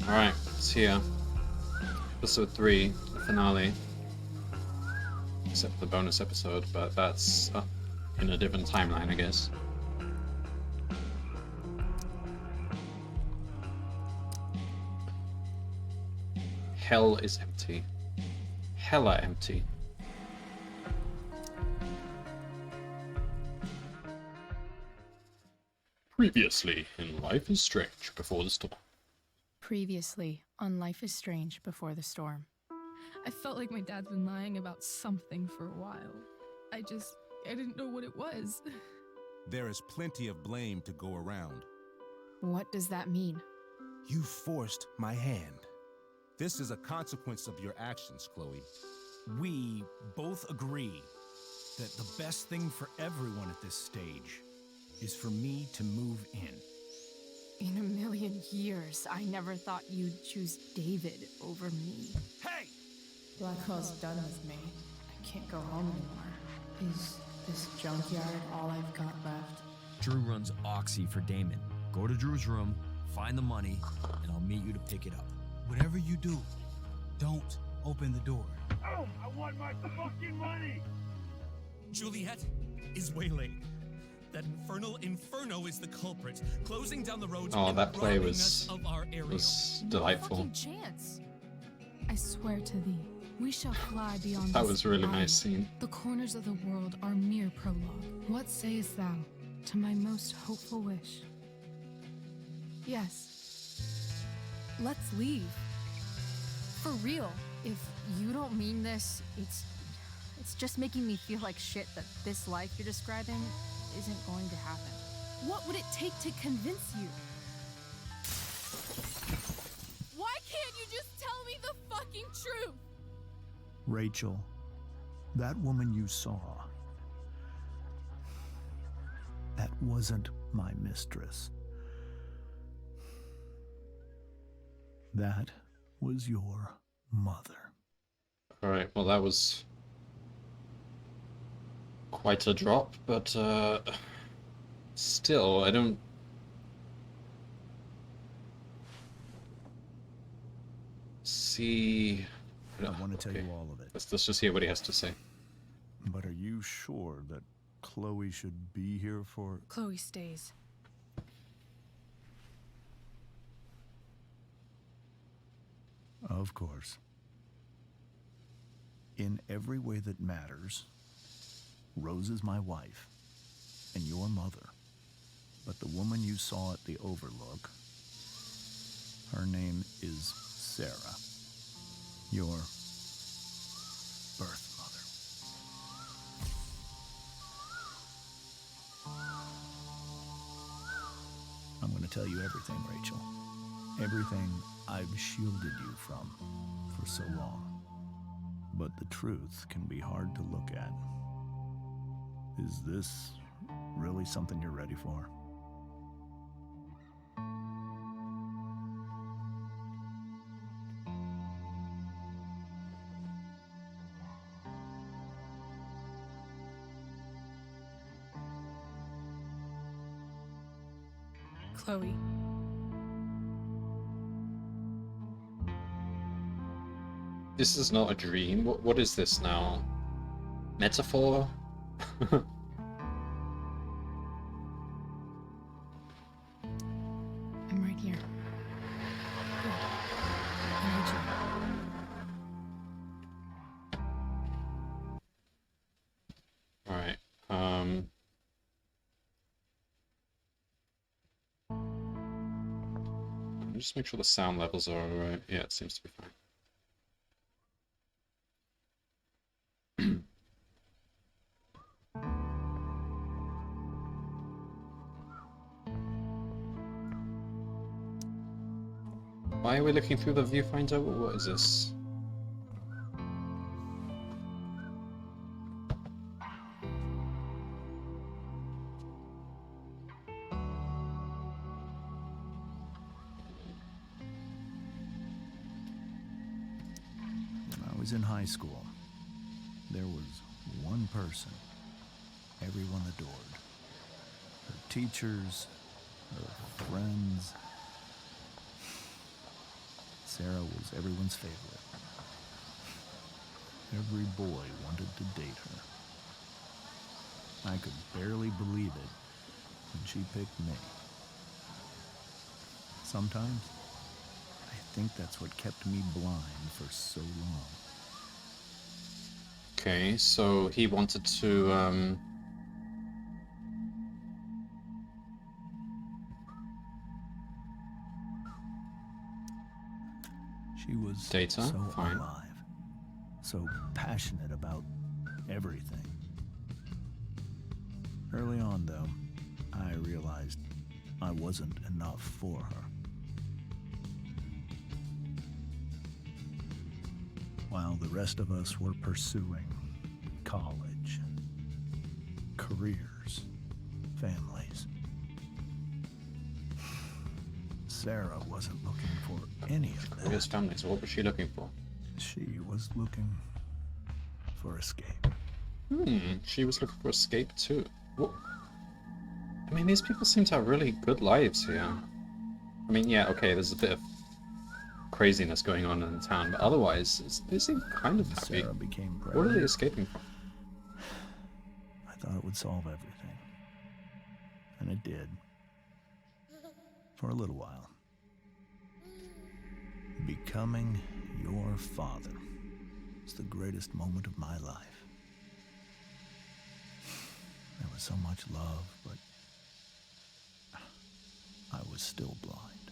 Alright, it's here. Episode 3, the finale. Except for the bonus episode, but that's in a different timeline, I guess. Hell is empty. Hella empty. Previously in Life is Strange Before the Storm. Previously on Life is Strange Before the Storm. I felt like my dad's been lying about something for a while. I didn't know what it was. There is plenty of blame to go around. What does that mean? You forced my hand. This is a consequence of your actions, Chloe. We both agree that the best thing for everyone at this stage is for me to move in. In a million years, I never thought you'd choose David over me. Hey! Blackwell's done with me. I can't go home anymore. Is this junkyard all I've got left? Drew runs Oxy for Damon. Go to Drew's room, find the money, and I'll meet you to pick it up. Whatever you do, don't open the door. Oh, I want my fucking money! Juliet is waylaid. That infernal inferno is the culprit, closing down the roads. Oh, and that play robbing was us of our area. delightful. No fucking chance. I swear to thee, we shall fly beyond That this was a really isle. nice scene. The corners of the world are mere prologue. What sayest thou to my most hopeful wish? Yes. Let's leave. For real. If you don't mean this, it's just making me feel like shit that this life you're describing isn't going to happen. What would it take to convince you? Why can't you just tell me the fucking truth? Rachel, that woman you saw, that wasn't my mistress. That was your mother. Alright, well that was quite a drop, but still, I don't... see... I want to tell you all of it. Let's just hear what he has to say. But are you sure that Chloe should be here for... Chloe stays. Of course. In every way that matters, Rose is my wife and your mother. But the woman you saw at the Overlook, her name is Sarah, your birth mother. I'm going to tell you everything, Rachel. Everything I've shielded you from for so long. But the truth can be hard to look at. Is this really something you're ready for? Chloe. This is not a dream. What is this now? Metaphor? I'm right here. Good. I need you. Alright, just make sure the sound levels are alright. Yeah, it seems to be fine. Why are we looking through the viewfinder? What is this? When I was in high school, there was one person everyone adored. Her teachers, her friends. Sarah was everyone's favorite. Every boy wanted to date her. I could barely believe it when she picked me. Sometimes, I think that's what kept me blind for so long. Okay, so he wanted to, She was Data? so Fine. alive, so passionate about everything. Early on, though, I realized I wasn't enough for her. While the rest of us were pursuing college, careers, families, Sarah wasn't looking for any of that. his family, so what was she looking for? She was looking for escape. She was looking for escape too. What? I mean, these people seem to have really good lives here. I mean, yeah, okay, there's a bit of craziness going on in the town, but otherwise, they seem kind of happy. Sarah became What are pregnant. they escaping from? I thought it would solve everything. And it did. For a little while. Becoming your father is the greatest moment of my life. There was so much love, but I was still blind.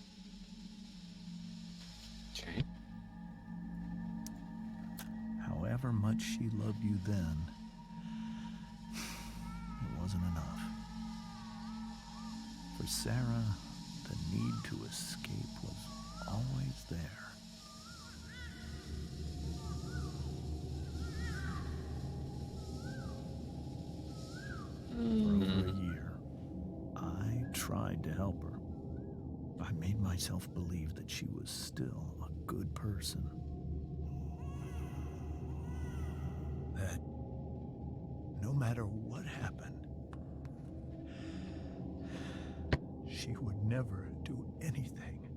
Okay. However much she loved you then, it wasn't enough. For Sarah, the need to escape was always there. For over a year, I tried to help her. I made myself believe that she was still a good person. That no matter what happened, she would never do anything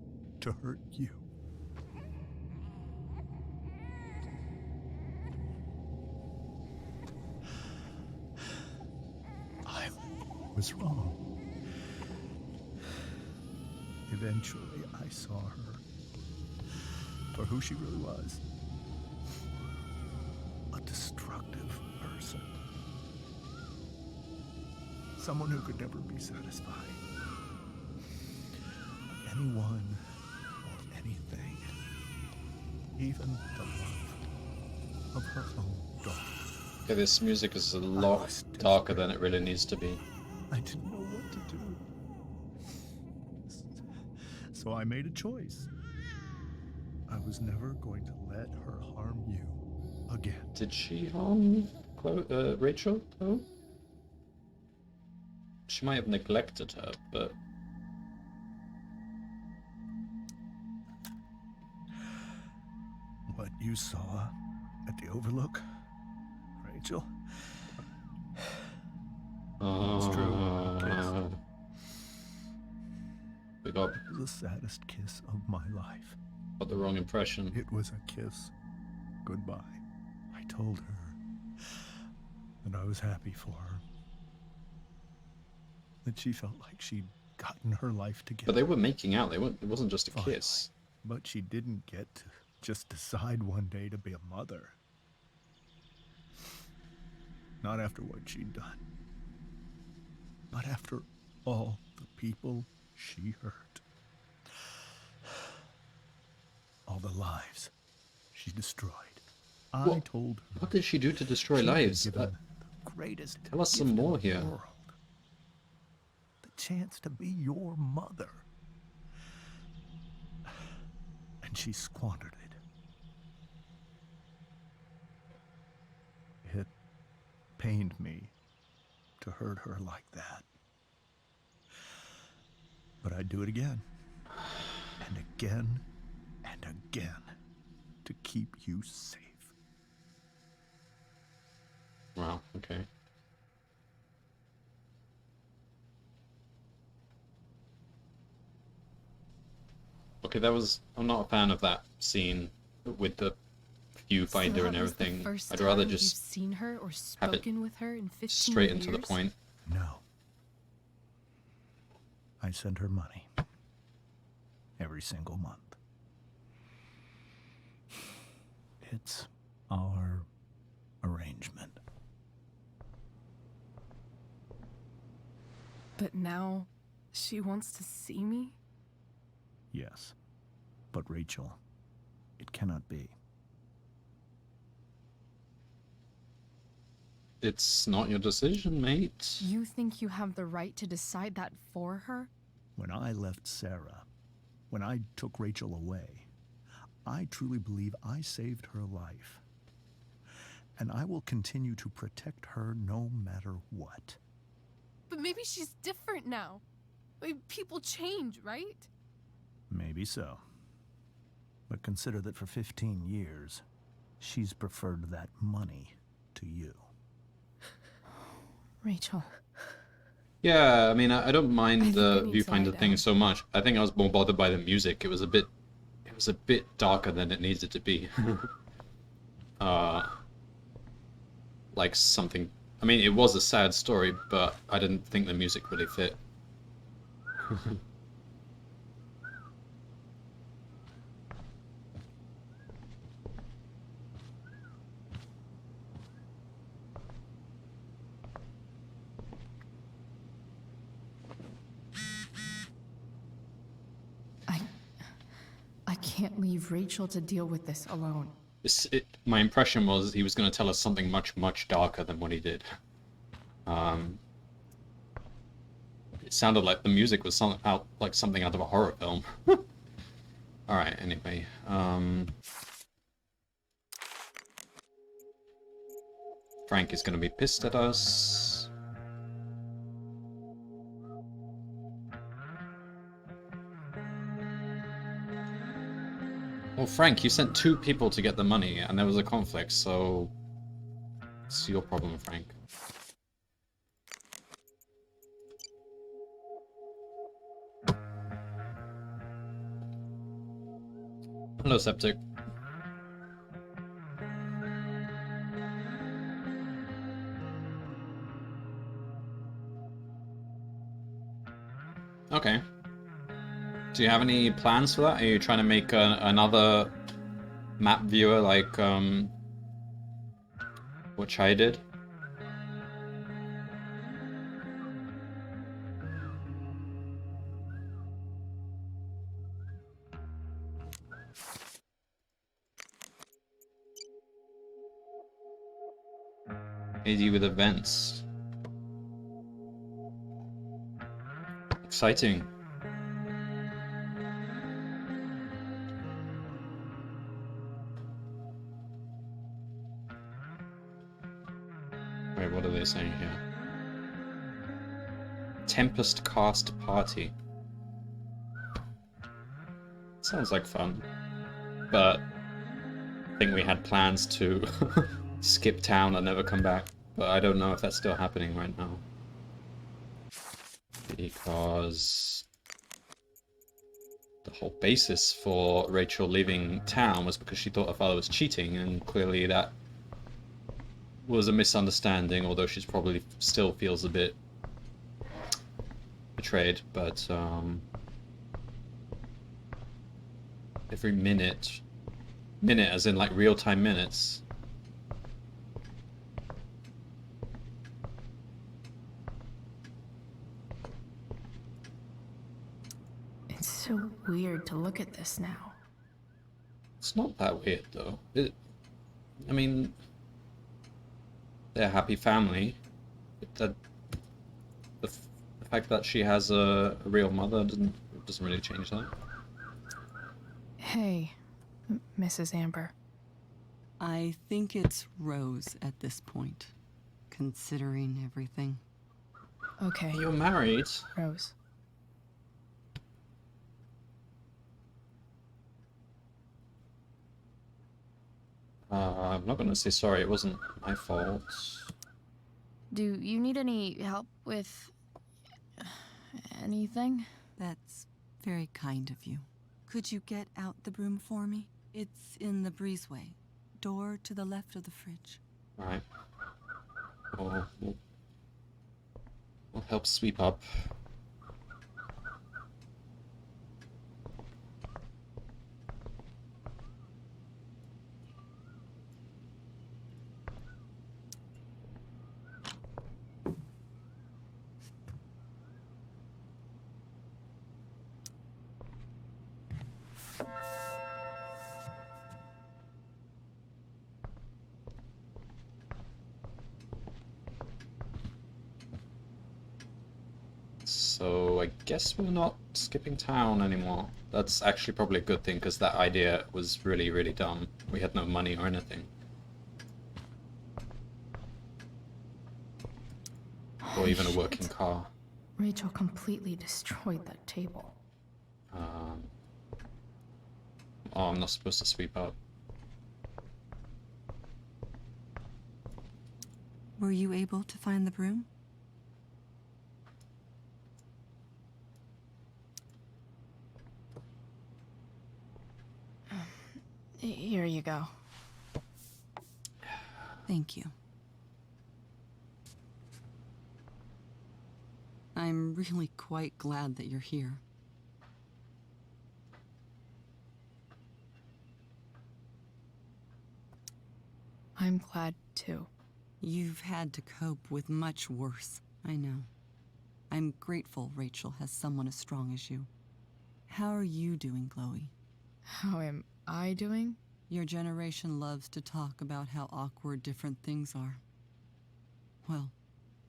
to hurt you. I was wrong. Eventually, I saw her for who she really was. A destructive person. Someone who could never be satisfied. Anyone or anything. Even the love of her own daughter. Okay, this music is a lot darker than it really needs to be. I didn't know what to do. So I made a choice. I was never going to let her harm you again. Did she harm Rachel, though? She might have neglected her, but... What you saw at the Overlook, Rachel? It's true. Kiss. We got It was the saddest kiss of my life. the wrong impression. It was a kiss goodbye. I told her that I was happy for her. That she felt like she'd gotten her life together. But they were making out. It wasn't just a Finally. kiss. But she didn't get to just decide one day to be a mother. Not after what she'd done. Not after all the people she hurt. All the lives she destroyed. I What- told her. What did she do to destroy she had been lives? given the greatest tell us some gift in more the here. world. The chance to be your mother. And she squandered it. It pained me to hurt her like that. But I'd do it again. And again and again to keep you safe. Wow, okay. Okay, that was... I'm not a fan of that scene with the viewfinder So and that was the everything. first I'd rather time you've just seen her or have it spoken with her in 15 straight years? into the point. No. I send her money. Every single month. It's our arrangement. But now she wants to see me? Yes. But Rachel, it cannot be. It's not your decision, mate. You think you have the right to decide that for her? When I left Sarah, when I took Rachel away, I truly believe I saved her life. And I will continue to protect her no matter what. But maybe she's different now. I mean, people change, right? Maybe so. But consider that for 15 years, she's preferred that money to you. Rachel. Yeah, I mean, I don't mind I the think I need to lie viewfinder thing down. so much. I think I was more bothered by the music. It was a bit darker than it needed to be. Like something. I mean, it was a sad story, but I didn't think the music really fit. I can't leave Rachel to deal with this alone. My impression was he was going to tell us something much, much darker than what he did. It sounded like the music was like something out of a horror film. Alright, anyway. Frank is going to be pissed at us. Well, Frank, you sent 2 people to get the money, and there was a conflict, so... It's your problem, Frank. Hello, Septic. Okay. Do you have any plans for that? Are you trying to make another map viewer like what Chai did? AD with events. Exciting. Wait, what are they saying here? Tempest Cast Party. Sounds like fun. But I think we had plans to skip town and never come back. But I don't know if that's still happening right now. Because the whole basis for Rachel leaving town was because she thought her father was cheating, and clearly that was a misunderstanding, although she's probably still feels a bit betrayed, but every minute as in like real-time minutes. It's so weird to look at this now. It's not that weird though. I mean, they're a happy family. The fact that she has a real mother doesn't really change that. Hey, Mrs. Amber. I think it's Rose at this point, considering everything. Okay, You're married. Rose. I'm not gonna say sorry, it wasn't my fault. Do you need any help with anything? That's very kind of you. Could you get out the broom for me? It's in the breezeway. Door to the left of the fridge. Right. We'll help sweep up. So I guess we're not skipping town anymore. That's actually probably a good thing, because that idea was really, really dumb. We had no money or anything. Or even a working car. Rachel completely destroyed that table. Oh, I'm not supposed to sweep up. Were you able to find the broom? Here you go. Thank you. I'm really quite glad that you're here. I'm glad too. You've had to cope with much worse, I know. I'm grateful Rachel has someone as strong as you. How are you doing, Chloe? How am I doing? Your generation loves to talk about how awkward different things are. Well,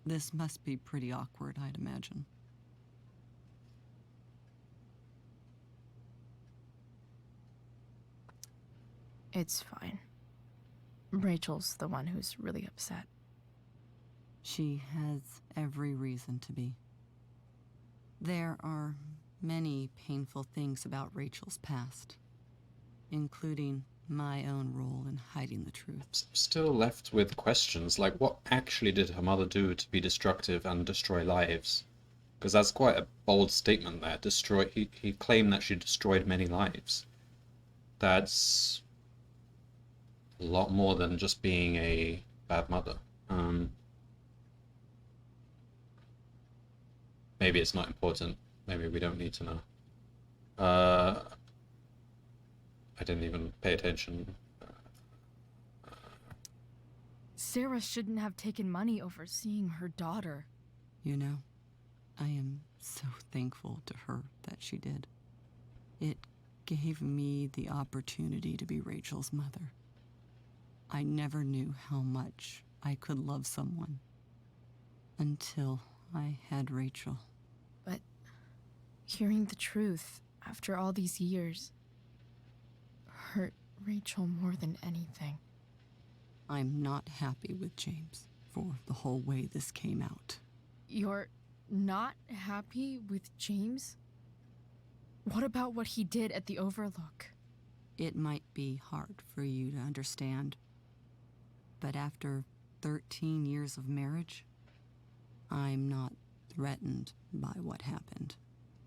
this must be pretty awkward, I'd imagine. It's fine. Rachel's the one who's really upset. She has every reason to be. There are many painful things about Rachel's past, including my own role in hiding the truth. Still left with questions, like what actually did her mother do to be destructive and destroy lives? Because that's quite a bold statement there. He claimed that she destroyed many lives. That's a lot more than just being a bad mother. Maybe it's not important. Maybe we don't need to know. I didn't even pay attention. Sarah shouldn't have taken money over seeing her daughter. You know, I am so thankful to her that she did. It gave me the opportunity to be Rachel's mother. I never knew how much I could love someone until I had Rachel. But hearing the truth after all these years hurt Rachel more than anything. I'm not happy with James for the whole way this came out. You're not happy with James? What about what he did at the Overlook? It might be hard for you to understand, but after 13 years of marriage, I'm not threatened by what happened.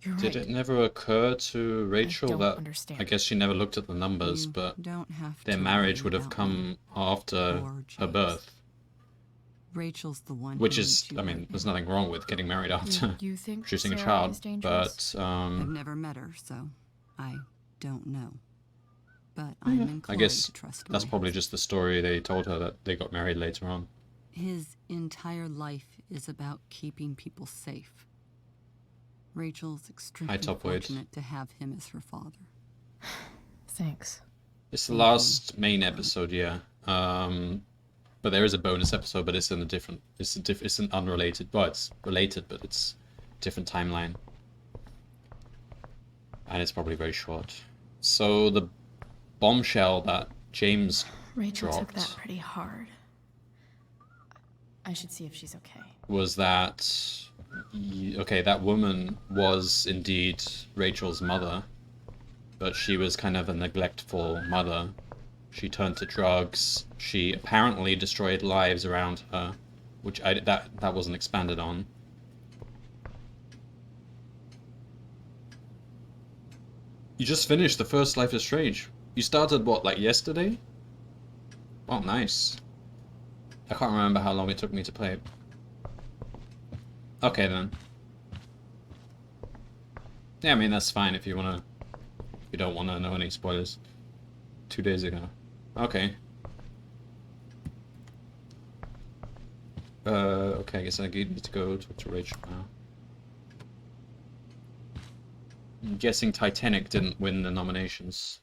You're Did right. it never occur to Rachel don't that understand. I guess she never looked at the numbers, You but don't have their to marriage worry would have about come me after or her James. birth, Rachel's the one which who is, needs you I mean, right there's now. nothing wrong with getting married after You think producing a Sarah child, is dangerous? but I've never met her, so I don't know. But I'm inclined I guess to trust that's my probably husband. just the story they told her, that they got married later on. His entire life is about keeping people safe. Rachel's extremely Topwood. fortunate to have him as her father. Thanks. It's the last main episode, yeah. But there is a bonus episode, but it's in a different. It's an unrelated. Well, it's related, but it's different timeline, and it's probably very short. So the bombshell that James Rachel took dropped that pretty hard. I should see if she's okay. was that okay? That woman was indeed Rachel's mother, but she was kind of a neglectful mother. She turned to drugs. She apparently destroyed lives around her, which that wasn't expanded on. You just finished the first Life is Strange. You started, what, like yesterday? Oh, nice. I can't remember how long it took me to play it. Okay, then. Yeah, I mean, that's fine if you don't wanna know any spoilers. 2 days ago. Okay. Okay, I guess I need to go talk to Rachel now. I'm guessing Titanic didn't win the nominations.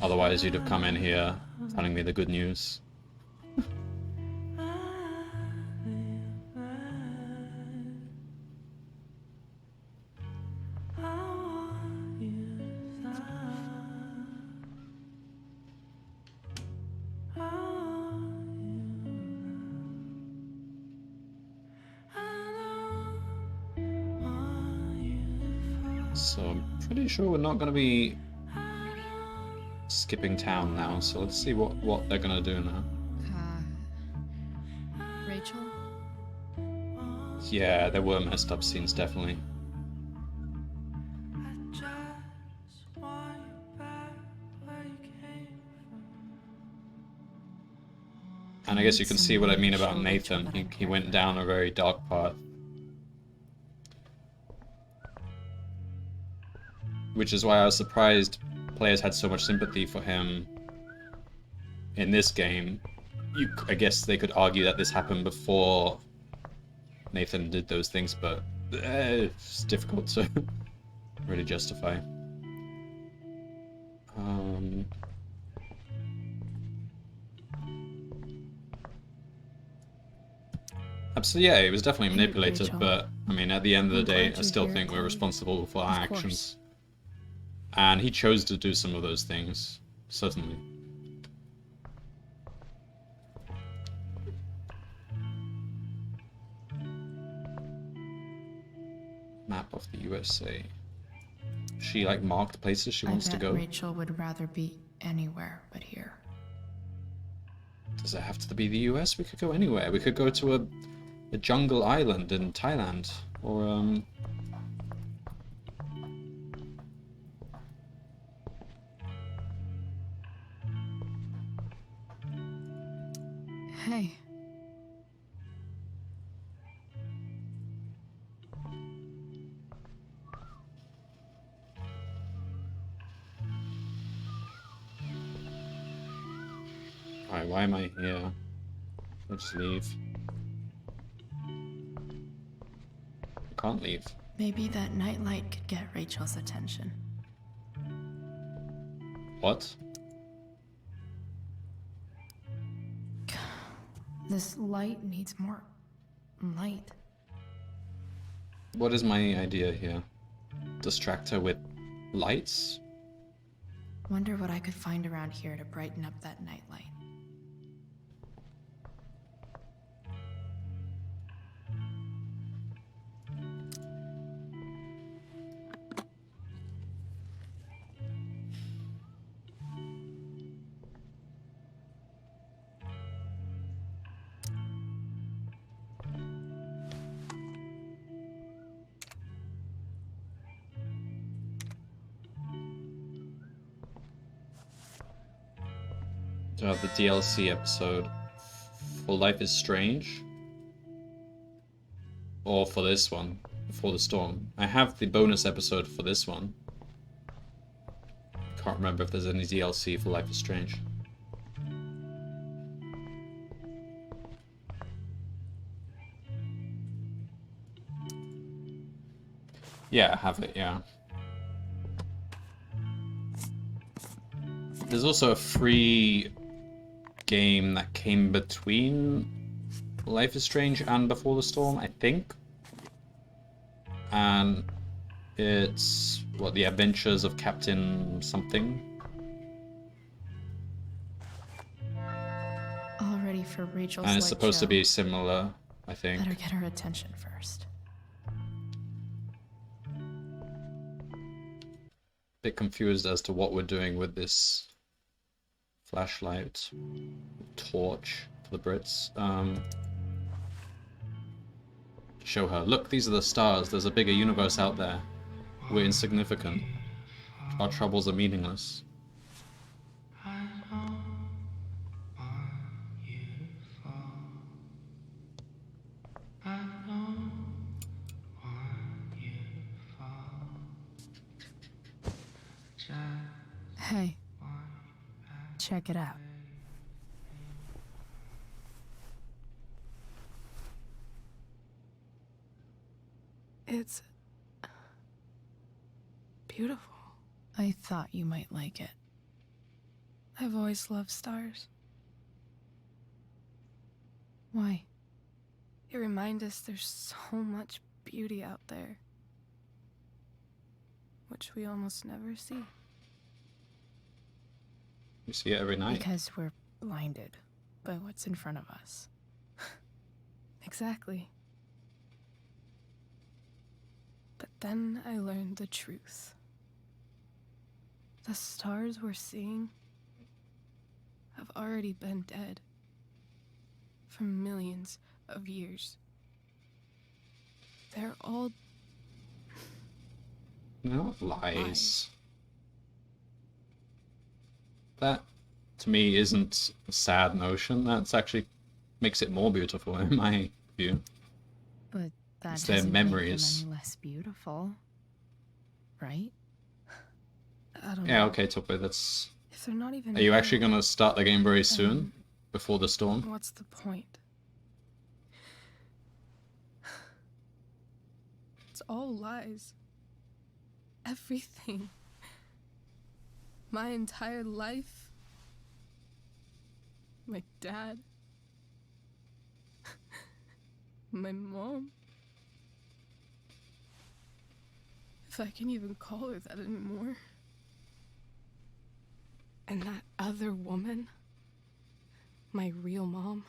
Otherwise, you'd have come in here telling me the good news. So I'm pretty sure we're not going to be skipping town now, so let's see what they're going to do now. Rachel? Yeah, there were messed up scenes, definitely. And I guess you can see what I mean about Nathan. He went down a very dark path. Which is why I was surprised players had so much sympathy for him in this game. I guess they could argue that this happened before Nathan did those things, but it's difficult to really justify. Absolutely, yeah, it was definitely manipulated, but I mean, at the end of the day, I still think we're responsible for our actions. And he chose to do some of those things, certainly. Map of the USA. She like marked places she wants to go. Rachel would rather be anywhere but here. Does it have to be the US? We could go anywhere. We could go to a jungle island in Thailand, or Hey. Alright, why am I here? I'll just leave. I can't leave. Maybe that nightlight could get Rachel's attention. What? This light needs more light. What is my idea here? Distract her with lights? Wonder what I could find around here to brighten up that nightlight. The DLC episode for Life is Strange, or for this one, Before the Storm. I have the bonus episode for this one. Can't remember if there's any DLC for Life is Strange. Yeah, I have it, yeah. There's also a free game that came between Life is Strange and Before the Storm, I think. And it's, what, The Adventures of Captain something? All ready for Rachel's And it's supposed to be similar, I think. Better get her attention first. Bit confused as to what we're doing with this flashlight, torch for the Brits. Show her, look, these are the stars. There's a bigger universe out there. We're insignificant. Our troubles are meaningless. Hey, check it out. It's beautiful. I thought you might like it. I've always loved stars. Why? They remind us there's so much beauty out there, which we almost never see. You see it every night. Because we're blinded by what's in front of us. Exactly. But then I learned the truth. The stars we're seeing have already been dead for millions of years. They're all No lies. That, to me, isn't a sad notion. That's actually makes it more beautiful in my view. But that It's their doesn't make them memories. any less beautiful, right? I don't Yeah, know. okay, Tope, that's... If they're not even Are you real, actually gonna start the game very then soon? Before the storm? What's the point? It's all lies. Everything. My entire life. My dad. My mom. If I can even call her that anymore. And that other woman. My real mom.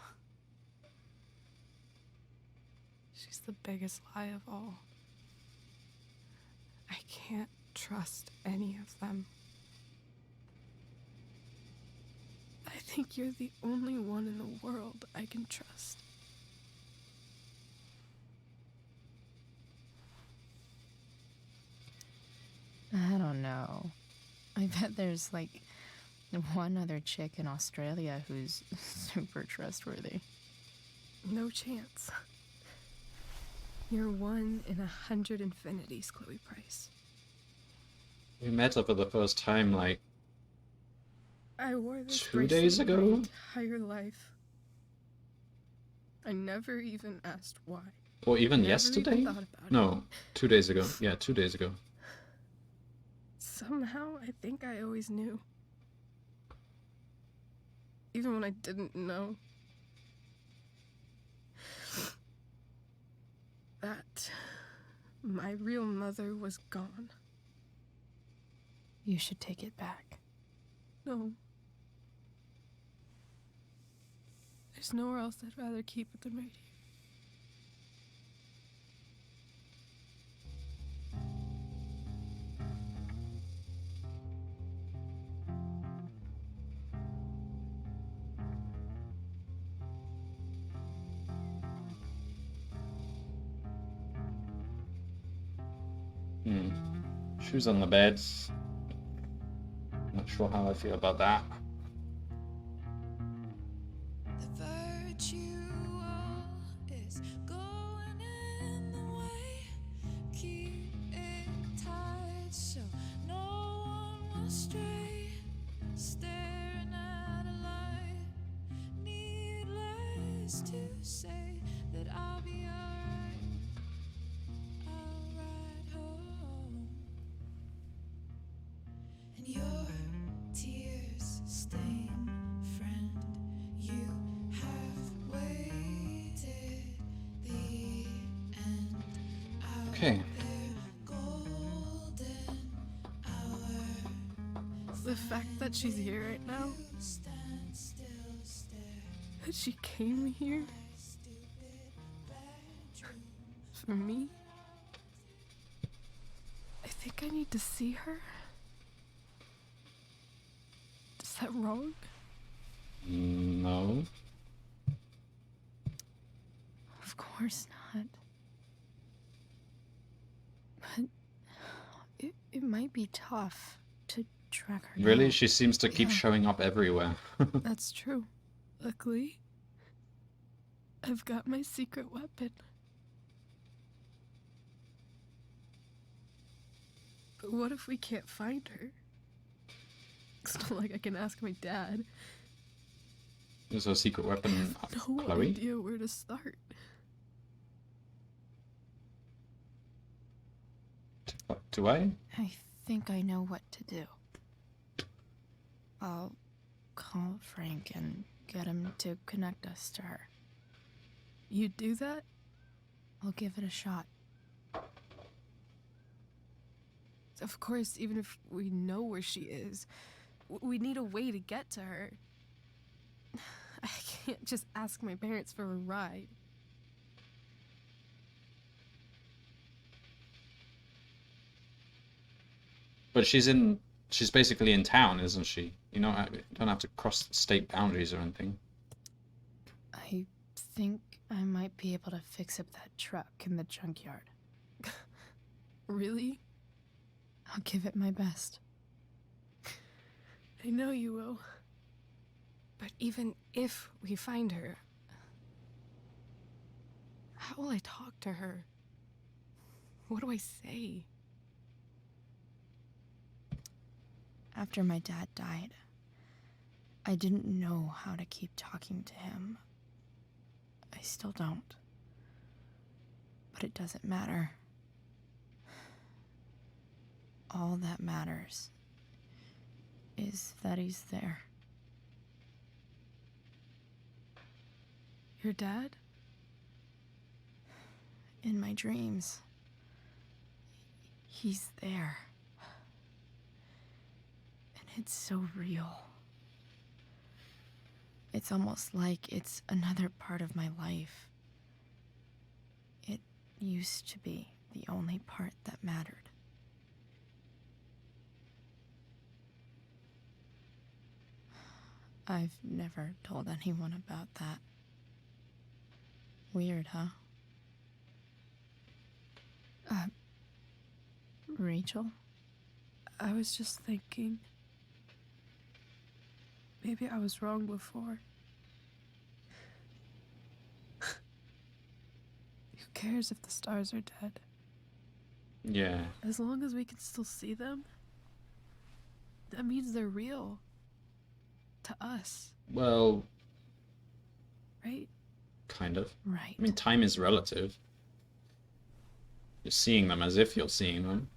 She's the biggest lie of all. I can't trust any of them. I think you're the only one in the world I can trust. I don't know. I bet there's like one other chick in Australia who's super trustworthy. No chance. You're 1 in 100 infinities, Chloe Price. We met her for the first time, like, I wore this 2 days bracelet ago? my entire life. I never even asked why. or even Never yesterday? even thought about it. No, 2 days ago. Yeah, 2 days ago. Somehow, I think I always knew. Even when I didn't know. That my real mother was gone. You should take it back. No. There's nowhere else I'd rather keep it than right here. Shoes on the bed. Not sure how I feel about that. The virtual is going in the way. Keep it tight so no one will stray. Staring at a light. Needless to say that I'll be alright. I'll ride home. And your tears stain, friend. You have waited the end out Okay. there, golden hour. The fact that she's here right now, Stand still, stare that she came here my stupid bedroom. for me. I think I need to see her. Is that wrong? No. Of course not. It might be tough to track her Really? down. She seems to keep Yeah. showing up everywhere. That's true. Luckily, I've got my secret weapon. But what if we can't find her? It's not like I can ask my dad. Is her secret weapon No Chloe? idea where to start. Do I? I think I know what to do. I'll call Frank and get him to connect us to her. You'd do that? I'll give it a shot. Of course, even if we know where she is, we need a way to get to her. I can't just ask my parents for a ride. But she's basically in town, isn't she? You know, you don't have to cross state boundaries or anything. I think I might be able to fix up that truck in the junkyard. Really? I'll give it my best. I know you will. But even if we find her, how will I talk to her? What do I say? After my dad died, I didn't know how to keep talking to him. I still don't. But it doesn't matter. All that matters is that he's there. Your dad? In my dreams. He's there. And it's so real. It's almost like it's another part of my life. It used to be the only part that mattered. I've never told anyone about that. Weird, huh? Rachel? I was just thinking. Maybe I was wrong before. Who cares if the stars are dead? Yeah. As long as we can still see them, that means they're real. To us, Well, right? kind of. Right. I mean, time is relative. You're seeing them as if you're seeing them.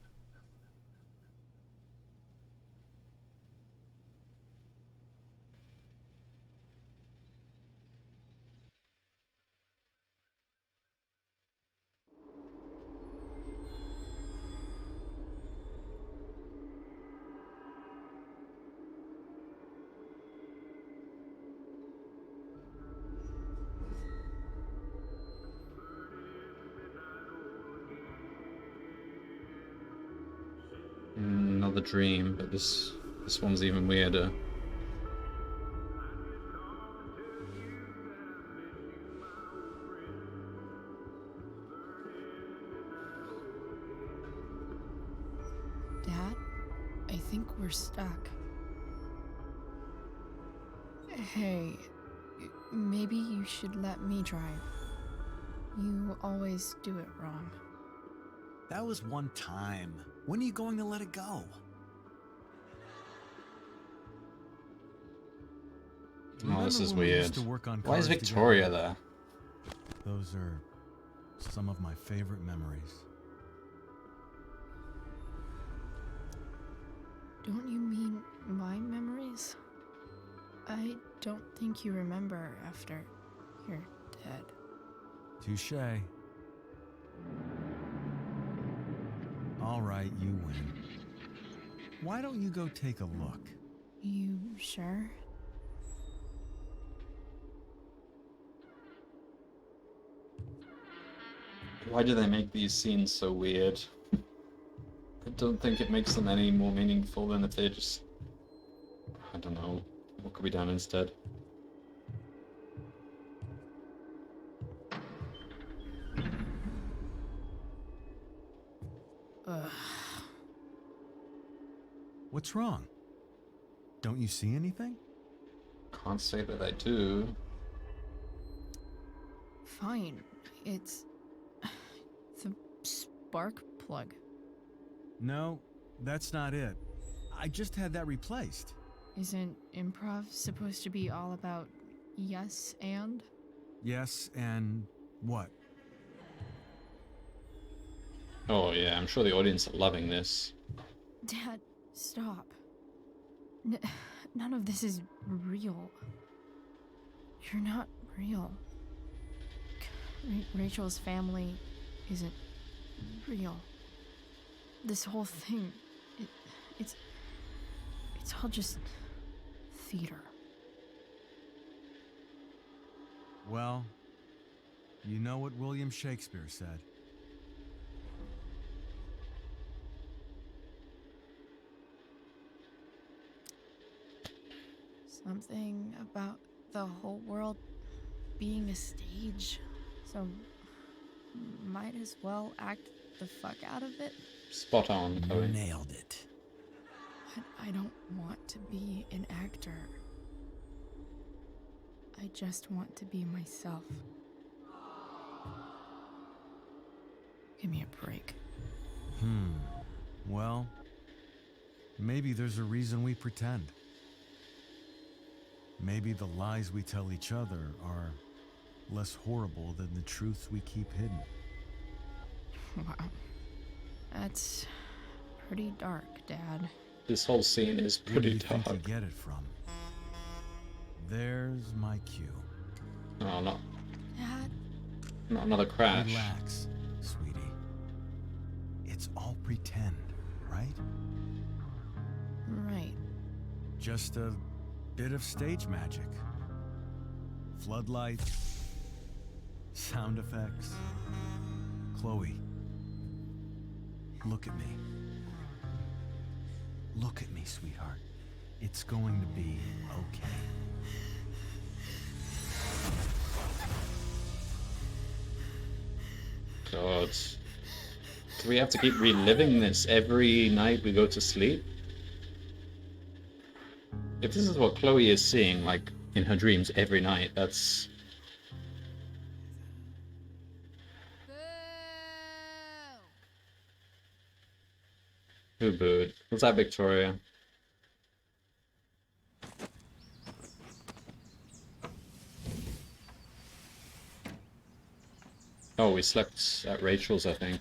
Another dream, but this one's even weirder. Dad, I think we're stuck. Hey, maybe you should let me drive. You always do it wrong. That was one time. When are you going to let it go? Oh, this Remember is when we weird. used to work on Why is cars Victoria together? there? Those are some of my favorite memories. Don't you mean my memories? I don't think you remember after you're dead. Touche. All right, you win. Why don't you go take a look? You sure? Why do they make these scenes so weird? I don't think it makes them any more meaningful than if they just... I don't know. What could be done instead? Ugh. What's wrong? Don't you see anything? Can't say that I do. Fine. It's the spark plug. No, that's not it. I just had that replaced. Isn't improv supposed to be all about yes and? Yes, and what? Oh yeah, I'm sure the audience are loving this. Dad, stop. None of this is real. You're not real. Rachel's family isn't real. This whole thing, it's all just theater. Well, you know what William Shakespeare said. Something about the whole world being a stage. So might as well act the fuck out of it. Spot on, Chloe. Nailed it. But I don't want to be an actor. I just want to be myself. Give me a break. Well, maybe there's a reason we pretend. Maybe the lies we tell each other are less horrible than the truths we keep hidden. Wow. That's pretty dark, Dad. This whole scene is Where do pretty you think dark. you get it from? There's my cue. No, not Dad? not another crash. Relax, sweetie. It's all pretend, right? Right. Just a bit of stage magic. Floodlights, sound effects. Chloe, look at me. Look at me, sweetheart. It's going to be okay. God. Do we have to keep reliving this every night we go to sleep? If this is what Chloe is seeing, like, in her dreams every night, that's... Who booed? Was that Victoria? Oh, we slept at Rachel's, I think.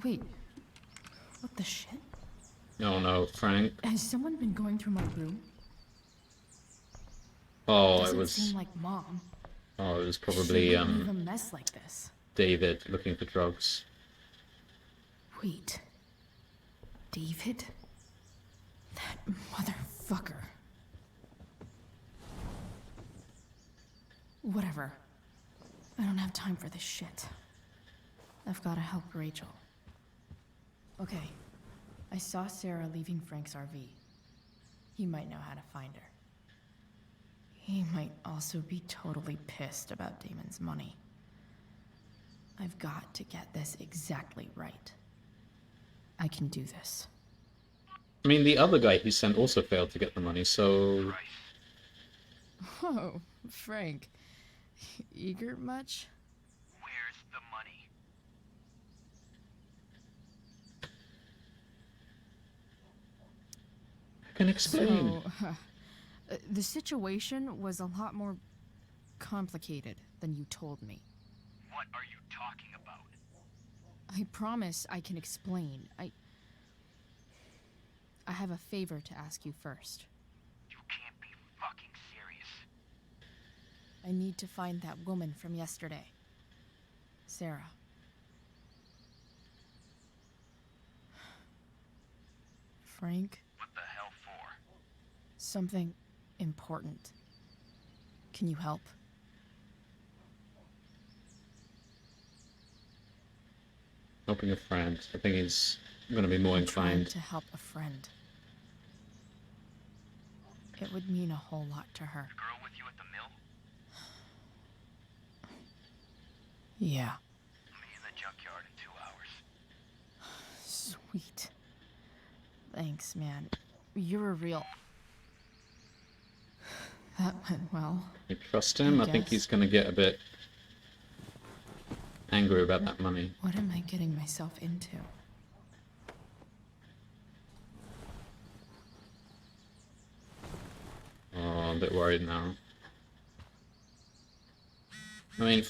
Wait. What the shit? Oh no, Frank. Has someone been going through my room? Oh, Doesn't it was... seem like Mom. Oh, it was She probably, wouldn't leave a mess like this. David looking for drugs. Wait. David? That motherfucker. Whatever. I don't have time for this shit. I've gotta help Rachel. Okay. I saw Sarah leaving Frank's RV. He might know how to find her. He might also be totally pissed about Damon's money. I've got to get this exactly right. I can do this. I mean, the other guy he sent also failed to get the money, so... Oh, Frank. Eager much? Where's the money? I can explain. So, the situation was a lot more complicated than you told me. What are you talking about? I promise I can explain. I have a favor to ask you first. You can't be fucking serious. I need to find that woman from yesterday. Sarah. Frank? What the hell for? Something important. Can you help? Helping a friend. I think he's gonna be more I'm trying inclined. to help a friend. It would mean a whole lot to her. The girl with you at the mill? Yeah. Meet in the junkyard in 2 hours. Sweet. Thanks, man. You're a real... That went well. You trust him? I think guess. he's gonna get a bit angry about that money. What am I getting myself into? Oh, I'm a bit worried now. I mean,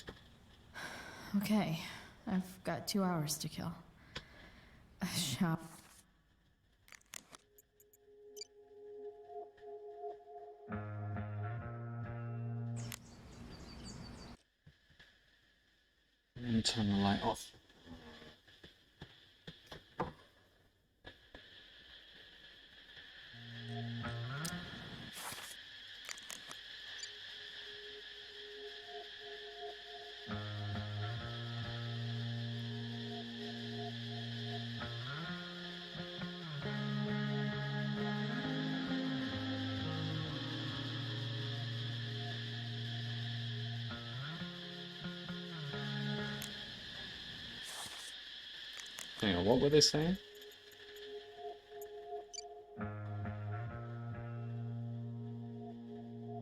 Okay, I've got 2 hours to kill. Shall... and turn the light off. Hang on, what were they saying?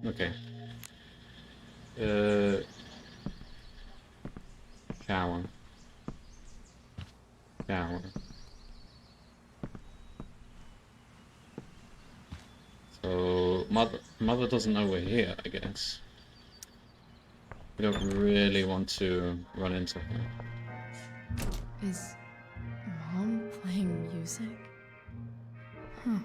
Okay. Shower. Shower. So, mother doesn't know we're here, I guess. We don't really want to run into her. Is Mom playing music? Huh.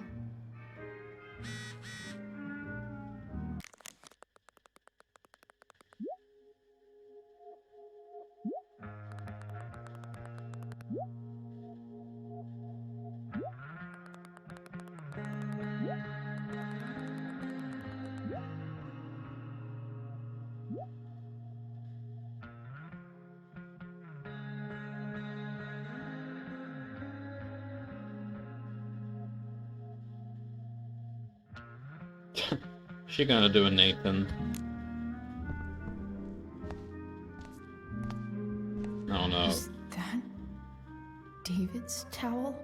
She gonna do a Nathan? Oh no. Is that David's towel?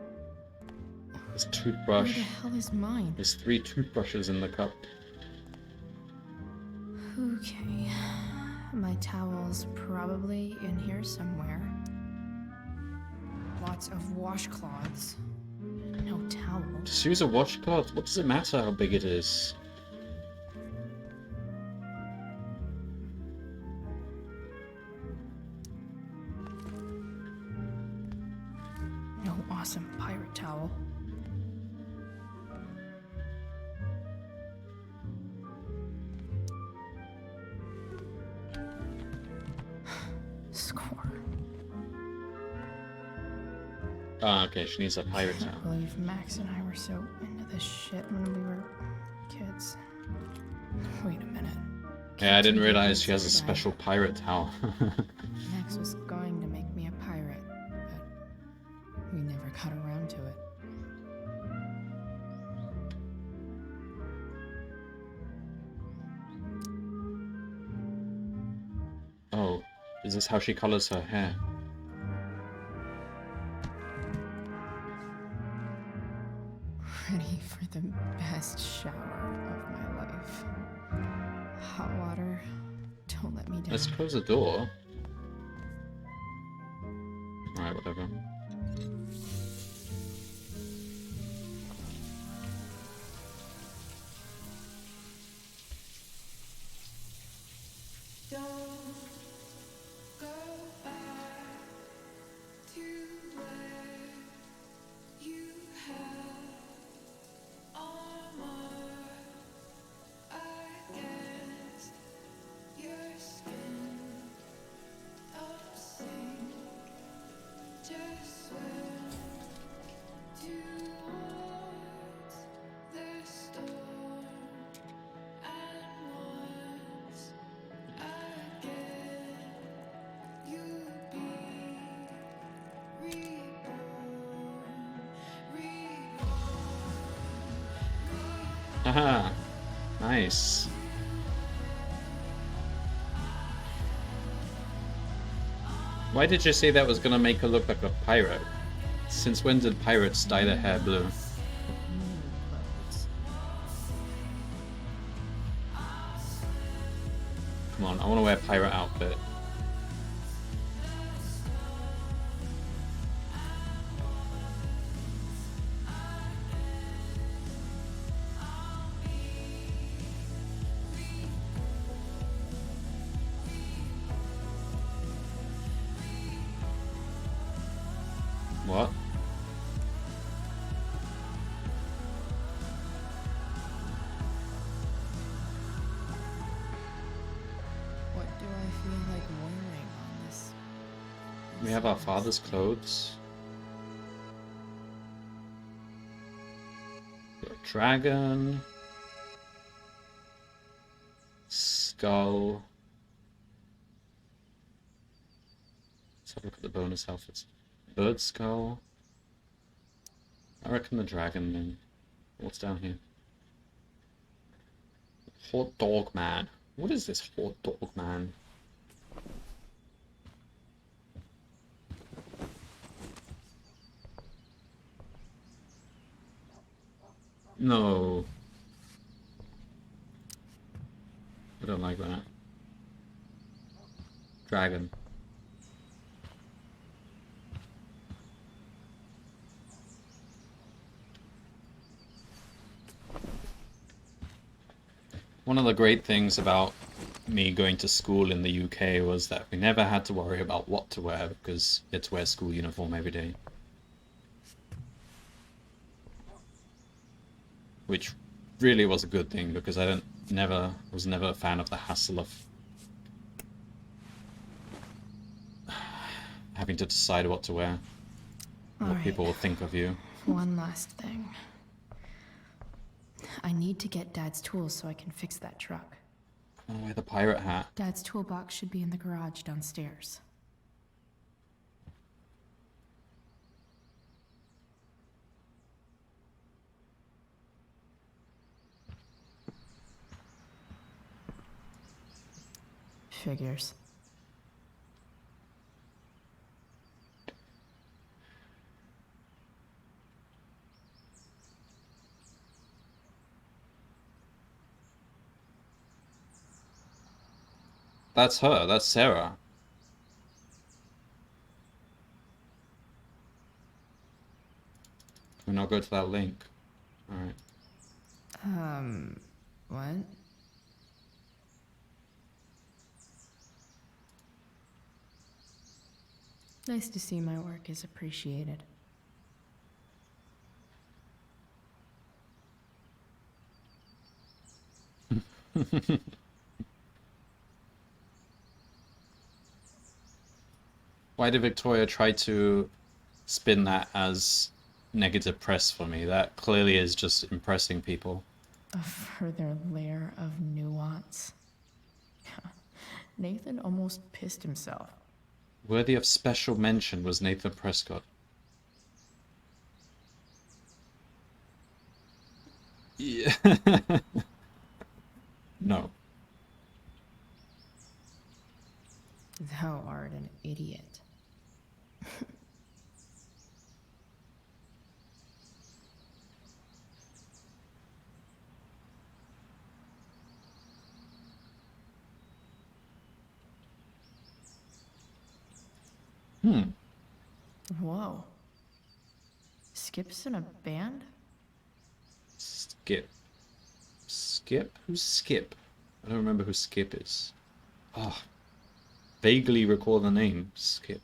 His Where toothbrush. the hell is mine? There's 3 toothbrushes in the cup. Okay. My towel's probably in here somewhere. Lots of washcloths. No towel. Just use a washcloth. What does it matter how big it is? No awesome pirate towel. Score. Ah, okay, she needs a pirate I towel. can't believe Max and I were so into this shit when we were kids. Wait a minute. Yeah, I didn't Can't realize take she has a it back. special pirate towel. Max was going to make me a pirate, but we never got around to it. Oh, is this how she colors her hair? Ready for the best shower of my life. Hot water, don't let me down. Let's close the door. Alright, whatever. Don't go back to where you had armor against your skin. Don't sink, just swim towards the storm. And once again, you'll be reborn. Haha! Nice. Why did you say that was gonna make her look like a pirate? Since when did pirates dye their hair blue? Come on, I want to wear a pirate outfit. What? What do I feel like wearing on this? We have our father's clothes. Got a dragon. Skull. Let's have a look at the bonus outfits. Bird skull. I reckon the dragon then. What's down here? Hot dog man. What is this hot dog man? No. I don't like that. Dragon. One of the great things about me going to school in the UK was that we never had to worry about what to wear because you had to wear school uniform every day. Which really was a good thing because I was never a fan of the hassle of having to decide what to wear. What Alright. people will think of you. One last thing. I need to get Dad's tools so I can fix that truck. I want to wear the pirate hat. Dad's toolbox should be in the garage downstairs. Figures. That's her, that's Sarah. Can we not go to that link? Alright. What? Nice to see my work is appreciated. Why did Victoria try to spin that as negative press for me? That clearly is just impressing people. A further layer of nuance. Nathan almost pissed himself. Worthy of special mention was Nathan Prescott. Yeah. No. Thou art an idiot. Whoa. Skip's in a band? Skip. Skip? Who's Skip? I don't remember who Skip is. Oh. Vaguely recall the name. Skip.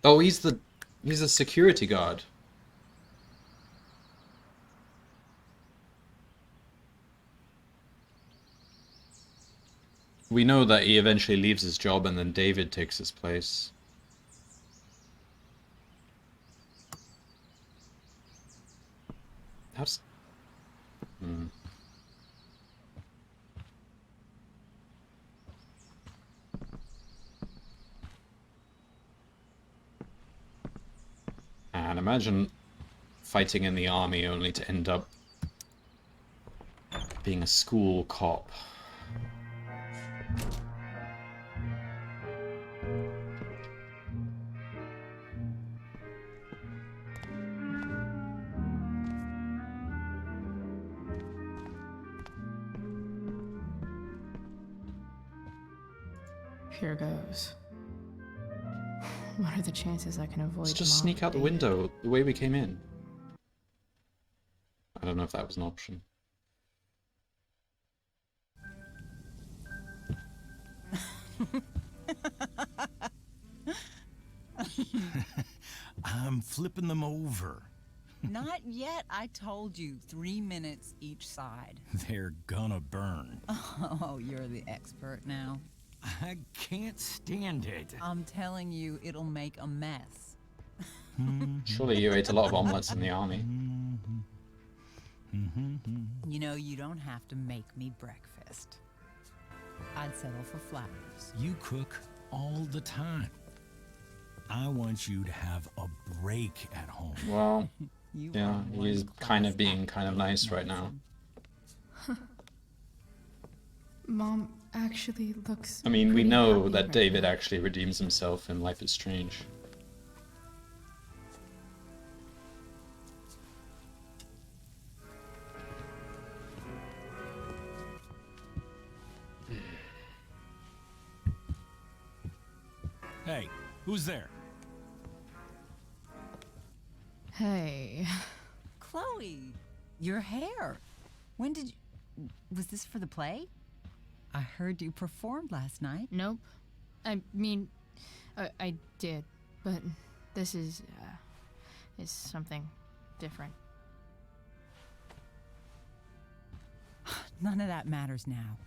Oh, he's a security guard. We know that he eventually leaves his job and then David takes his place. How's... And imagine fighting in the army only to end up being a school cop. Here goes. What are the chances I can avoid Let's just Mom sneak out the being- window the way we came in. I don't know if that was an option. I'm flipping them over. Not yet. I told you 3 minutes each side. They're gonna burn. Oh, you're the expert now. I can't stand it. I'm telling you, it'll make a mess. Surely you ate a lot of omelets in the army. You know, you don't have to make me breakfast. I'd settle for flowers. You cook all the time. I want you to have a break at home. Well, You yeah, are he's one kind of class being act kind of of nice right now. medicine. Mom actually looks. I mean, we pretty know happy that right David now. actually redeems himself in Life is Strange. Hey, who's there? Hey. Chloe, your hair. When did you... Was this for the play? I heard you performed last night. Nope. I mean, I did, but this is something different. None of that matters now.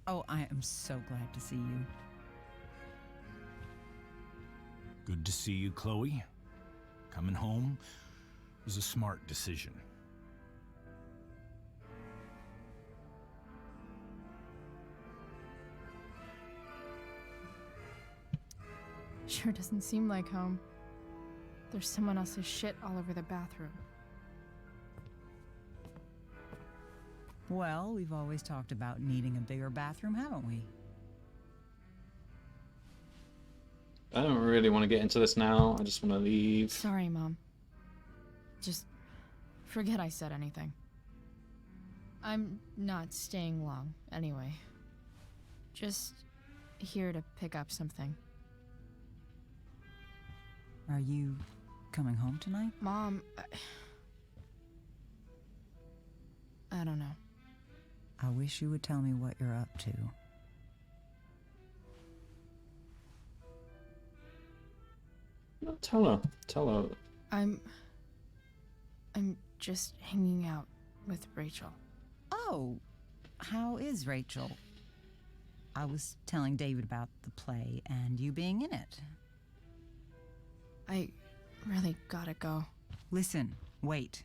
Oh, I am so glad to see you. Good to see you, Chloe. Coming home was a smart decision. Sure doesn't seem like home. There's someone else's shit all over the bathroom. Well, we've always talked about needing a bigger bathroom, haven't we? I don't really want to get into this now. I just want to leave. Sorry, Mom. Just forget I said anything. I'm not staying long, anyway. Just here to pick up something. Are you coming home tonight? Mom, I don't know. I wish you would tell me what you're up to. No, tell her. Tell her. I'm just hanging out with Rachel. Oh, how is Rachel? I was telling David about the play and you being in it. I really gotta go. Listen, wait.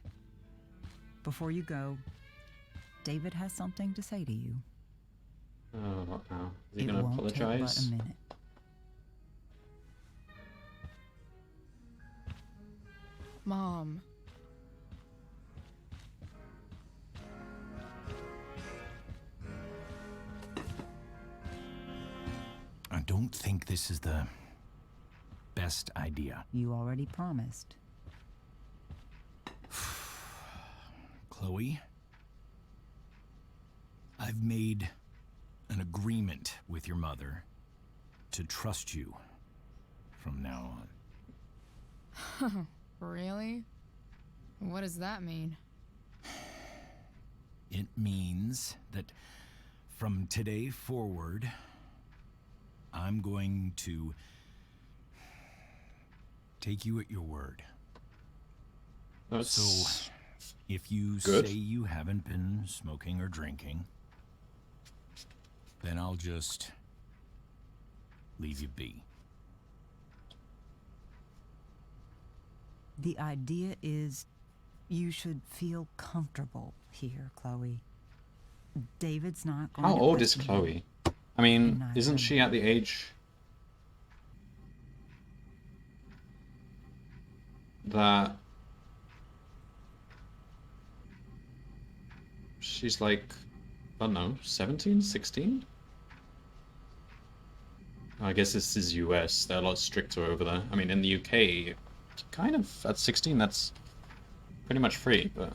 Before you go, David has something to say to you. Oh, what now? Is he It going to won't take but apologize? a minute. Mom. I don't think this is the best idea. You already promised. Chloe, I've made an agreement with your mother to trust you from now on. Really? What does that mean? It means that from today forward, I'm going to take you at your word. That's So, if you good. say you haven't been smoking or drinking, then I'll just leave you be. The idea is you should feel comfortable here, Chloe. David's not going How to old is question you. Chloe? I mean, Neither isn't am she at the age that she's like I don't know, 17, 16? I guess this is US. They're a lot stricter over there. I mean, in the UK, kind of at 16, that's pretty much free, but...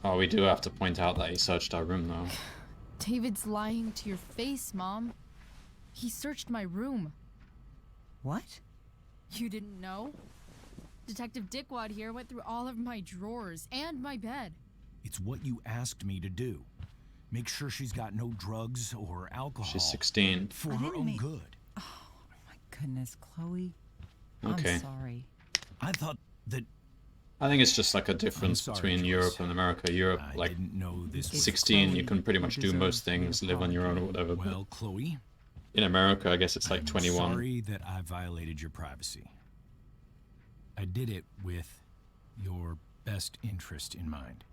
Oh, we do have to point out that he searched our room, though. David's lying to your face, Mom. He searched my room. What? You didn't know? Detective Dickwad here went through all of my drawers and my bed. It's what you asked me to do. Make sure she's got no drugs or alcohol. She's 16. For her own good. Oh, my goodness, Chloe. Okay. I'm sorry. I thought that... I think it's just like a difference sorry, between Joyce. Europe and America. Europe, I like, didn't know this was 16, you Chloe. can pretty much You do deserve most the things, live on your own or whatever. Well, Chloe, in America, I guess it's like I'm 21. sorry that I violated your privacy. I did it with your best interest in mind.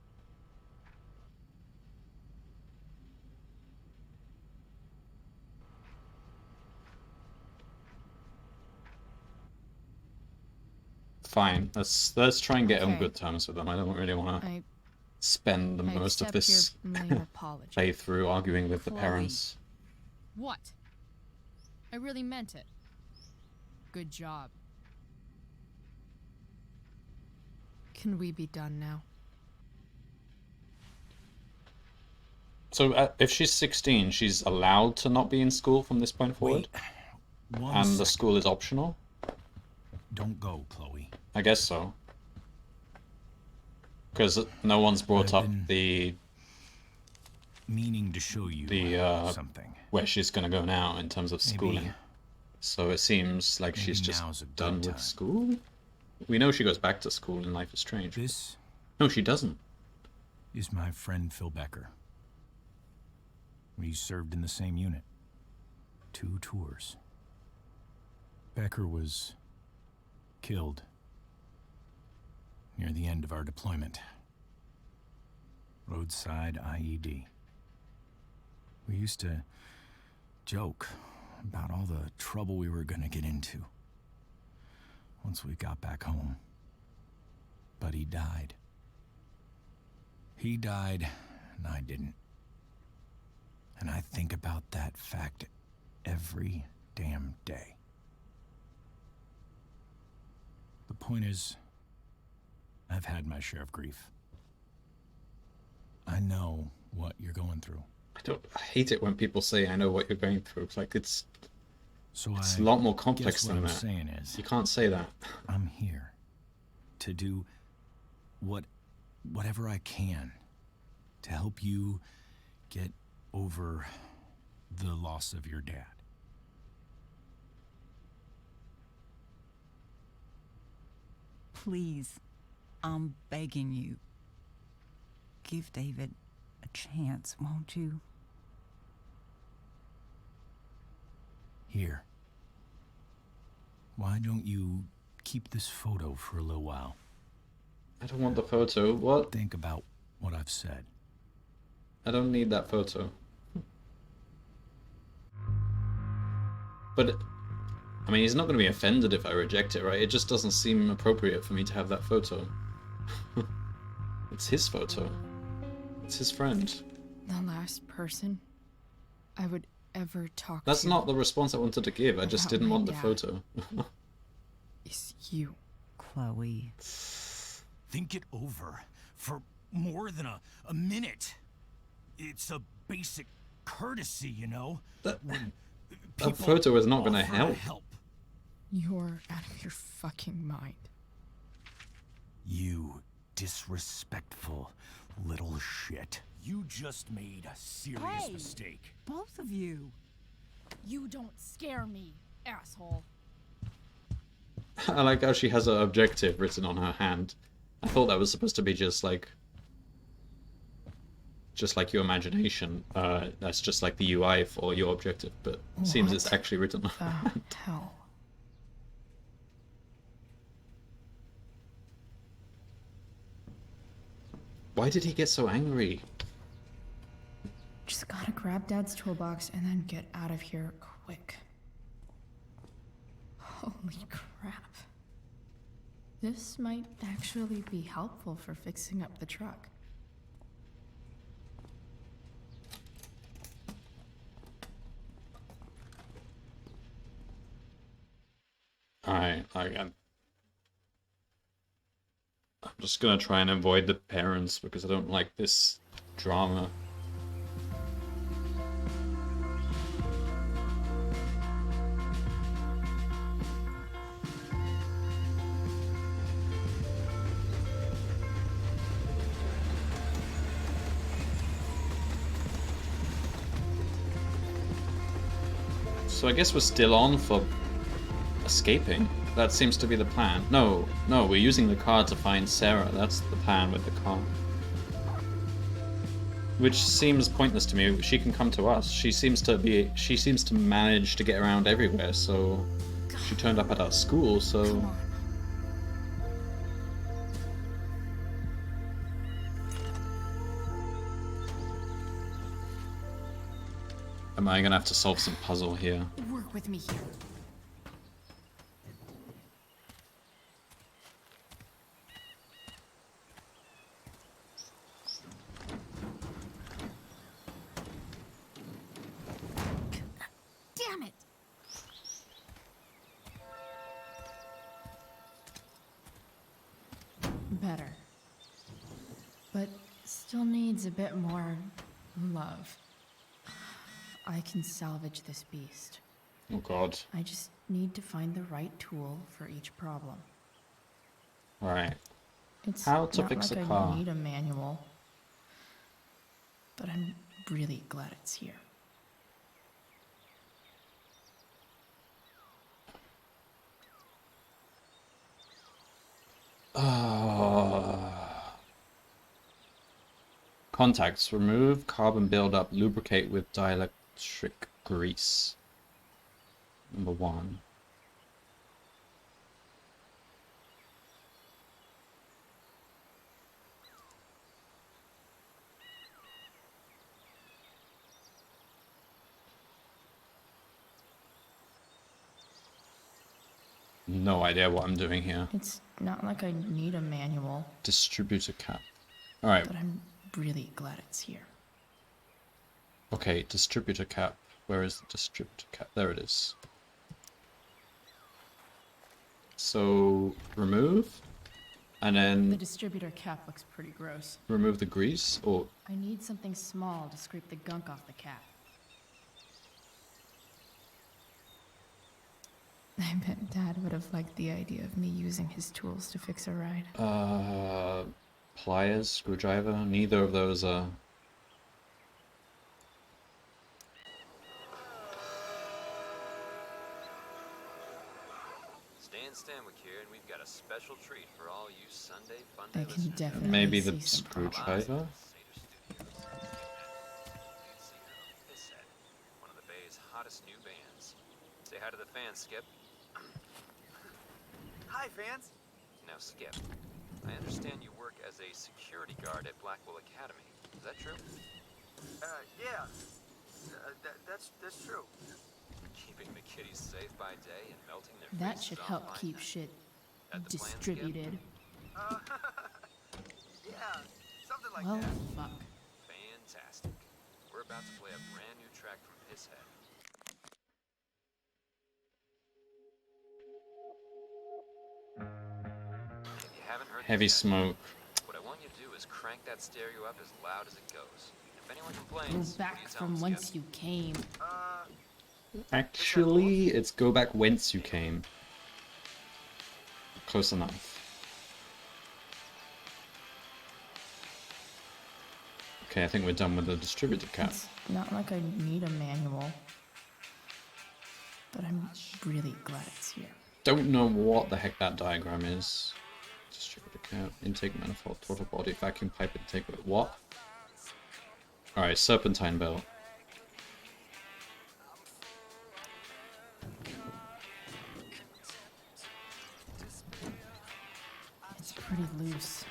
Fine, let's try and get on Okay. good terms with them. I don't really want to I spend the I most of accept this your lame apology. playthrough arguing with the Chloe. parents. What? I really meant it. Good job. Can we be done now? So if she's 16, she's allowed to not be in school from this point forward? And the school is optional? Don't go, Chloe. I guess so. Because no one's brought up the meaning to show you something. Where she's gonna go now in terms of schooling. So it seems like she's maybe just now's a good done with time. school. We know she goes back to school in Life is Strange. This No, she doesn't. is my friend Phil Becker. We served in the same unit. 2 tours. Becker was killed near the end of our deployment. Roadside IED. We used to joke about all the trouble we were gonna get into once we got back home. But he died. He died, and I didn't. And I think about that fact every damn day. The point is, I've had my share of grief. I know what you're going through. I hate it when people say I know what you're going through. Like it's So a I lot more complex guess what than I'm that. saying is, You can't say that. I'm here to do whatever I can to help you get over the loss of your dad. Please, I'm begging you. Give David a chance, won't you? Here. Why don't you keep this photo for a little while? I don't want the photo. What? Think about what I've said. I don't need that photo. But, I mean, he's not going to be offended if I reject it, right? It just doesn't seem appropriate for me to have that photo. It's his photo. It's his friend. The last person I would ever talk That's to not the response I wanted to give. I just about didn't my want the dad. photo. is you. Chloe. Think it over for more than a minute. It's a basic courtesy, you know? When That people photo is not going to offer help. You're out of your fucking mind. You disrespectful little shit. You just made a serious Hey! mistake. Both of you. You don't scare me, asshole. I like how she has an objective written on her hand. I thought that was supposed to be just like your imagination. That's just like the UI for your objective, but it seems it's What actually written on her the hand. hell? Why did he get so angry? Just gotta grab Dad's toolbox and then get out of here quick. Holy crap. This might actually be helpful for fixing up the truck. Alright, I'm just gonna try and avoid the parents because I don't like this drama. So I guess we're still on for escaping. That seems to be the plan. No, we're using the car to find Sarah. That's the plan with the car. Which seems pointless to me. She can come to us. She seems to manage to get around everywhere, so she turned up at our school, so am I gonna have to solve some puzzle here? Work with me here. Damn it! Better. But still needs a bit more love. I can salvage this beast. Oh god. I just need to find the right tool for each problem. Alright. It's How to not fix like a I car. need a manual, but I'm really glad it's here. Contacts. Remove carbon buildup. Lubricate with dielectric grease. Number 1. No idea what I'm doing here. It's not like I need a manual, Distributor cap. Alright. but I'm really glad it's here. Okay, distributor cap. Where is the distributor cap? There it is. So, remove. And The then distributor cap looks pretty gross. remove the grease. Or, I need something small to scrape the gunk off the cap. I bet Dad would have liked the idea of me using his tools to fix a ride. pliers, screwdriver. Neither of those are... Stanwyck here, and we've got a special treat for all you Sunday fun I day can listeners. definitely Maybe the see some screwdriver? Pisshead, one of the Bay's hottest new bands. Say hi to the fans, Skip. Hi, fans. Now, Skip, I understand you work as a security guard at Blackwell Academy. Is that true? Yeah. That's true. Keeping the kiddies safe by day and melting their That faces should off help by keep night. shit That the plan, Skip? distributed. Yeah, something like Well, that. fuck. Fantastic. We're about to play a brand new track from Pisshead. If you haven't heard Heavy this yet, smoke. what I want you to do is crank that stereo up as loud as it goes. If anyone Go complains, what do you back tell from them, whence Skip? you came. Actually, it's go back whence you came. Close enough. Okay, I think we're done with the distributor cap. It's not like I need a manual, but I'm really glad it's here. Don't know what the heck that diagram is. Distributor cap, intake manifold, throttle body, vacuum pipe intake. What? Alright, serpentine belt. It's pretty loose.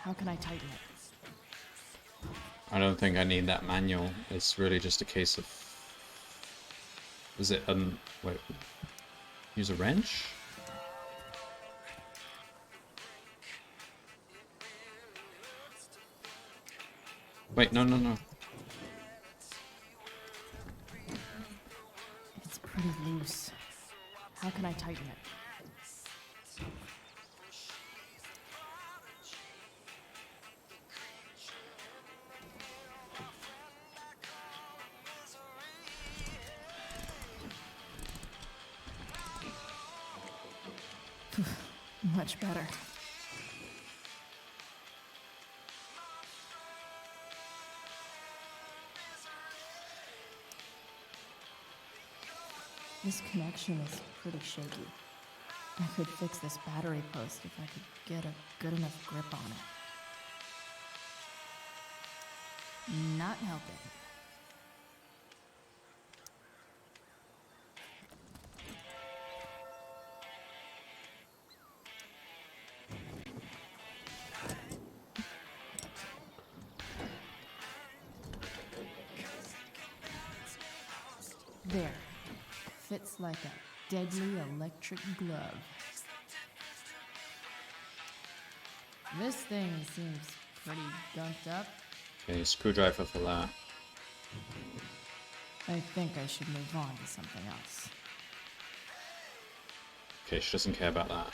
How can I tighten it? I don't think I need that manual. It's really just a case of... Is it, wait. Use a wrench? Wait, no, no, no. It's pretty loose. How can I tighten it? Much better. This connection is pretty shaky. I could fix this battery post if I could get a good enough grip on it. Not helping. There. Fits like a deadly electric glove. This thing seems pretty gunked up. Okay, screwdriver for that. I think I should move on to something else. Okay, she doesn't care about that.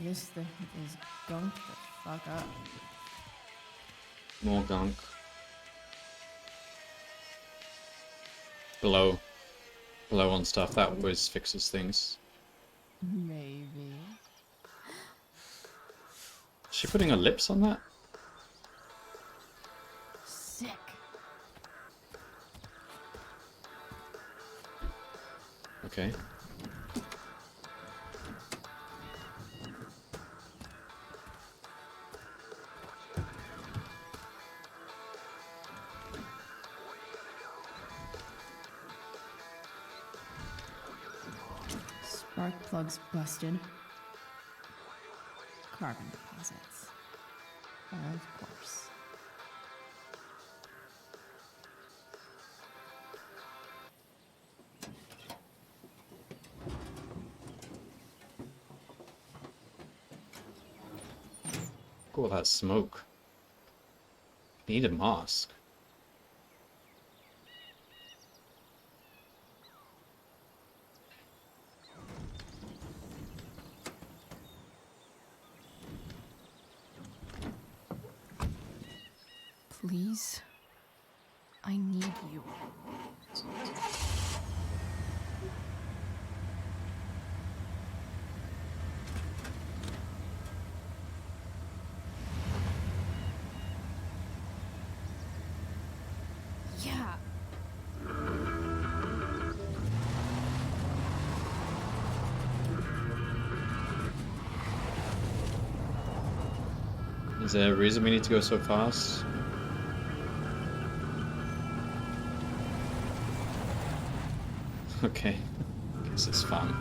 This thing is gunked the fuck up. More gunk. Blow on stuff, that always fixes things. Maybe. Is she putting her lips on that? Sick. Okay. Spark plugs busted. Carbon deposits. Of course. All that smoke. Need a mask. Please? I need you. Yeah. Is there a reason we need to go so fast? Okay. Guess it's fun.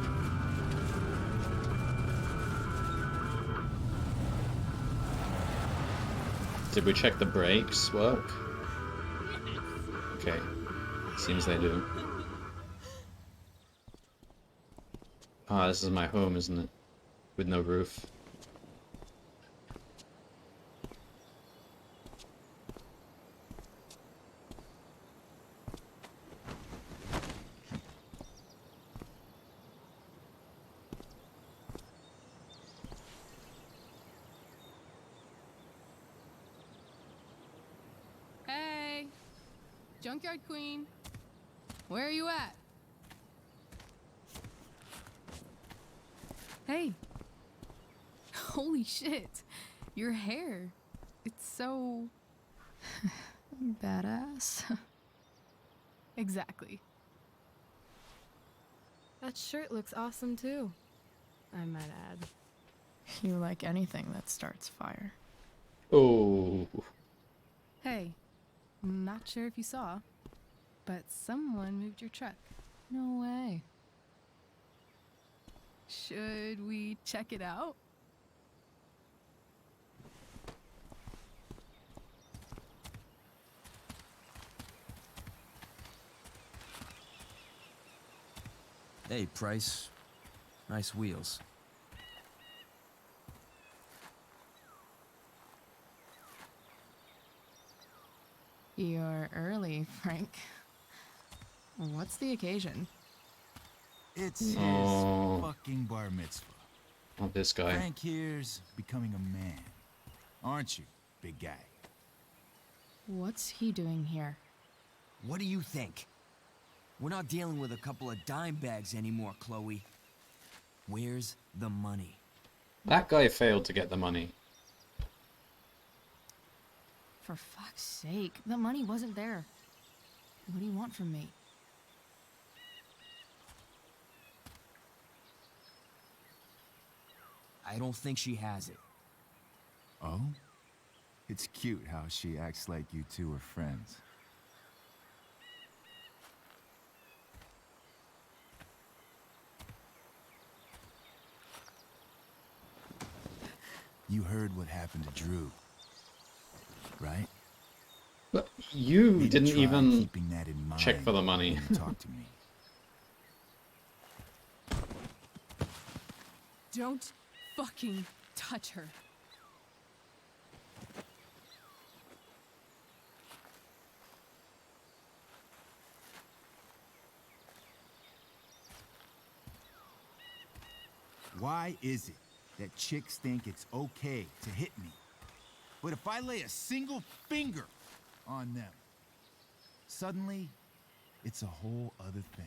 Did we check the brakes work? Okay. Seems they do. Ah, this is my home, isn't it? With no roof. Hey! Junkyard Queen! Where are you at? Hey! Holy shit! Your hair! It's so... Badass. Exactly. That shirt looks awesome too, I might add. You like anything that starts fire. Oh. Hey, not sure if you saw, but someone moved your truck. No way. Should we check it out? Hey, Price. Nice wheels. You're early, Frank. What's the occasion? It's his Oh. fucking bar mitzvah. Not this guy. Frank here's becoming a man. Aren't you, big guy? What's he doing here? What do you think? We're not dealing with a couple of dime bags anymore, Chloe. Where's the money? That guy failed to get the money. For fuck's sake, the money wasn't there. What do you want from me? I don't think she has it. Oh? It's cute how she acts like you two are friends. You heard what happened to Drew, right? But you Maybe didn't try even keeping that in mind check for the money. when you talk to me. Don't fucking touch her. Why is it that chicks think it's okay to hit me? But if I lay a single finger on them, suddenly it's a whole other thing.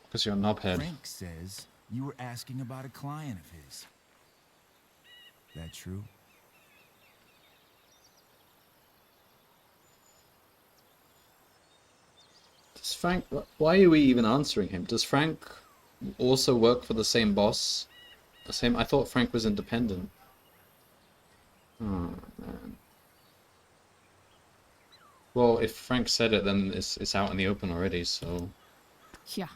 Because you're a knobhead. Frank says you were asking about a client of his. That true? Does Frank... Why are we even answering him? Does Frank also work for the same boss? The same... I thought Frank was independent. Oh, man. Well, if Frank said it, then it's out in the open already, so... Yeah,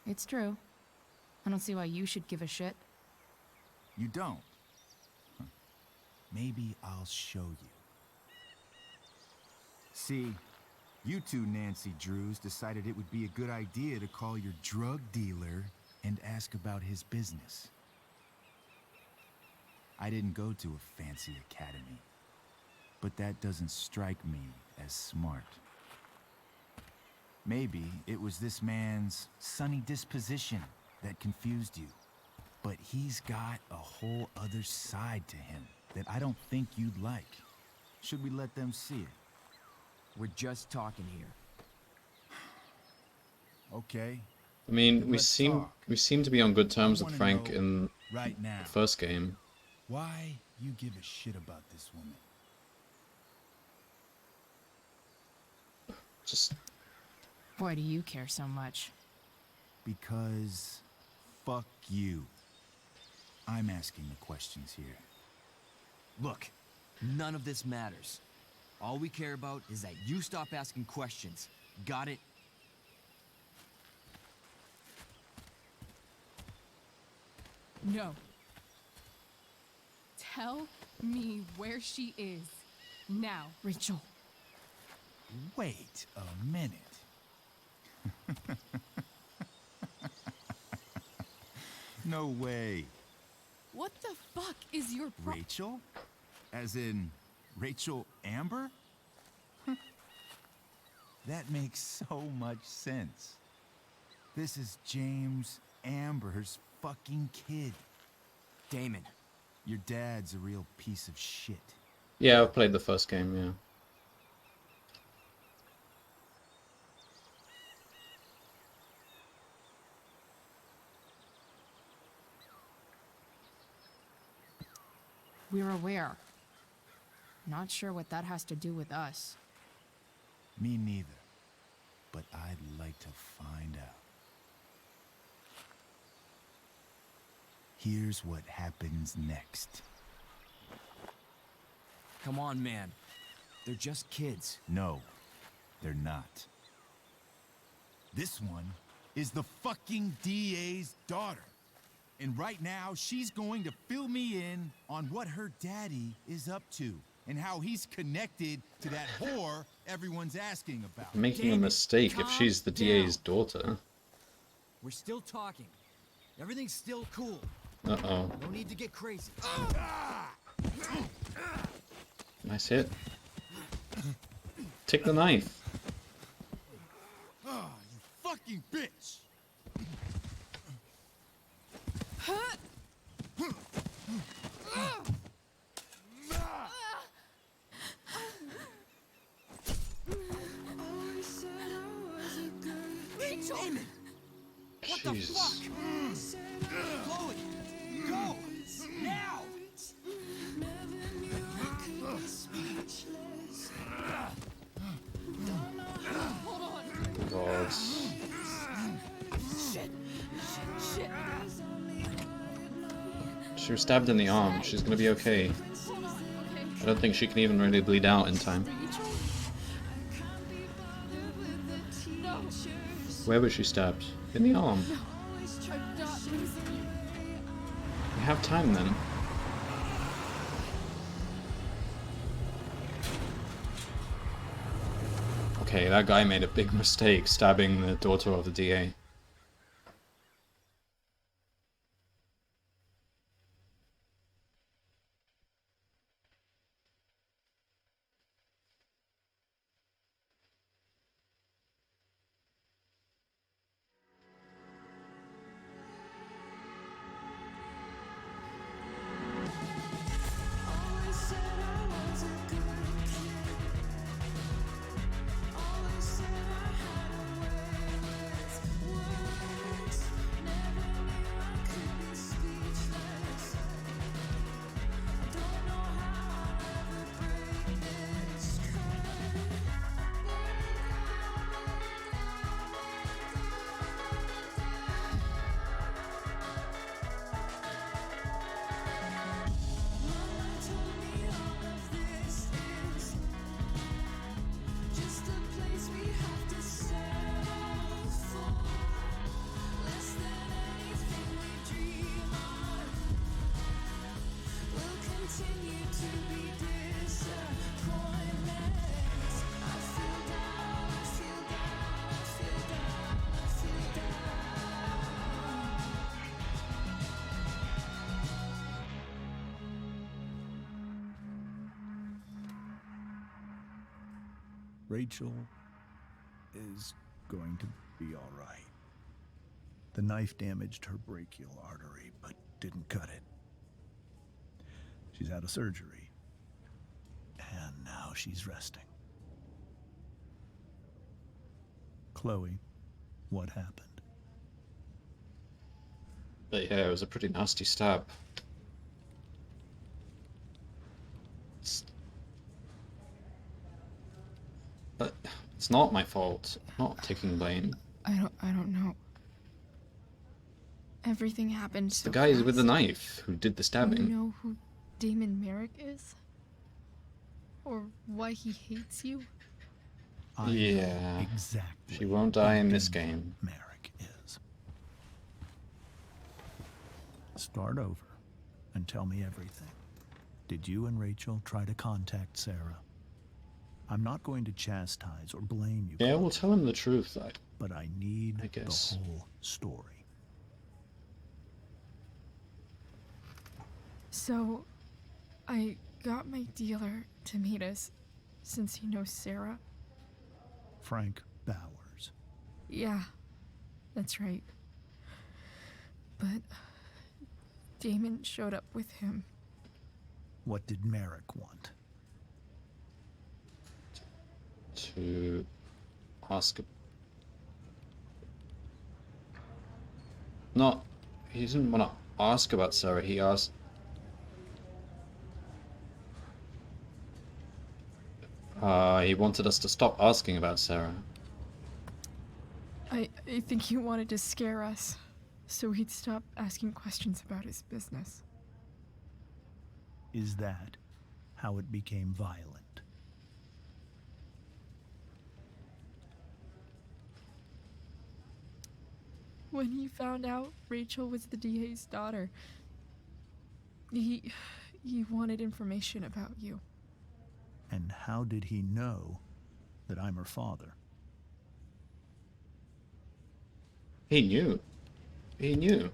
it's true. I don't see why you should give a shit. You don't? Huh. Maybe I'll show you. See, you two Nancy Drews decided it would be a good idea to call your drug dealer and ask about his business. I didn't go to a fancy academy, but that doesn't strike me as smart. Maybe it was this man's sunny disposition that confused you. But he's got a whole other side to him that I don't think you'd like. Should we let them see it? We're just talking here. Okay. I mean, Then we let's seem talk. to be on good terms I with wanna Frank know in right now the first game. why you give a shit about this woman. Just... Why do you care so much? Because fuck you. I'm asking the questions here. Look, none of this matters. All we care about is that you stop asking questions. Got it? No. Tell me where she is. Now. Rachel. Wait a minute. No way. What the fuck is your Rachel? As in Rachel Amber? That makes so much sense. This is James Amber's fucking kid. Damon. Your dad's a real piece of shit. Yeah, I've played the first game, yeah. We're aware. Not sure what that has to do with us. Me neither. But I'd like to find out. Here's what happens next. Come on, man. They're just kids. No, they're not. This one is the fucking DA's daughter. And right now, she's going to fill me in on what her daddy is up to. and how he's connected to that whore everyone's asking about. Making a mistake if she's the DA's daughter. We're still talking. Everything's still cool. Uh-oh. No need to get crazy. Nice hit. Take the knife. Ah, you fucking bitch! Rachel! What the fuck? Chloe, go! Now! Hold on. God. Shit. Shit. She was stabbed in the arm. She's gonna be okay. I don't think she can even really bleed out in time. No. Where was she stabbed? In the arm. No. I'm not losing you. We have time then. Okay, that guy made a big mistake stabbing the daughter of the DA. Rachel is going to be all right. The knife damaged her brachial artery, but didn't cut it. She's had a surgery, and now she's resting. Chloe, what happened? But yeah, it was a pretty nasty stab. But it's not my fault. I'm not taking blame. I don't know. Everything happened so The guy fast. with the knife who did the Do stabbing. you know who Damon Merrick is? Or why he hates you? Yeah. Exactly. She won't die in this game. Merrick is. Start over and tell me everything. Did you and Rachel try to contact Sarah? I'm not going to chastise or blame you. Yeah, we'll tell him the truth. But I need the guess. whole story. So, I got my dealer to meet us, since he knows Sarah. Frank Bowers. Yeah, that's right. But Damon showed up with him. What did Merrick want? To ask. No, he didn't want to ask about Sarah. He asked. He wanted us to stop asking about Sarah. I think he wanted to scare us, so he'd stop asking questions about his business. Is that how it became violent? When he found out Rachel was the DA's daughter, he wanted information about you. And how did he know that I'm her father? He knew. He knew.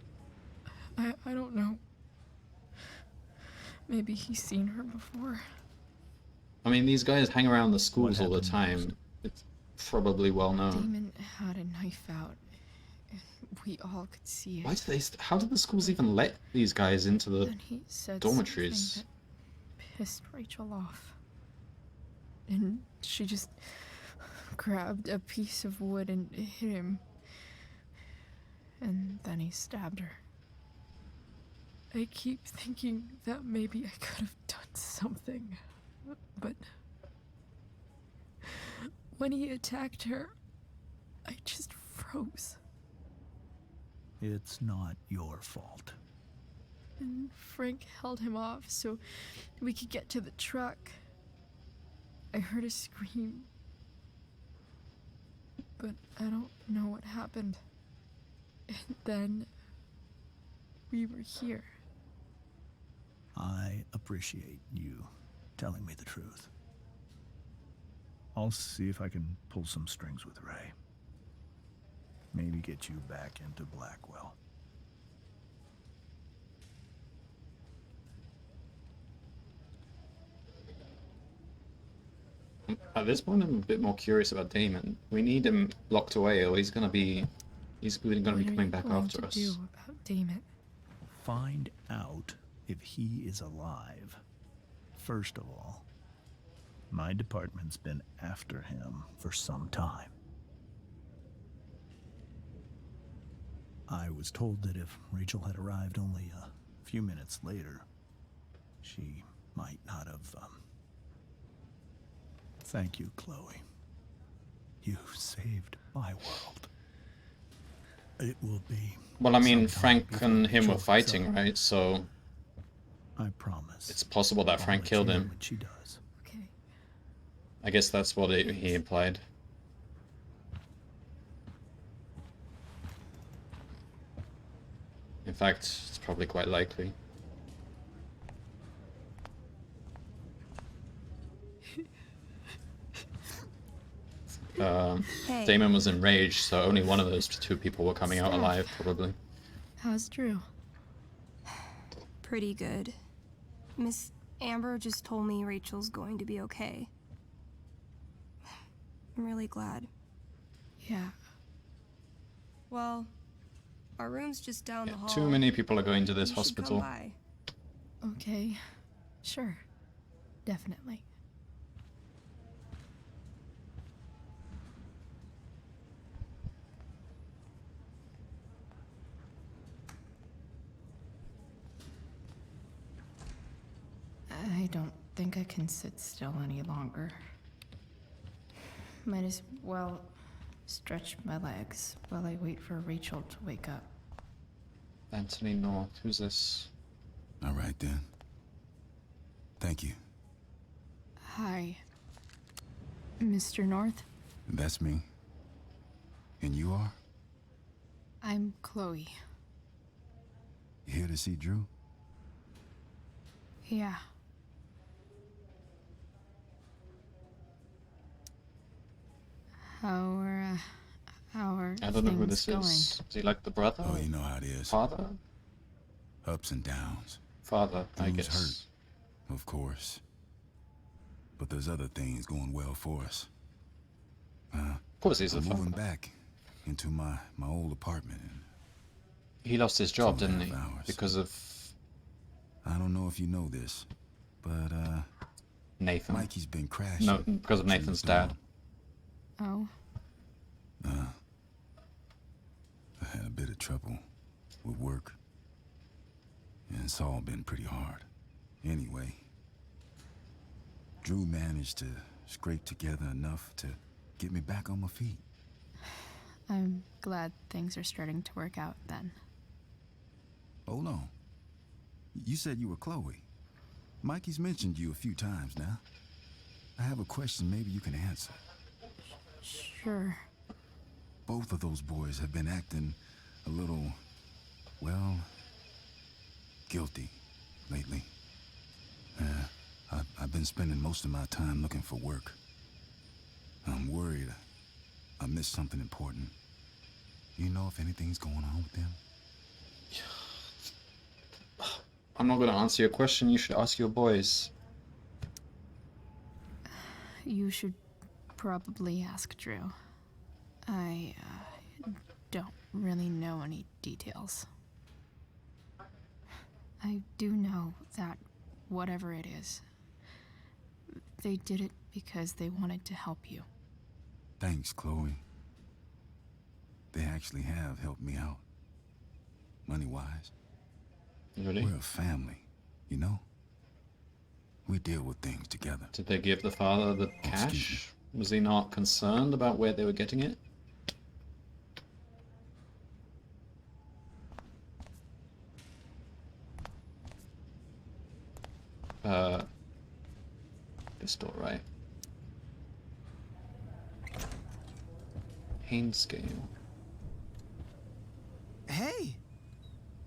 I don't know. Maybe he's seen her before. I mean, these guys hang around the schools What all the happened time. It's probably well known. Damon had a knife out, and we all could see it. Why did they? How did the schools even let these guys into the And he said dormitories? something that pissed Rachel off. And she just grabbed a piece of wood and hit him. And then he stabbed her. I keep thinking that maybe I could have done something, but when he attacked her, I just froze. It's not your fault. And Frank held him off so we could get to the truck. I heard a scream, but I don't know what happened. And then we were here. I appreciate you telling me the truth. I'll see if I can pull some strings with Ray. Maybe get you back into Blackwell. At this point, I'm a bit more curious about Damon. We need him locked away, or he's gonna be coming back after What us. are you going to do about Damon? Find out if he is alive. First of all, my department's been after him for some time. I was told that if Rachel had arrived only a few minutes later, she might not have, Thank you, Chloe. You saved my world. It will be... Well, I mean, some time Frank before and him were Rachel's fighting, up. right? So I promise. it's possible that I'll Frank let killed you know him. when she does. Okay. I guess that's what he implied. In fact, it's probably quite likely. Hey. Damon was enraged, so only one of those two people were coming out Steph. alive, probably. How's Drew? Pretty good. Miss Amber just told me Rachel's going to be okay. I'm really glad. Yeah. Well, our room's just down the hall. Too many people are going to this You should come hospital. by. Okay. Sure. Definitely. I don't think I can sit still any longer. Might as well stretch my legs while I wait for Rachel to wake up. Anthony North, who's this? All right then. Thank you. Hi, Mr. North. That's me. And you are? I'm Chloe. You here to see Drew? Yeah. How are I don't know who things this going? is. Is he like the brother? Oh, you know how it is. Father? Ups and downs. Father, I Drew's guess. hurt, of course. But there's other things going well for us. Of course he's a I'm father. moving back into my old apartment. He lost his job, 2.5 didn't he? hours. Because of I don't know if you know this, but Nathan. Mikey's been crashing. No, because of Nathan's dad. Oh. I had a bit of trouble with work. And it's all been pretty hard. Anyway, Drew managed to scrape together enough to get me back on my feet. I'm glad things are starting to work out then. Hold on. You said you were Chloe. Mikey's mentioned you a few times now. I have a question maybe you can answer. Sure. Both of those boys have been acting a little, well, guilty lately. I've been been spending most of my time looking for work. I'm worried I missed something important. You know if anything's going on with them? I'm not gonna answer your question. You should ask your boys. You should probably ask Drew. I don't really know any details. I do know that whatever it is, they did it because they wanted to help you. Thanks, Chloe. They actually have helped me out. Money-wise. Really? We're a family, you know? We deal with things together. Did they give the father the cash? Was he not concerned about where they were getting it? This door, right? Haynes game. Hey!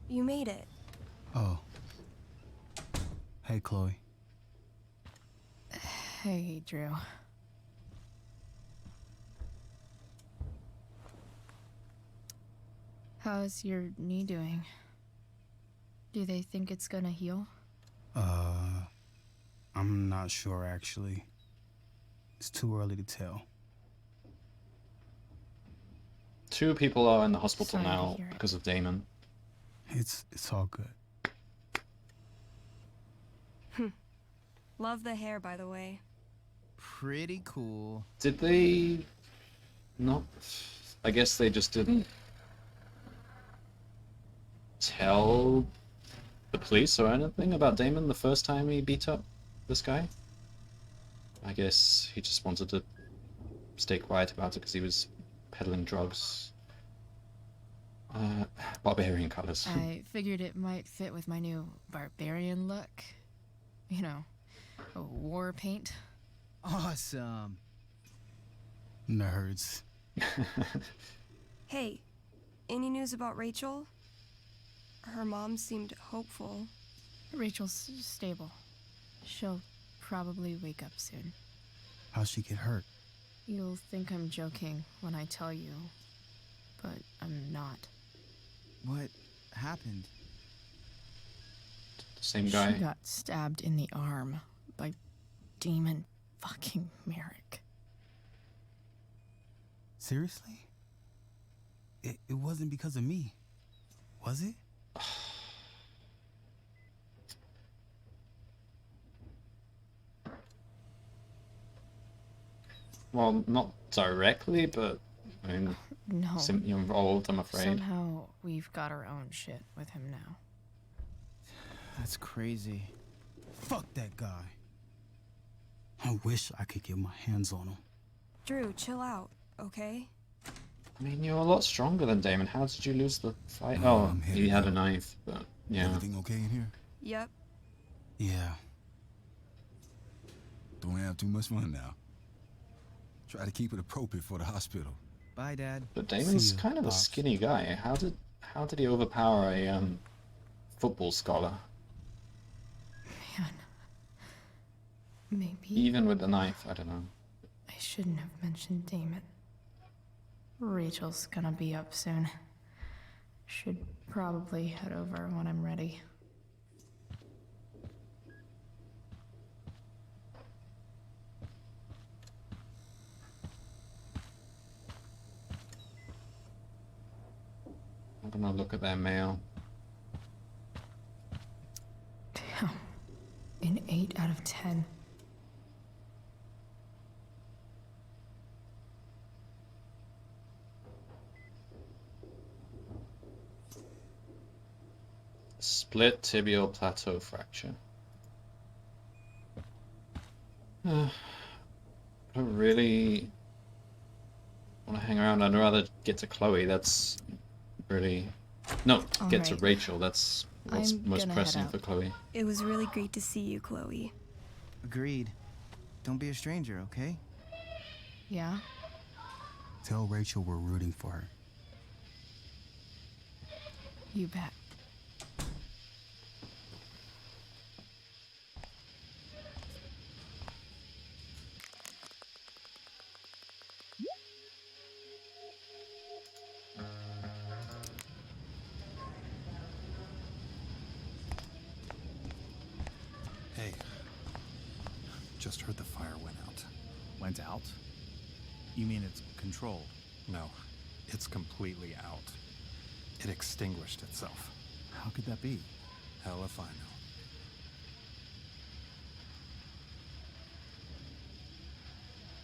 You made it. Oh. Hey, Chloe. Hey, Drew. How's your knee doing? Do they think it's gonna heal? I'm not sure, actually. It's too early to tell. 2 people are in the hospital Sorry to now hear it. because of Damon. It's all good. Love the hair, by the way. Pretty cool. Did they not? I guess they just didn't tell the police or anything about Damon the first time he beat up this guy. I guess he just wanted to stay quiet about it because he was peddling drugs. Barbarian colors. I figured it might fit with my new barbarian look. You know, war paint. Awesome. Nerds. Hey, any news about Rachel? Her mom seemed hopeful. Rachel's stable. She'll probably wake up soon. How'd she get hurt? You'll think I'm joking when I tell you, but I'm not. What happened? Same guy. She got stabbed in the arm by Demon fucking Merrick. Seriously? It wasn't because of me, was it? Well, not directly, but I mean, No. you're involved, I'm afraid. Somehow we've got our own shit with him now. That's crazy. Fuck that guy. I wish I could get my hands on him. Drew, chill out, okay? I mean, you're a lot stronger than Damon. How did you lose the fight? Oh, he had a knife, but yeah. Everything okay in here? Yep. Yeah. Don't have too much fun now. Try to keep it appropriate for the hospital. Bye, Dad. But Damon's See ya, kind of a Pops. skinny guy. How did he overpower a football scholar? Man. Maybe Even with the knife, I don't know. I shouldn't have mentioned Damon. Rachel's gonna be up soon. Should probably head over when I'm ready. I'm gonna look at their mail. Damn. An 8 out of 10. Split tibial plateau fracture. I don't really want to hang around. I'd rather get to Chloe. That's really... No, get to Alright. Rachel. That's what's I'm most gonna pressing head for out. Chloe. It was really great to see you, Chloe. Agreed. Don't be a stranger, okay? Yeah? Tell Rachel we're rooting for her. You bet. just heard the fire went out. Went out? You mean it's controlled? No, it's completely out. It extinguished itself. How could that be? Hell if I know.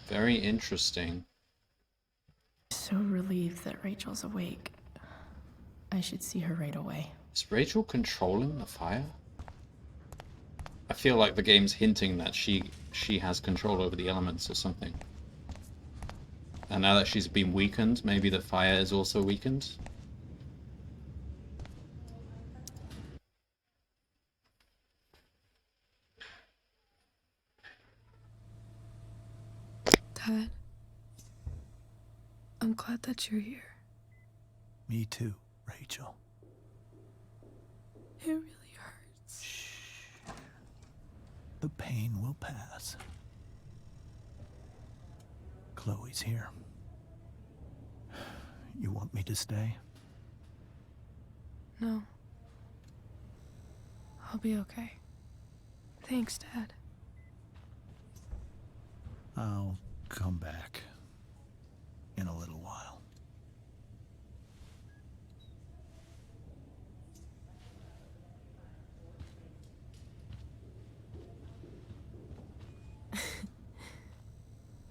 Very interesting. So relieved that Rachel's awake. I should see her right away. Is Rachel controlling the fire? I feel like the game's hinting that she has control over the elements or something. And now that she's been weakened, maybe the fire is also weakened. Dad, I'm glad that you're here. Me too, Rachel. It really hurts. The pain will pass. Chloe's here. You want me to stay? No. I'll be okay. Thanks, Dad. I'll come back in a little while.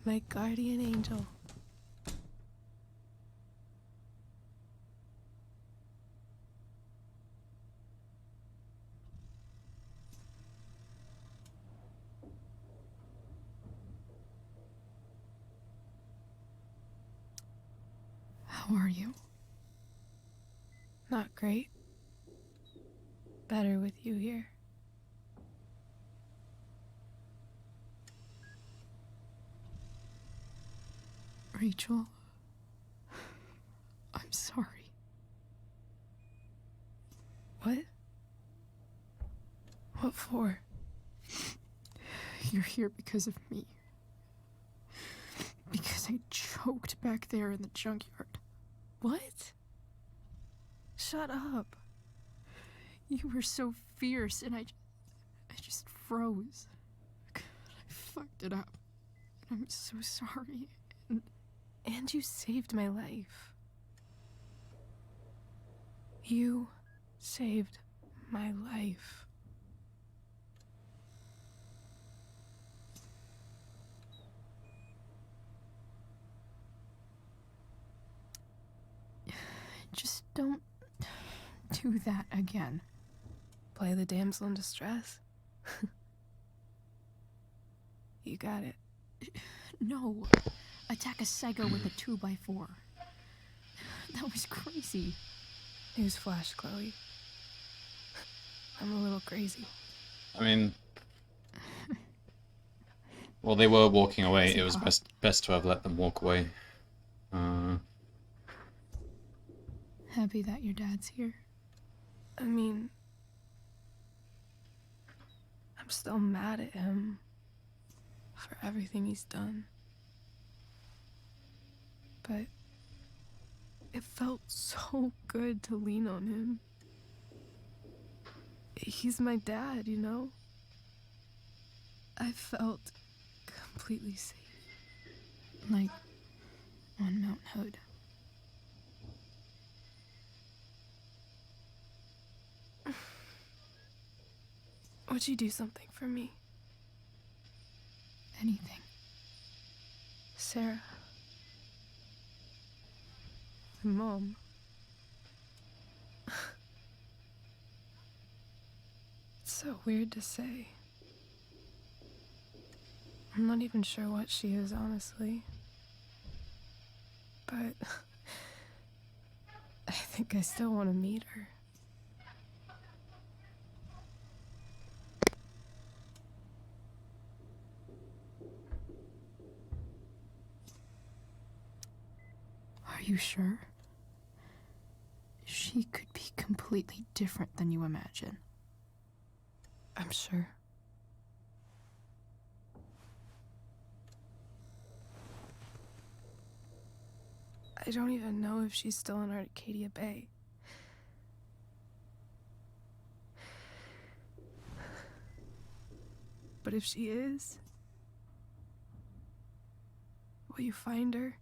My guardian angel. How are you? Not great. Better with you here. Rachel, I'm sorry. What? What for? You're here because of me. Because I choked back there in the junkyard. What? Shut up. You were so fierce and I just froze. I fucked it up. I'm so sorry. And you saved my life. You saved my life. Just don't do that again. Play the damsel in distress? You got it. No. Attack a psycho with a 2x4. That was crazy. Newsflash, Chloe. I'm a little crazy. I mean, well, they were walking away. It was best to have let them walk away. Happy that your dad's here. I mean, I'm still mad at him for everything he's done. But it felt so good to lean on him. He's my dad, you know? I felt completely safe. Like on Mount Hood. Would you do something for me? Anything. Sarah. My mom. It's so weird to say. I'm not even sure what she is, honestly. But I think I still want to meet her. Are you sure? She could be completely different than you imagine. I'm sure. I don't even know if she's still in Arcadia Bay. But if she is, Will you find her?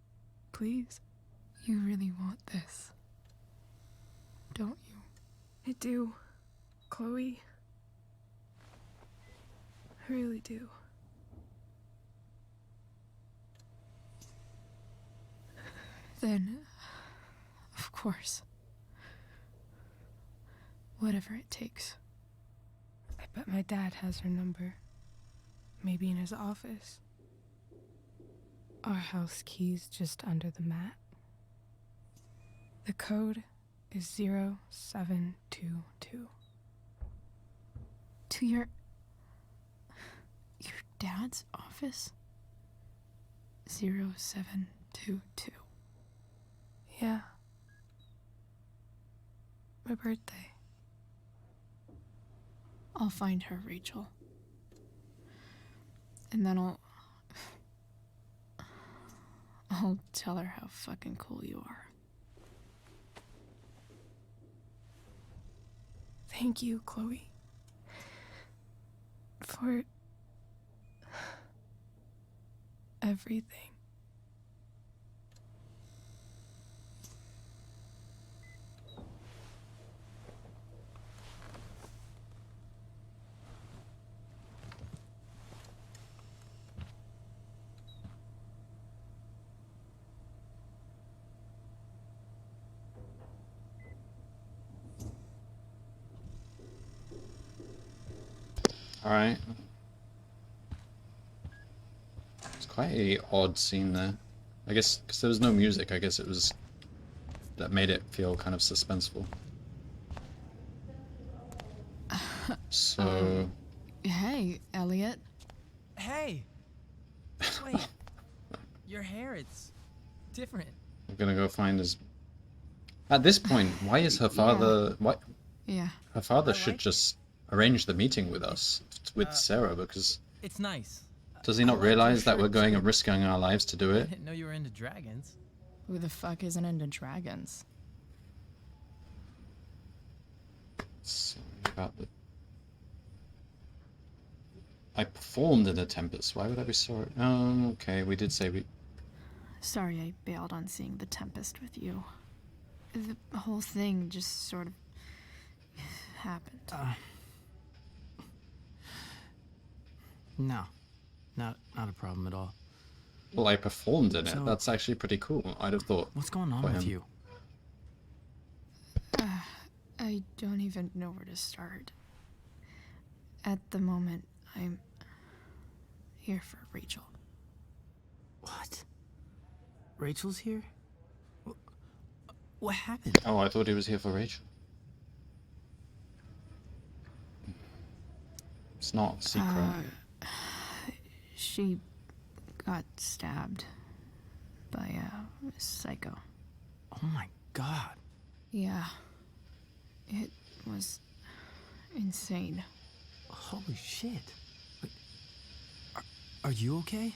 Please? You really want this, don't you? I do, Chloe. I really do. Then, of course, whatever it takes. I bet my dad has her number. Maybe in his office. Our house key's just under the mat. The code is 0722. To your dad's office? 0722. Yeah. My birthday. I'll find her, Rachel. And then I'll tell her how fucking cool you are. Thank you, Chloe. For everything. Alright. It's quite a odd scene there. I guess, because there was no music, I guess it was... that made it feel kind of suspenseful. So... Hey, Elliot. Hey! Wait. Your hair, it's different. I'm gonna go find his... At this point, why is her father... Why... Yeah. Her father should just arrange the meeting with us, with Sarah, because... It's nice. Does he not realize that we're going and risking our lives to do I it? didn't know you were into dragons. Who the fuck isn't into dragons? Sorry about the... I performed in the Tempest. Why would I be sorry? Okay, we did say we... Sorry I bailed on seeing The Tempest with you. The whole thing just sort of happened. No. Not a problem at all. Well, I performed in it. So- That's actually pretty cool. I'd have thought. What's going on for with him. you? I don't even know where to start. At the moment, I'm here for Rachel. What? Rachel's here? What happened? Oh, I thought he was here for Rachel. It's not a secret. She got stabbed by a psycho. Oh my god. Yeah. It was insane. Holy shit. Wait, are you okay?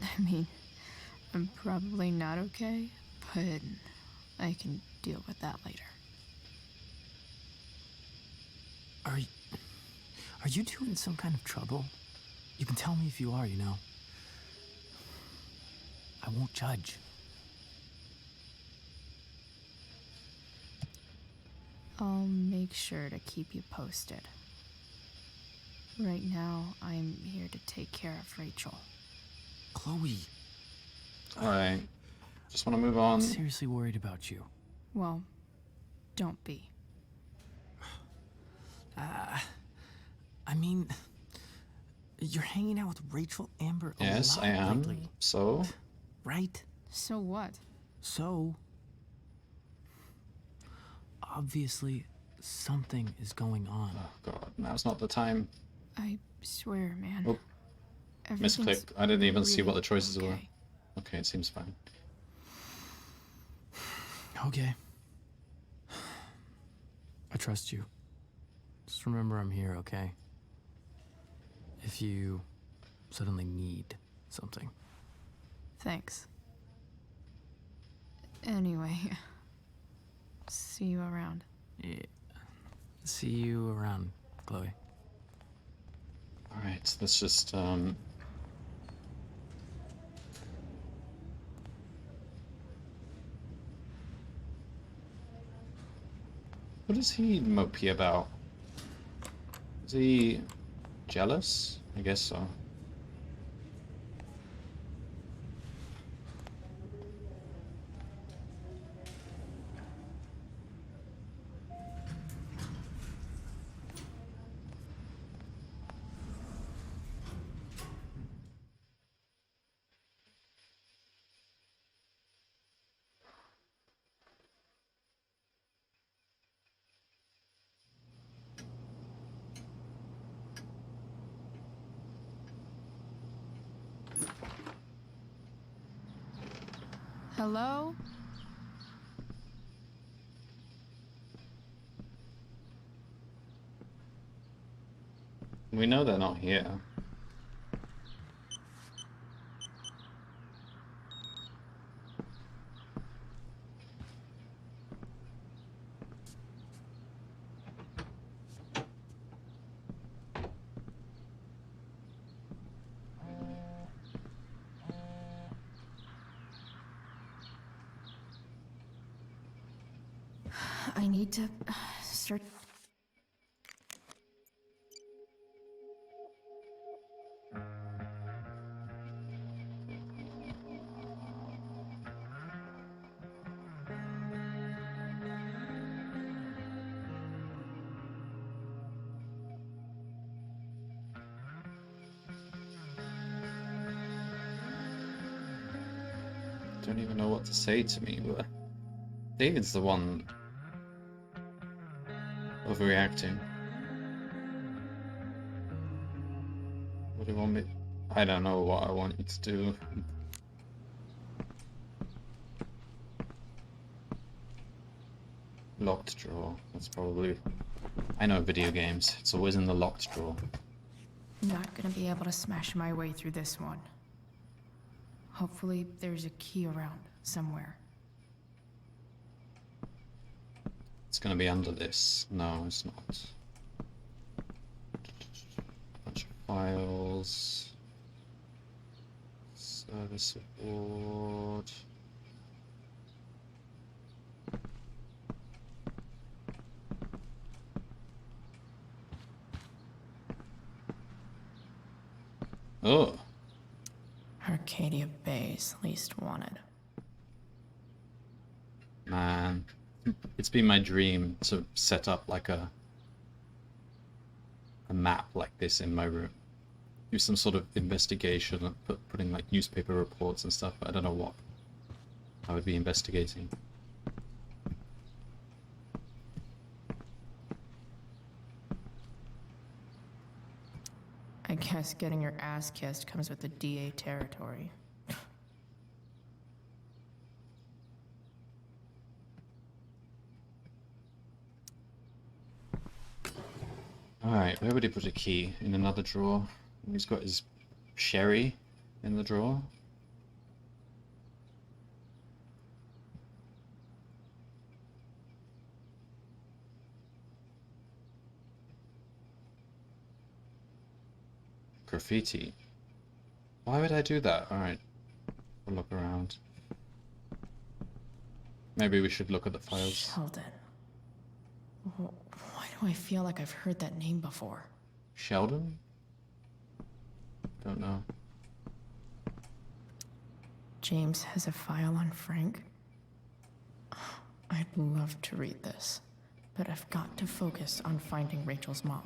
I mean, I'm probably not okay, but I can deal with that later. Are you two in some kind of trouble? You can tell me if you are, you know. I won't judge. I'll make sure to keep you posted. Right now, I'm here to take care of Rachel. Chloe. Alright. Just want to move on. I'm seriously worried about you. Well, don't be. I mean, you're hanging out with Rachel Amber a Yes, lot I am. lately, So? right? So what? So, obviously, something is going on. Oh god, now's not the time. I swear, man. Oh, Everything's misclick. I didn't even see what the really choices were. okay. Okay, it seems fine. Okay. I trust you. Just remember I'm here, okay? If you suddenly need something. Thanks. Anyway, see you around. Yeah. See you around, Chloe. Alright, let's just what is he mopey about? Is he jealous? I guess so. Hello? We know they're not here. I need to start. Don't even know what to say to me, but David's the one overreacting. What do you want me? I don't know what I want you to do. Locked drawer. That's probably... I know video games. It's always in the locked drawer. Not gonna be able to smash my way through this one. Hopefully, there's a key around somewhere. It's gonna be under this. No, it's not. Bunch of files. Service board. Oh. Arcadia Bay's least wanted. Man, it's been my dream to set up like a map like this in my room. Do some sort of investigation and putting like newspaper reports and stuff, but I don't know what I would be investigating. I guess getting your ass kissed comes with the DA territory. Alright, where would he put a key? In another drawer? He's got his sherry in the drawer. Graffiti. Why would I do that? Alright, we'll look around. Maybe we should look at the files. Sheldon. Why do I feel like I've heard that name before? Sheldon? Don't know. James has a file on Frank. I'd love to read this, but I've got to focus on finding Rachel's mom.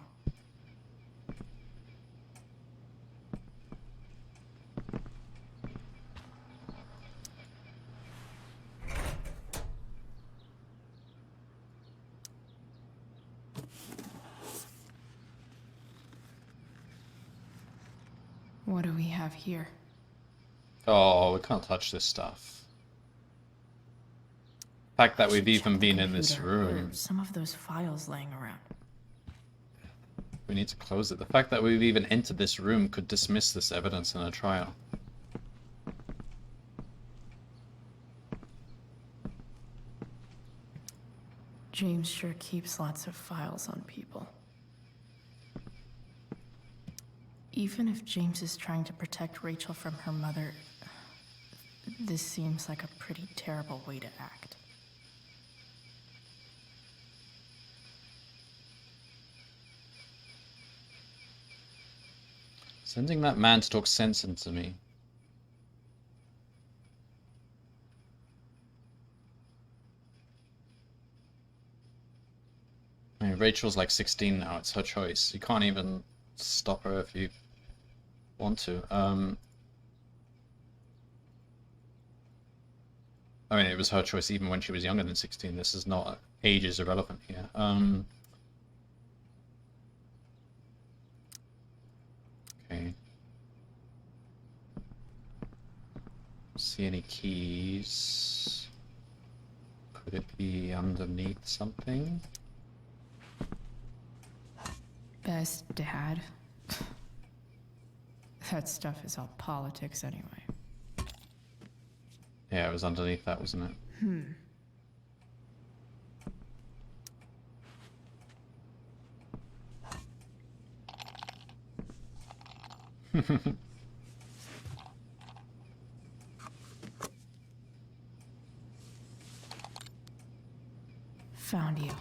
What do we have here? Oh, we can't touch this stuff. The fact that we've even been in this room. Some of those files laying around. We need to close it. The fact that we've even entered this room could dismiss this evidence in a trial. James sure keeps lots of files on people. Even if James is trying to protect Rachel from her mother, this seems like a pretty terrible way to act. Sending that man to talk sense into me. I mean, Rachel's like 16 now, it's her choice. You can't even stop her if you want to. I mean, it was her choice even when she was younger than 16. This is not... Age is irrelevant here. Okay. See any keys? Could it be underneath something? Best dad. That stuff is all politics anyway. Yeah, it was underneath that, wasn't it? Found you.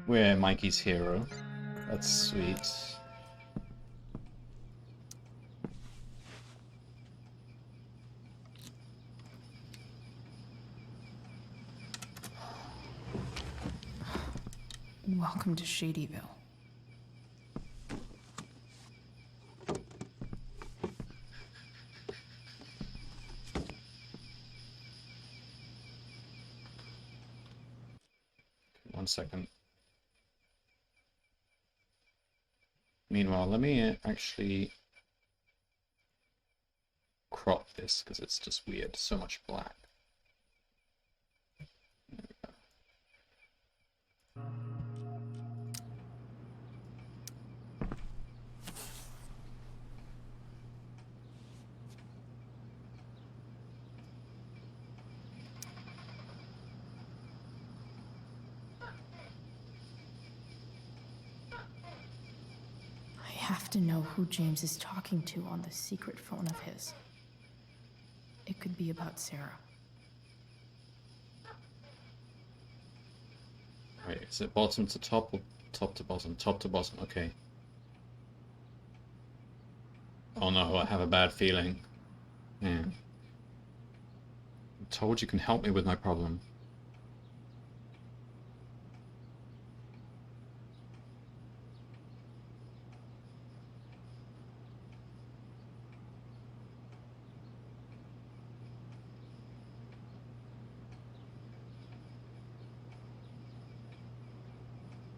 We're Mikey's hero. That's sweet. Welcome to Shadyville. One second. Meanwhile, let me actually crop this because it's just weird. So much black. There we go. I have to know who James is talking to on the secret phone of his. It could be about Sarah. Wait, is it bottom to top or top to bottom? Top to bottom, okay. Oh no, I have a bad feeling. Yeah. I'm told you can help me with my problem.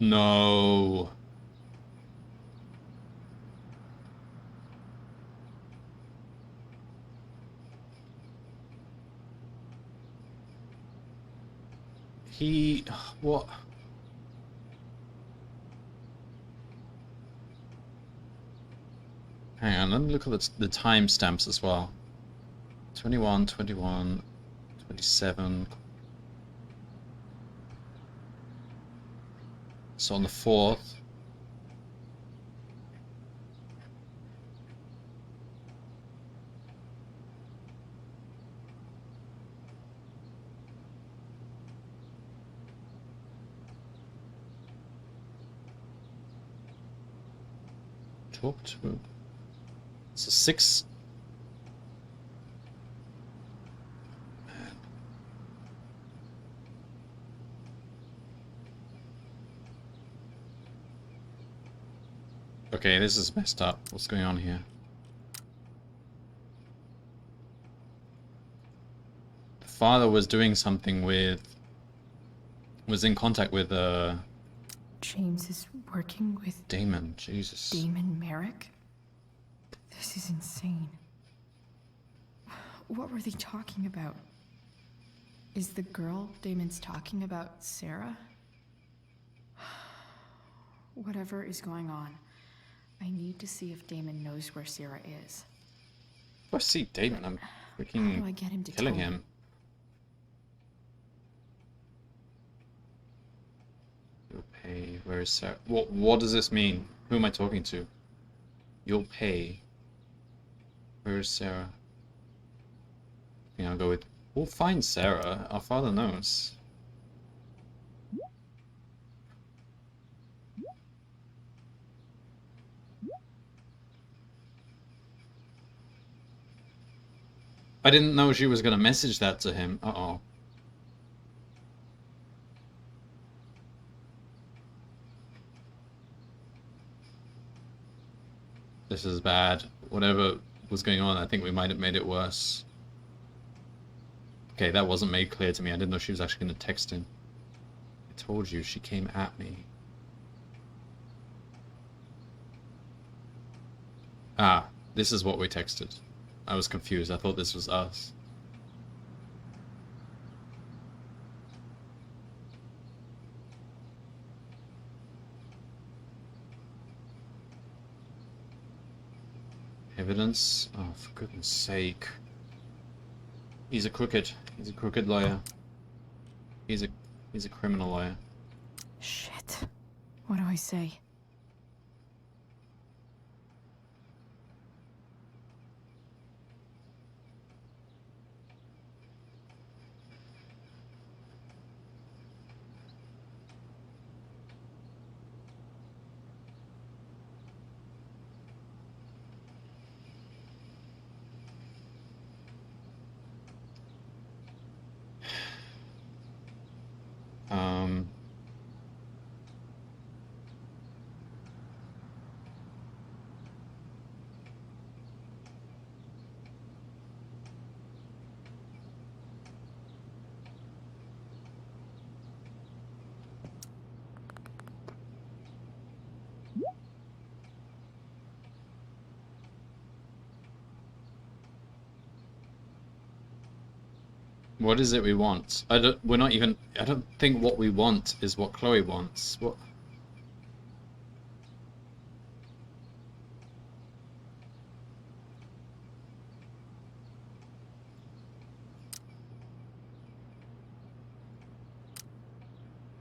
No. What? Hang on, let me look at the timestamps as well. 21, 21, 27. So on the 4th. Talk to. So 6. Okay, this is messed up. What's going on here? The father was doing something with... was in contact with, James is working with Damon, Jesus. Damon Merrick? This is insane. What were they talking about? Is the girl Damon's talking about Sarah? Whatever is going on, I need to see if Damon knows where Sarah is. If I see Damon, I'm How do freaking I get him to killing tell me? him. You'll pay. Where is Sarah? What does this mean? Who am I talking to? You'll pay. Where is Sarah? I think I'll go with. We'll find Sarah. Our father knows. I didn't know she was gonna message that to him. Uh-oh. This is bad. Whatever was going on, I think we might have made it worse. Okay, that wasn't made clear to me. I didn't know she was actually gonna text him. I told you, she came at me. Ah, this is what we texted. I was confused. I thought this was us. Evidence? Oh, for goodness sake. He's a crooked lawyer. He's a criminal lawyer. Shit. What do I say? What is it we want? I don't think what we want is what Chloe wants. What?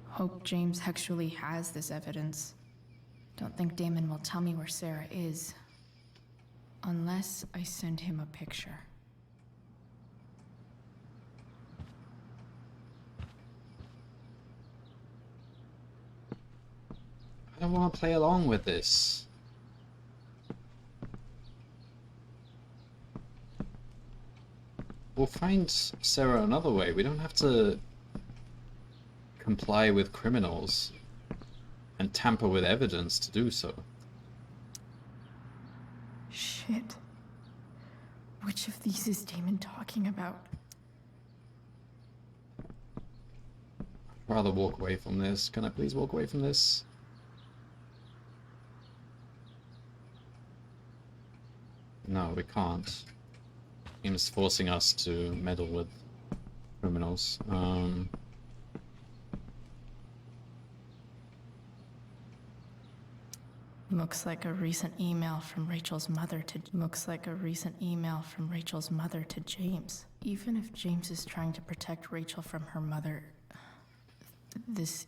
Hope James actually has this evidence. Don't think Damon will tell me where Sarah is. Unless I send him a picture. I don't want to play along with this. We'll find Sarah another way. We don't have to comply with criminals and tamper with evidence to do so. Shit. Which of these is Damon talking about? I'd rather walk away from this. Can I please walk away from this? No, we can't. Game's forcing us to meddle with criminals. Looks like a recent email from Rachel's mother to James. Even if James is trying to protect Rachel from her mother, this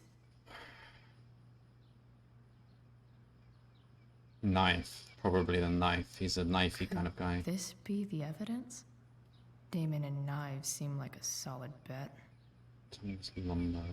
Knife. Probably the knife. He's a knifey kind of guy. this be the evidence? Damon and knives seem like a solid bet. James Lombard.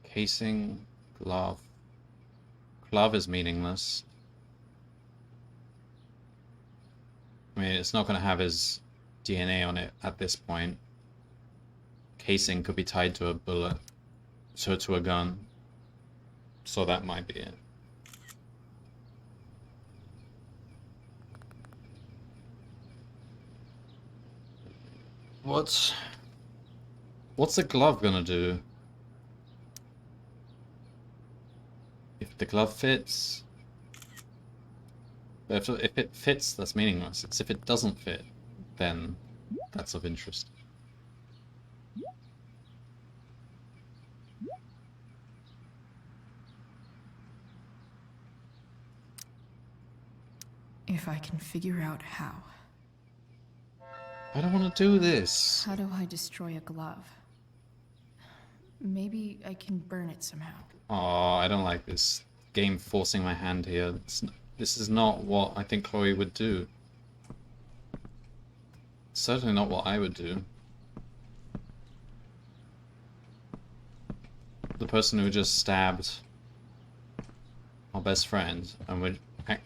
Casing, glove. Glove is meaningless. I mean, it's not going to have his DNA on it at this point. casing could be tied to a bullet, so to a gun. So that might be it. What's the glove gonna do? If the glove fits... If it fits, that's meaningless. It's if it doesn't fit, then that's of interest. If I can figure out how. I don't want to do this. How do I destroy a glove? Maybe I can burn it somehow. Oh, I don't like this game forcing my hand here. This is not what I think Chloe would do. Certainly not what I would do. The person who just stabbed our best friend and we're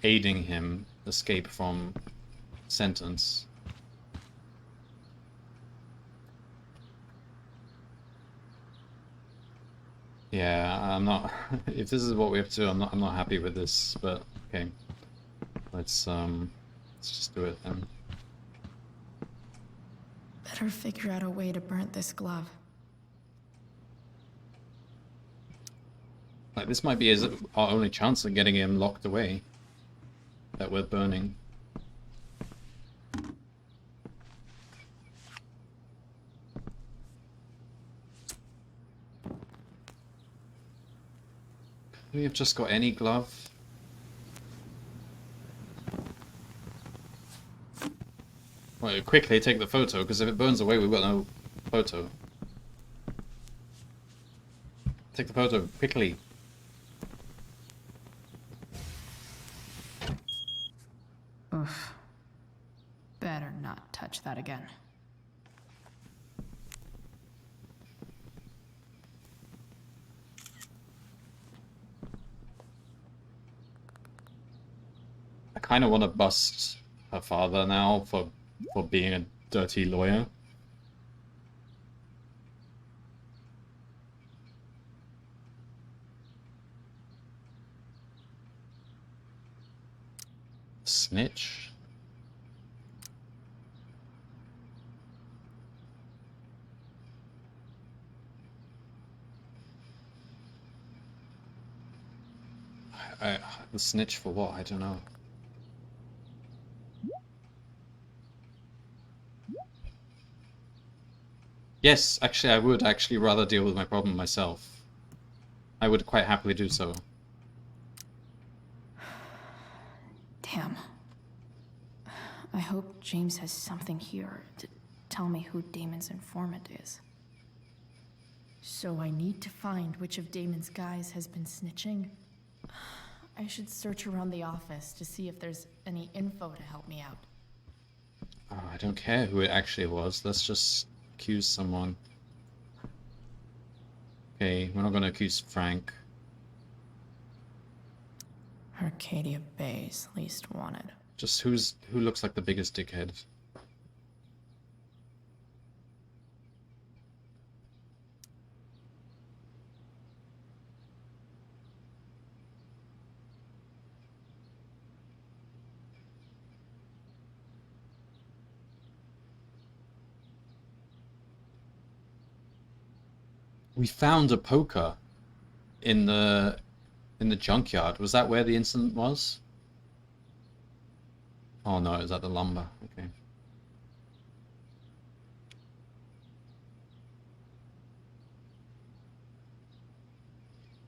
aiding him escape from sentence. Yeah, I'm not. If this is what we have to do, I'm not happy with this. But okay, let's just do it then. Better figure out a way to burn this glove. Like this might be our only chance of getting him locked away. That we're burning. We have just got any glove. Well, quickly take the photo, because if it burns away, we've got no photo. Take the photo, quickly. Oof. Better not touch that again. I kind of want to bust her father now for being a dirty lawyer. Snitch. The snitch for what? I don't know. Yes, actually I would actually rather deal with my problem myself. I would quite happily do so. Damn. I hope James has something here to tell me who Damon's informant is. So I need to find which of Damon's guys has been snitching. I should search around the office to see if there's any info to help me out. Oh, I don't care who it actually was. Let's just accuse someone. Okay, we're not going to accuse Frank. Arcadia Bay's least wanted. Just who looks like the biggest dickhead? We found a poker in the junkyard. Was that where the incident was? Oh no, it was at the lumber. Okay.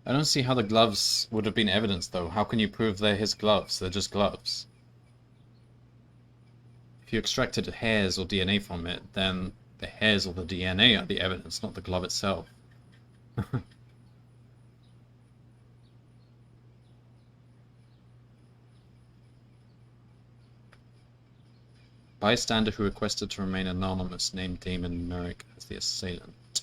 I don't see how the gloves would have been evidence though. How can you prove they're his gloves? They're just gloves. If you extracted hairs or DNA from it, then the hairs or the DNA are the evidence, not the glove itself. Bystander who requested to remain anonymous named Damon Merrick as the assailant.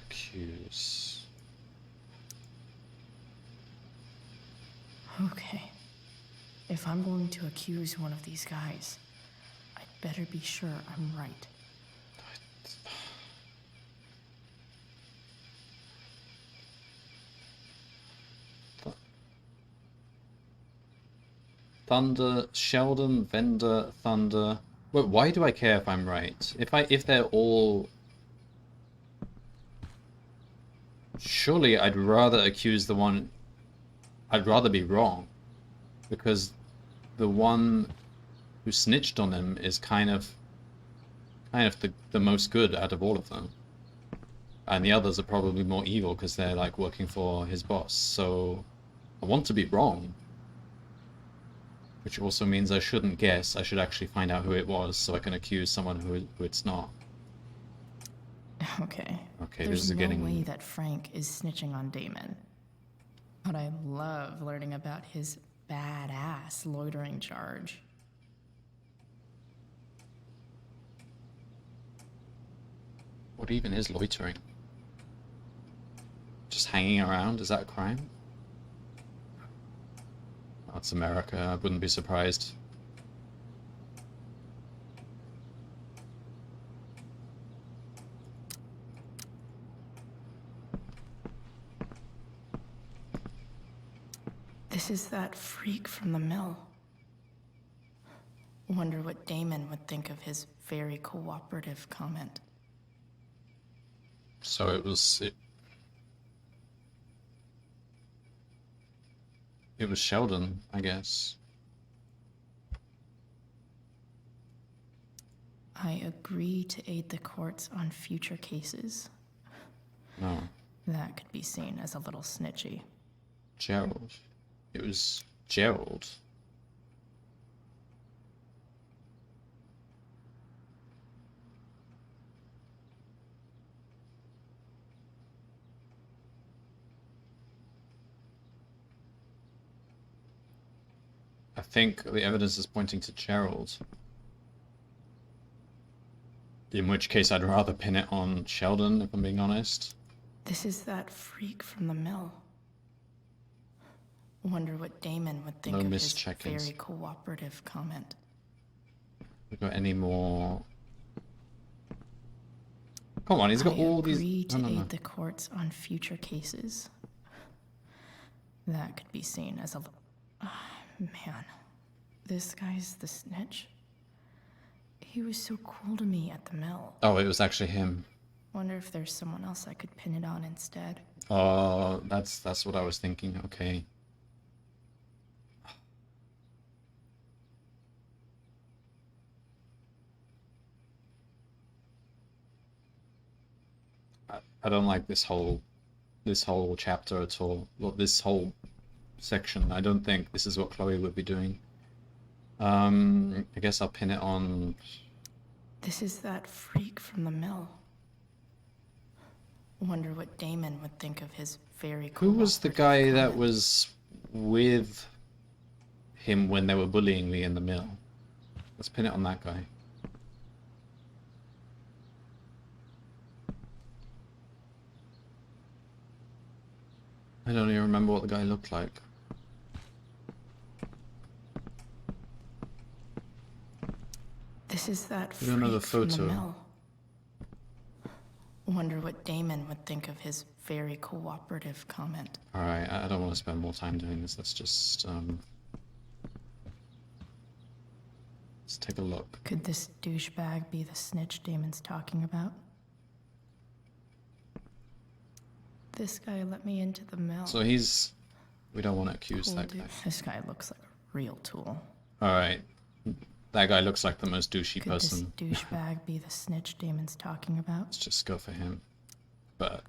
Accuse. Okay. If I'm going to accuse one of these guys, I'd better be sure I'm right. Thunder, Sheldon, Vendor, Thunder. Wait, why do I care if I'm right? If they're all... Surely I'd rather accuse the one... I'd rather be wrong. Because the one who snitched on him is kind of the most good out of all of them. And the others are probably more evil because they're like working for his boss. So I want to be wrong. Which also means I shouldn't guess. I should actually find out who it was so I can accuse someone who it's not. Okay. Okay, There's this is no getting... way that Frank is snitching on Damon. But I love learning about his badass loitering charge. What even is loitering? Just hanging around? Is that a crime? That's America, I wouldn't be surprised. This is that freak from the mill. Wonder what Damon would think of his very cooperative comment. So it was... It was Sheldon, I guess. I agree to aid the courts on future cases. No. That could be seen as a little snitchy. Gerald. It was Gerald. I think the evidence is pointing to Gerald. In which case I'd rather pin it on Sheldon, if I'm being honest. This is that freak from the mill. Wonder what Damon would think No of missed his check-ins. very cooperative comment. We got any more? Come on, he's got all agree these. to No, no, aid no. the courts on future cases. That could be seen as a... man, this guy's the snitch. He was so cool to me at the mill. Oh, it was actually him. Wonder if there's someone else I could pin it on instead. Oh, that's what I was thinking. Okay. I don't like this whole chapter at all. Well, this whole section. I don't think this is what Chloe would be doing. I guess I'll pin it on. This is that freak from the mill. Wonder what Damon would think of his very Who was the guy that was with him when they were bullying me in the mill? Let's pin it on that guy. I don't even remember what the guy looked like. This is that We don't know the freak from the photo. mill. Wonder what Damon would think of his very cooperative comment. Alright, I don't want to spend more time doing this. Let's just, let's take a look. Could this douchebag be the snitch Damon's talking about? This guy let me into the mill. So he's... We don't want to accuse Cool that dude. guy. This guy looks like a real tool. Alright. That guy looks like the most douchey Could person. this douchebag be the snitch Damon's talking about? Let's just go for him. But...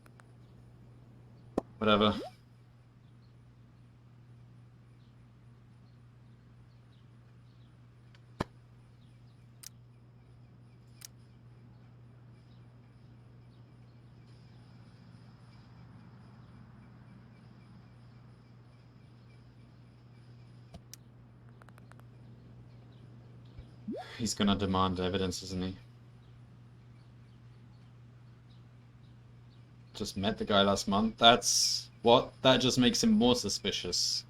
whatever. He's gonna demand evidence, isn't he? Just met the guy last month. That's... what? That just makes him more suspicious.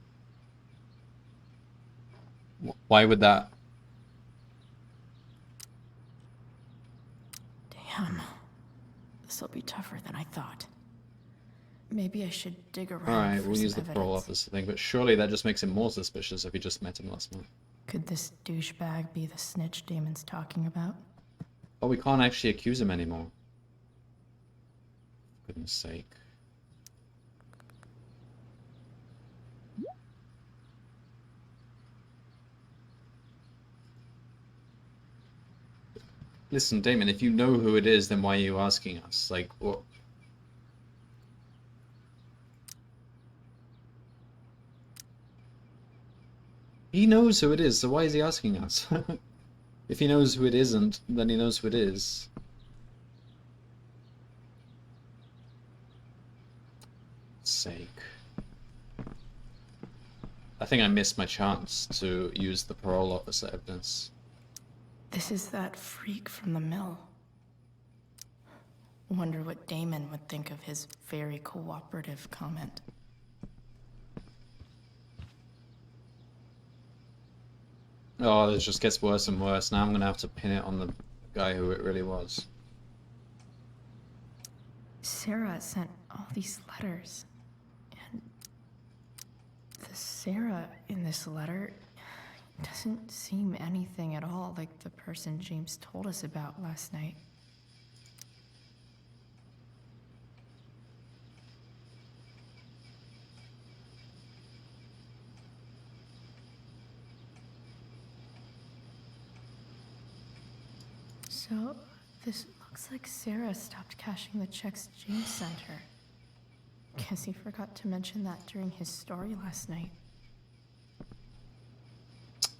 Why would that? Damn. This'll be tougher than I thought. Maybe I should dig around. Alright, for we'll some use the parole evidence. officer thing, but surely that just makes him more suspicious if he just met him last month. Could this douchebag be the snitch Damon's talking about? Oh, we can't actually accuse him anymore. For goodness sake. Listen, Damon, if you know who it is, then why are you asking us? Like, what? He knows who it is, so why is he asking us? If he knows who it isn't, then he knows who it is. Sake. I think I missed my chance to use the parole officer evidence. This is that freak from the mill. Wonder what Damon would think of his very cooperative comment. Oh, this just gets worse and worse. Now I'm gonna have to pin it on the guy who it really was. Sarah sent all these letters. And the Sarah in this letter doesn't seem anything at all like the person James told us about last night. So, this looks like Sarah stopped cashing the checks James sent her. Guess he forgot to mention that during his story last night.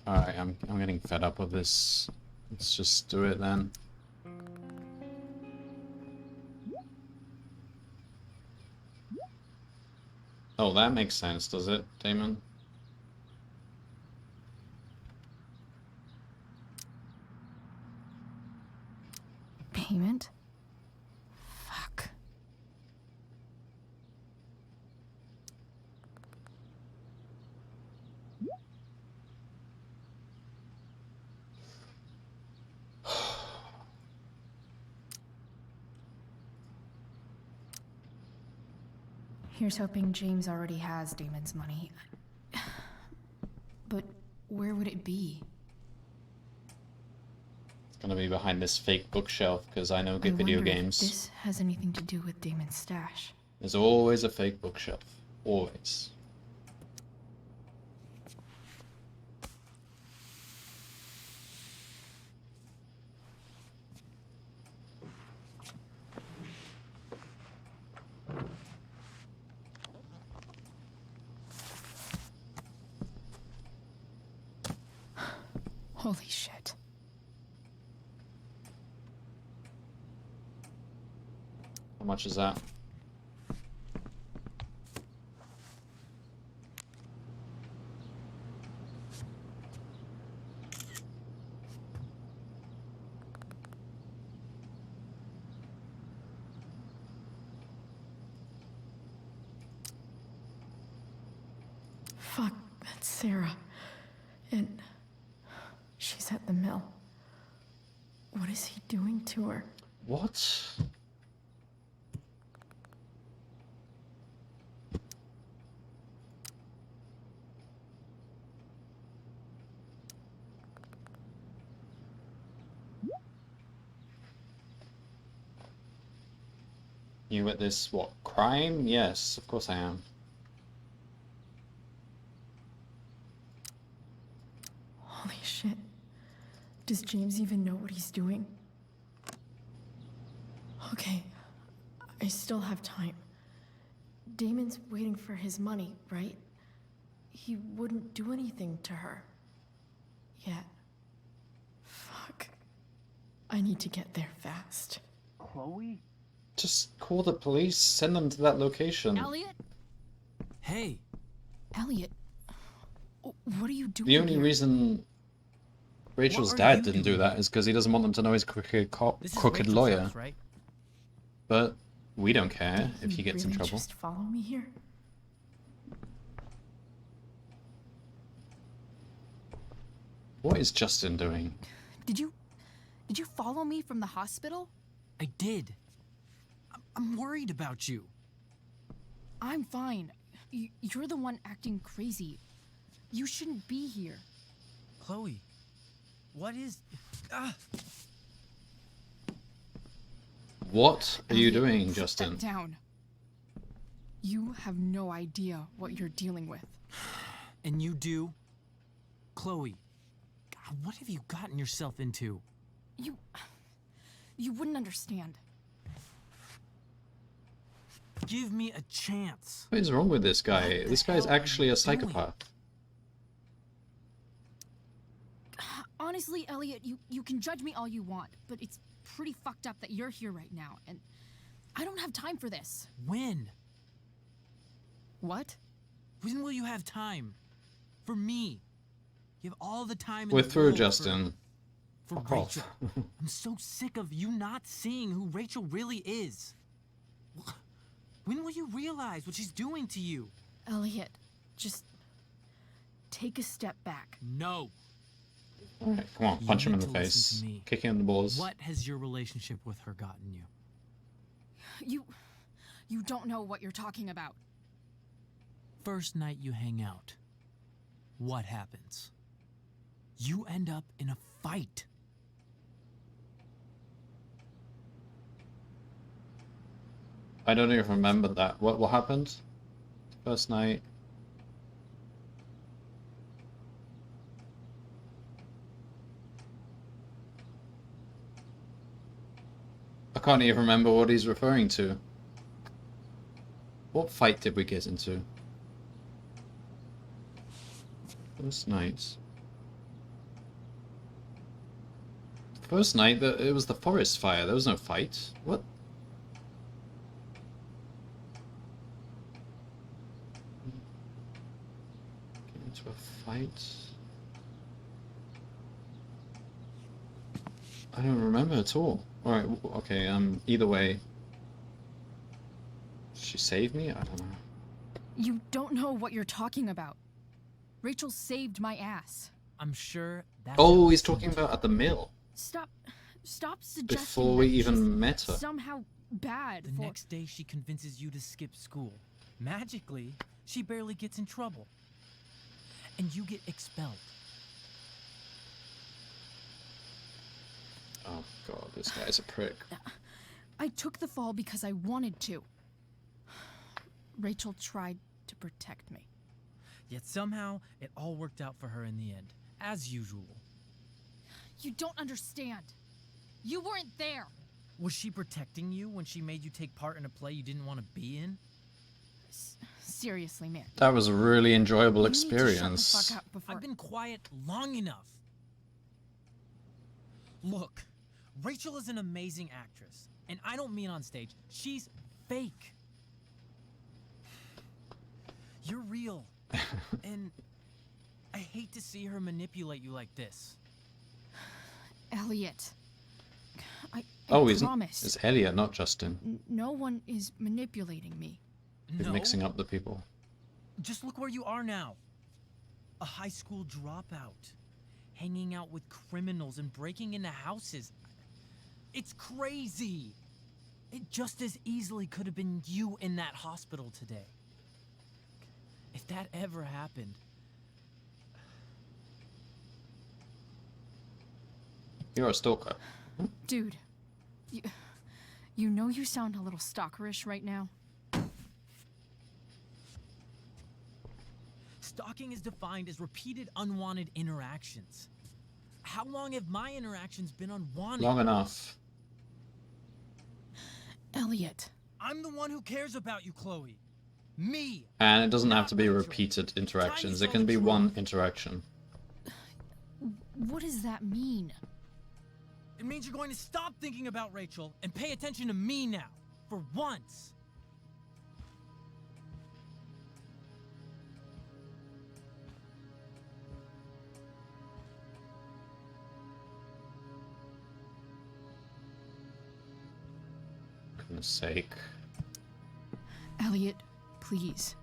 Alright, I'm getting fed up with this. Let's just do it then. Oh, that makes sense, does it, Damon? Payment? Fuck. Here's hoping James already has Damon's money. But where would it be? It's gonna be behind this fake bookshelf, because I know I good video wonder if games. this has anything to do with Damon's stash. There's always a fake bookshelf. Always. Holy shit. How much is that? Fuck, that's Sarah. And she's at the mill. What is he doing to her? What? You at this, what, crime? Yes, of course I am. Holy shit. Does James even know what he's doing? Okay, I still have time. Damon's waiting for his money, right? He wouldn't do anything to her. Yet. Fuck. I need to get there fast. Chloe? Just call the police, send them to that location. Elliot? Hey. Elliot. What are you doing The only here? reason Rachel's What are dad you didn't do doing that is because he doesn't want them to know he's a This is crooked Rachel's lawyer. house, right? But we don't care Did if he gets in really trouble. Just follow me here? What is Justin doing? Did you follow me from the hospital? I did. I'm worried about you. I'm fine. You're the one acting crazy. You shouldn't be here. Chloe, what is... What are you Elliot, doing, sit Justin? down. You have no idea what you're dealing with. And you do? Chloe, God, what have you gotten yourself into? You wouldn't understand. Give me a chance. What is wrong with this guy? This guy's actually a psychopath. Honestly, Elliot, you can judge me all you want, but it's pretty fucked up that you're here right now, and I don't have time for this. When? What? When will you have time? For me. You have all the time in We're the through, world Justin. For Fuck Rachel. off. I'm so sick of you not seeing who Rachel really is. When will you realize what she's doing to you? Elliot, just take a step back. No. Alright, come on, punch You him in need the to listen face. to me. Kick him in the balls. What has your relationship with her gotten you? You don't know what you're talking about. First night you hang out, what happens? You end up in a fight. I don't even remember that. What happened? First night. I can't even remember what he's referring to. What fight did we get into? First night. First night, it was the forest fire. There was no fight. What? Get into a fight? I don't remember at all. Alright, okay, either way. She saved me? I don't know. You don't know what you're talking about. Rachel saved my ass. I'm sure that's... Oh, he's talking about at the mill. Stop suggesting Before we that even she's met her. somehow bad The for... next day she convinces you to skip school. Magically, she barely gets in trouble. And you get expelled. Oh god, this guy's a prick. I took the fall because I wanted to. Rachel tried to protect me. Yet somehow, it all worked out for her in the end. As usual. You don't understand. You weren't there. Was she protecting you when she made you take part in a play you didn't want to be in? Seriously, man. That was a really enjoyable You need to shut the experience. fuck up before... I've been quiet long enough. Look, Rachel is an amazing actress. And I don't mean on stage. She's fake. You're real. And I hate to see her manipulate you like this. Elliot. I Oh, promise. it's Elliot, not Justin. No one is manipulating me. He's mixing up the people. Just look where you are now. A high school dropout. Hanging out with criminals and breaking into houses. It's crazy. It just as easily could have been you in that hospital today. If that ever happened... You're a stalker. Dude, you know you sound a little stalkerish right now. Stalking is defined as repeated unwanted interactions. How long have my interactions been unwanted? Long enough. Elliot. I'm the one who cares about you, Chloe. Me. And it doesn't have to be repeated interactions. It can be one interaction. What does that mean? It means you're going to stop thinking about Rachel and pay attention to me now. For once. For goodness sake. Elliot, please.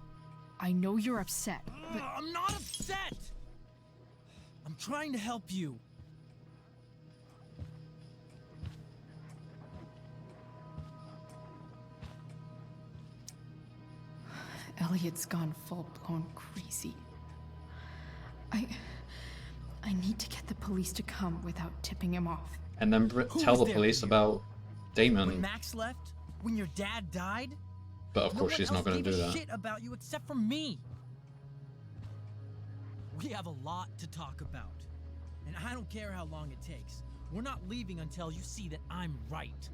I know you're upset, but... I'm not upset! I'm trying to help you. Elliot's gone full-blown crazy. I need to get the police to come without tipping him off. And then tell the there police for you? about When Damon. Max left, when your dad died, But of no course one she's else not going to gave do a that. shit about you except for me. We have a lot to talk about, and I don't care how long it takes. We're not leaving until you see that I'm right.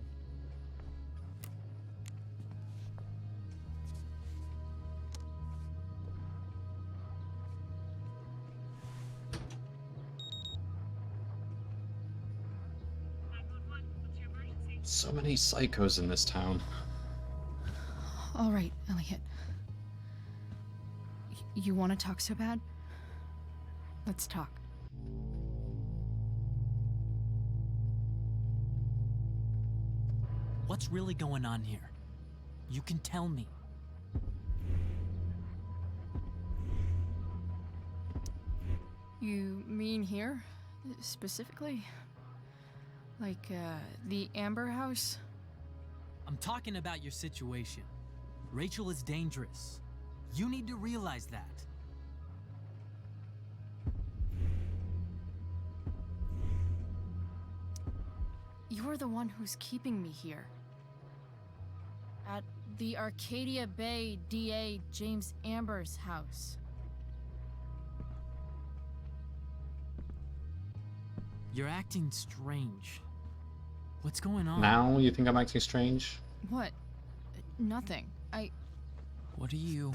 So many psychos in this town. All right, Elliot. You want to talk so bad? Let's talk. What's really going on here? You can tell me. You mean here? Specifically? Like, the Amber House? I'm talking about your situation. Rachel is dangerous. You need to realize that. You're the one who's keeping me here. At the Arcadia Bay DA James Amber's house. You're acting strange. What's going on? Now you think I'm acting strange? What? Nothing. What are you?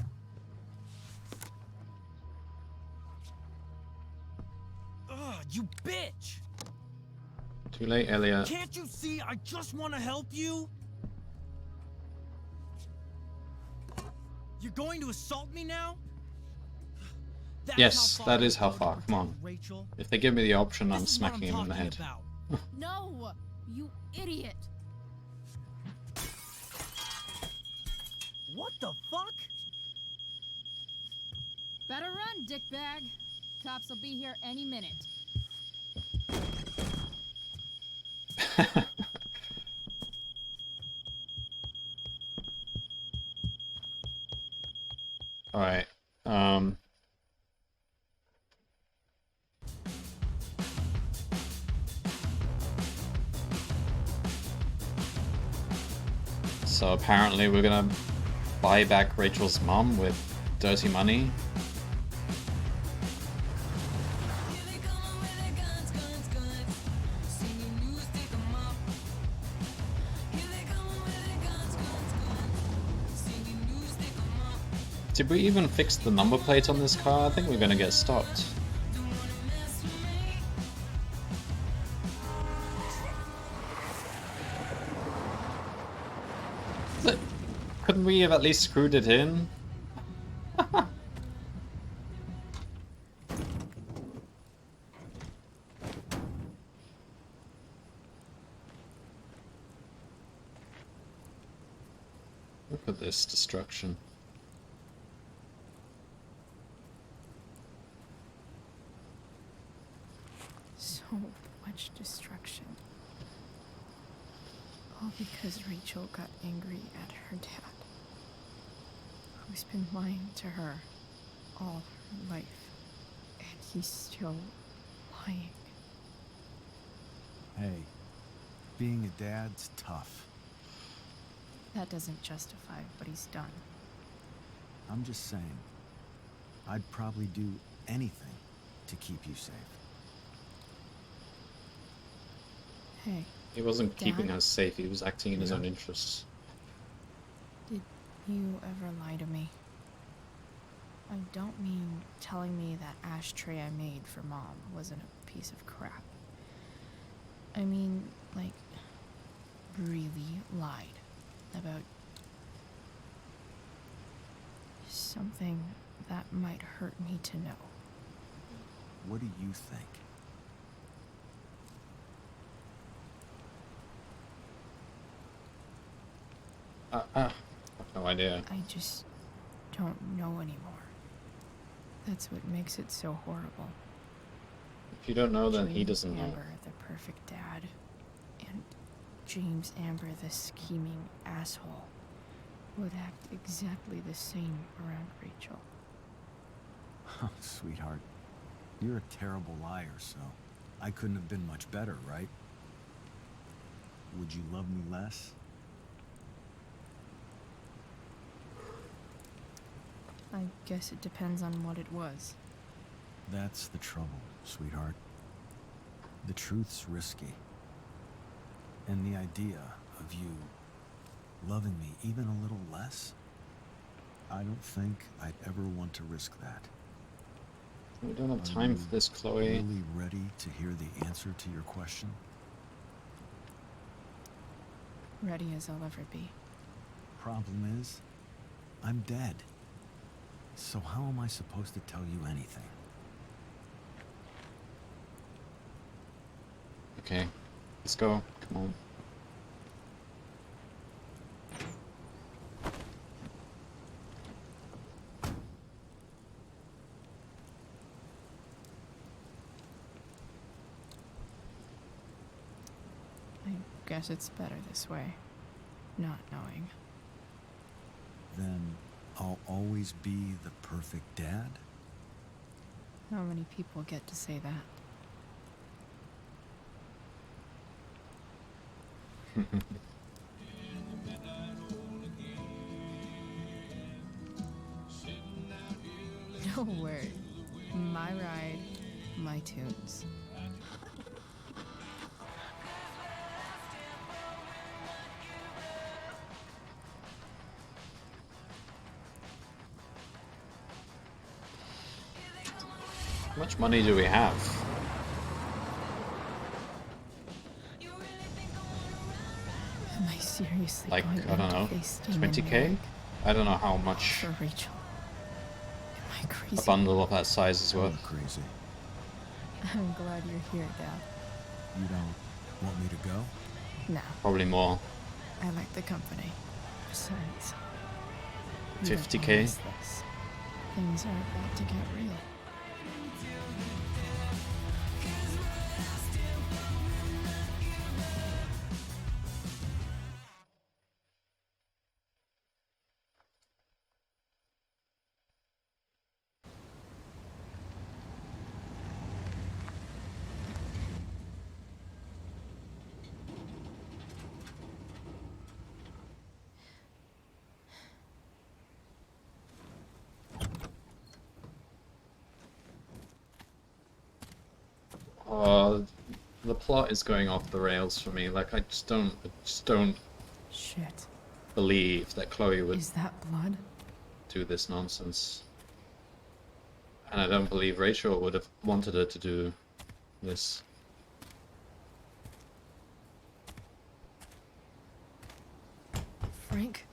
Ugh, you bitch! Too late, Elliot. Can't you see I just want to help you? You're going to assault me now? That's Yes, how far that is I'd how go to far. Come on. protect Rachel. If they give me the option, I'm This is what smacking him in the talking head. about. No! You idiot! What the fuck? Better run, dickbag. Cops will be here any minute. Alright. So apparently we're gonna buy back Rachel's mom with dirty money. Did we even fix the number plate on this car? I think we're gonna get stopped. But couldn't we have at least screwed it in? Look at this destruction. So much destruction. All because Rachel got angry at her dad, who's been lying to her all her life. And he's still lying. Hey, being a dad's tough. That doesn't justify what he's done. I'm just saying, I'd probably do anything to keep you safe. Hey. He wasn't keeping Dad? us safe, he was acting in his own interests. Did you ever lie to me? I don't mean telling me that ashtray I made for Mom wasn't a piece of crap. I mean, like, really lied about something that might hurt me to know. What do you think? I've no idea. I just don't know anymore. That's what makes it so horrible. If you don't know, then he James doesn't know. Amber, the perfect dad, and James Amber, the scheming asshole, would act exactly the same around Rachel. Oh, sweetheart. You're a terrible liar, so I couldn't have been much better, right? Would you love me less? I guess it depends on what it was. That's the trouble, sweetheart. The truth's risky. And the idea of you loving me even a little less, I don't think I'd ever want to risk that. We don't have time for this, Chloe. Really ready to hear the answer to your question? Ready as I'll ever be. Problem is, I'm dead. So how am I supposed to tell you anything? Okay, let's go. Come on. I guess it's better this way, not knowing. Then I'll always be the perfect dad? How many people get to say that? No word. My ride, my tunes. How much money do we have? Am I seriously Like, going I don't to know, face Damon 20k? Mag I don't know how much for Rachel? Am I crazy? a bundle of that size is worth. Crazy. I'm glad you're here, Dad. You don't want me to go? No, Probably more. I like the company. Besides, you don't 50K? wanna miss this. Things are about to get real. The plot is going off the rails for me. Like, I just don't Shit. believe that Chloe would Is that blood? do this nonsense. And I don't believe Rachel would have wanted her to do this. Frank?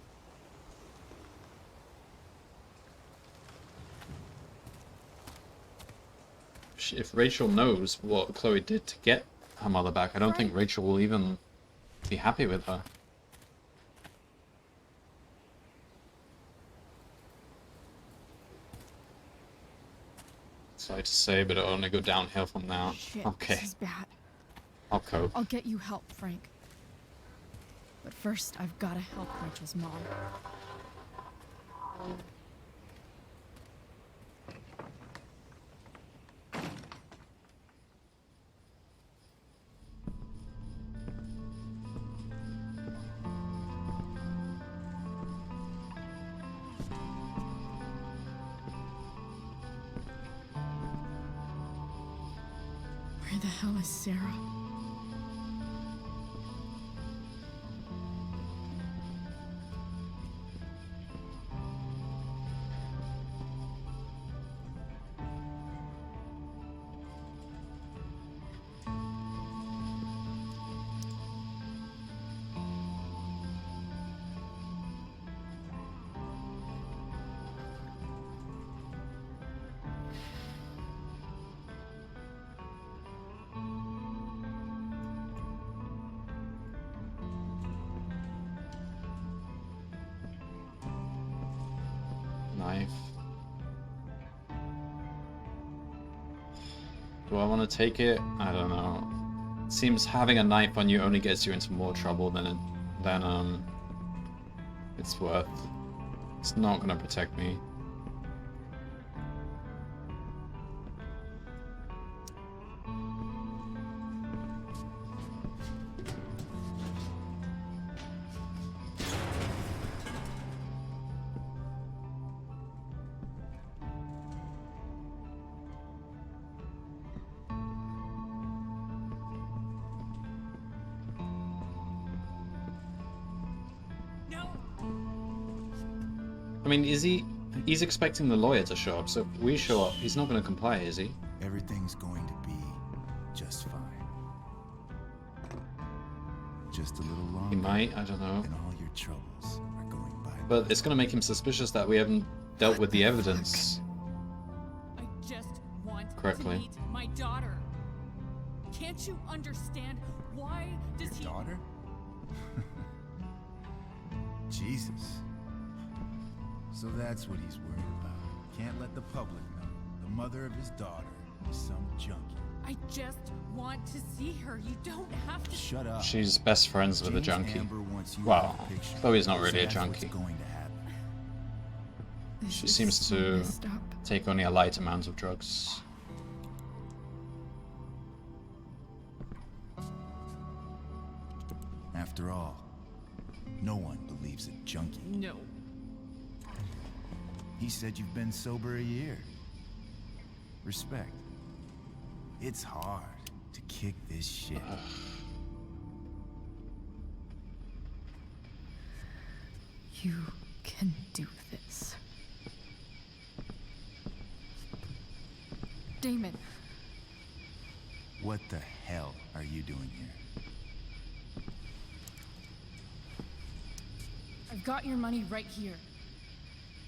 If Rachel knows what Chloe did to get her mother back, I don't think Rachel will even be happy with her. Sorry to say, but it'll only go downhill from now. Shit, Okay, this is bad. I'll cope. I'll get you help, Frank. But first, I've gotta help Rachel's mom. Where the hell is Sarah? Do I want to take it? I don't know. It seems having a knife on you only gets you into more trouble than it's worth. It's not gonna protect me. I mean, is he... He's expecting the lawyer to show up, so if we show up, he's not going to comply, is he? Everything's going to be just fine. Just a little longer. He might, I don't know. And all your troubles are going by. But it's going to make him suspicious that we haven't dealt with the evidence I just want correctly. to meet my daughter. Can't you understand why does he... Daughter? Jesus. So that's what he's worried about. Can't let the public know. The mother of his daughter is some junkie. I just want to see her. You don't have to... Shut up. She's best friends with a James junkie. Amber wants you Wow, out of the picture. Chloe's not really So a that's what's junkie. going to happen. She seems to take only a light amount of drugs. After all, no one believes a junkie. No. He said you've been sober a year. Respect. It's hard to kick this shit. You can do this. Damon. What the hell are you doing here? I've got your money right here.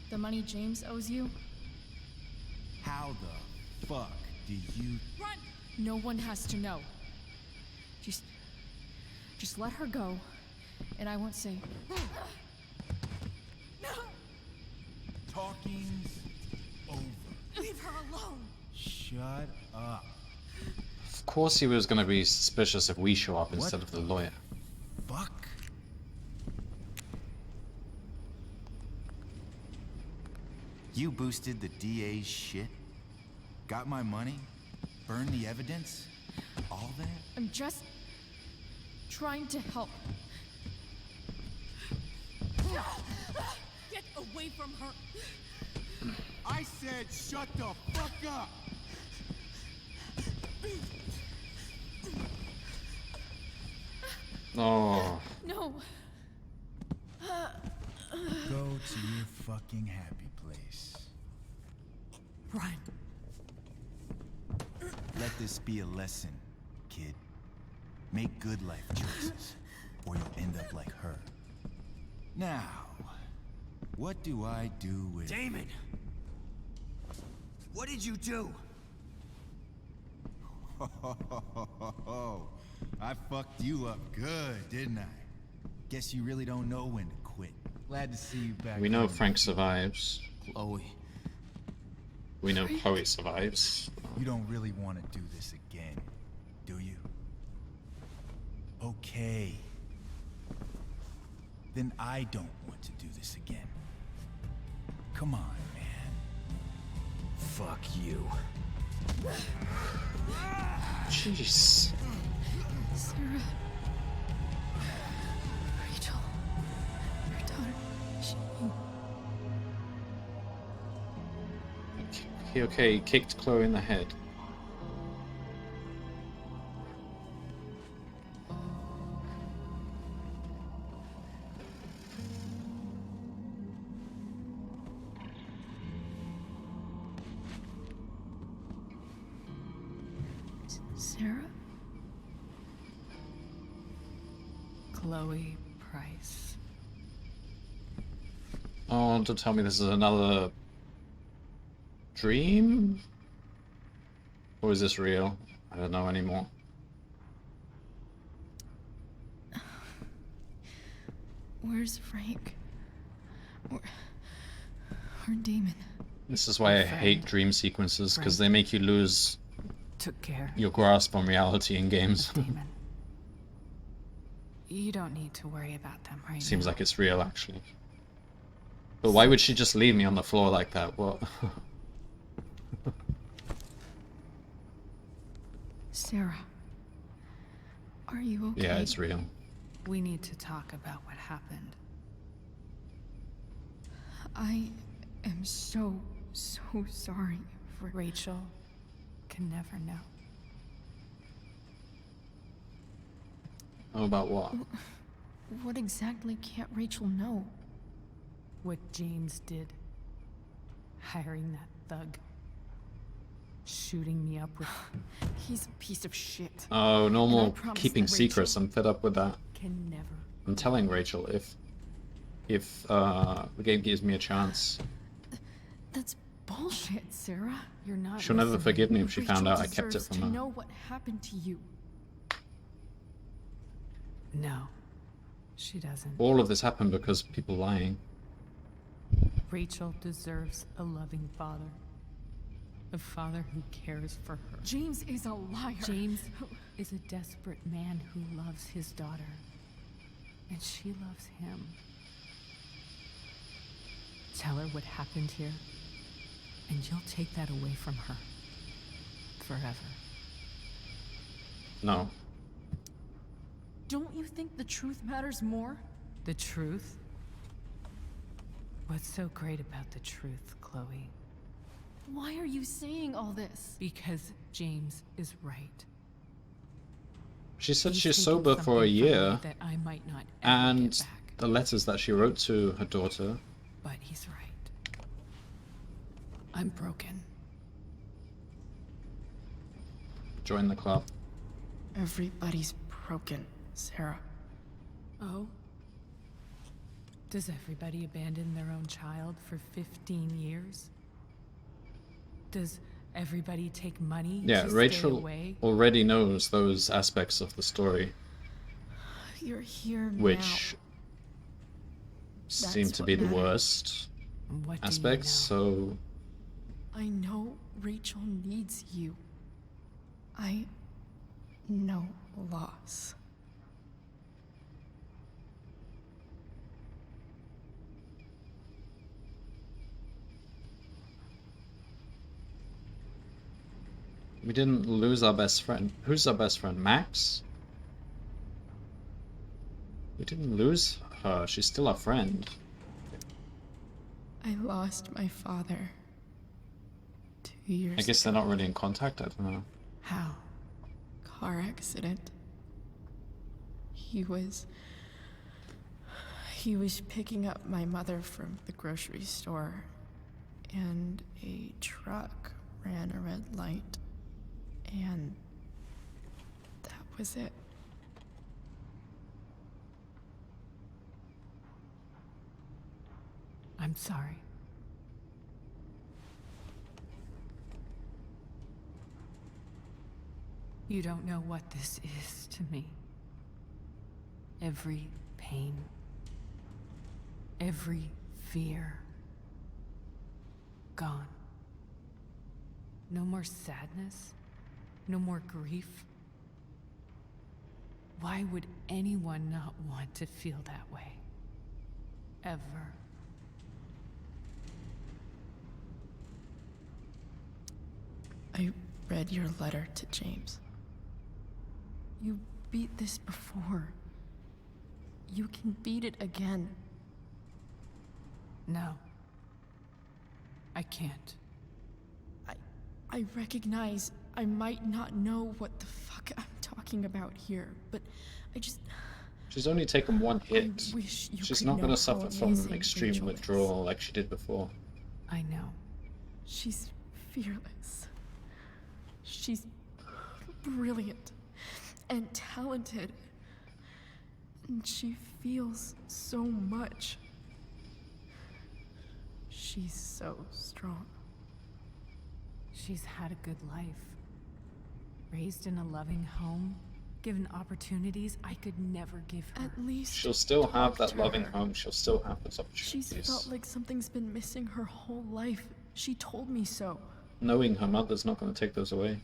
The money James owes you. How the fuck do you... Run! No one has to know. Just let her go, and I won't say. No! Talking's over. Leave her alone. Shut up. Of course he was going to be suspicious if we show up instead of the lawyer. Fuck. You boosted the DA's shit? Got my money? Burned the evidence? All that? I'm just trying to help. Get away from her. I said shut the fuck up! Oh. No. Go to your fucking happy place. Run. Let this be a lesson, kid. Make good life choices, or you'll end up like her. Now, what do I do with... Damon! What did you do? I fucked you up good, didn't I? Guess you really don't know when to quit. Glad to see you back. We know home. Frank survives. Chloe. We know Chloe survives. You don't really want to do this again, do you? Okay. Then I don't want to do this again. Come on, man. Fuck you. Jeez. Sarah. Rachel. Your daughter. Okay, he kicked Chloe in the head. Sarah? Chloe Price. Oh, don't tell me this is another dream? Or is this real? I don't know anymore. Where's Frank? Or Damon? This is why I hate dream sequences, because they make you lose took care. your grasp on reality in games. Damon. You don't need to worry about them right Seems now. like it's real, actually. But why would she just leave me on the floor like that? What? Sarah, are you okay? Yeah, it's real. We need to talk about what happened. I am so sorry for... Rachel can never know. Oh, about what? What exactly can't Rachel know? What James did. Hiring that thug. Shooting me up with... He's a piece of shit. Oh, normal And I promise keeping that secrets. I'm fed up with that. Can never. I'm telling Rachel if the game gives me a chance, That's bullshit, Sarah. You're not she'll never listening. forgive me if she found Rachel out I kept it deserves from to her. know what happened to you. No, she doesn't. All of this happened because people lying. Rachel deserves a loving father. A father who cares for her. James is a liar. James is a desperate man who loves his daughter. And she loves him. Tell her what happened here, and you'll take that away from her. Forever. No. Don't you think the truth matters more? The truth? What's so great about the truth, Chloe? Why are you saying all this? Because James is right. She said He's she's taken sober for a something from me year, that I might not ever and get back. the letters that she wrote to her daughter. But he's right. I'm broken. Join the club. Everybody's broken, Sarah. Oh? Does everybody abandon their own child for 15 years? Does everybody take money Yeah, to stay Rachel away? already knows those aspects of the story, You're here which seem That's to what be the matters. worst What do you aspects, so now. I know Rachel needs you. I know loss. we didn't lose our best friend. Who's our best friend? Max? We didn't lose her. She's still our friend. I lost my father 2 years I guess they're not really in contact. I don't know. How? car accident. He was picking up my mother from the grocery store, and a truck ran a red light, and that was it. I'm sorry. You don't know what this is to me. Every pain, every fear, gone. No more sadness, no more grief. Why would anyone not want to feel that way? Ever. I read your letter to James. You beat this before. You can beat it again. No. I can't. I recognize I might not know what the fuck I'm talking about here, but I just... She's only taken one hit. wish you She's could not know going how to suffer from amazing extreme Rachel is. withdrawal like she did before. I know. She's fearless. She's brilliant and talented. And she feels so much. She's so strong. She's had a good life. Raised in a loving home, given opportunities I could never give her. At least She'll still have talk that to loving her. home. She'll still have those She's opportunities. felt like something's been missing her whole life. She told me so. Knowing her mother's not going to take those away.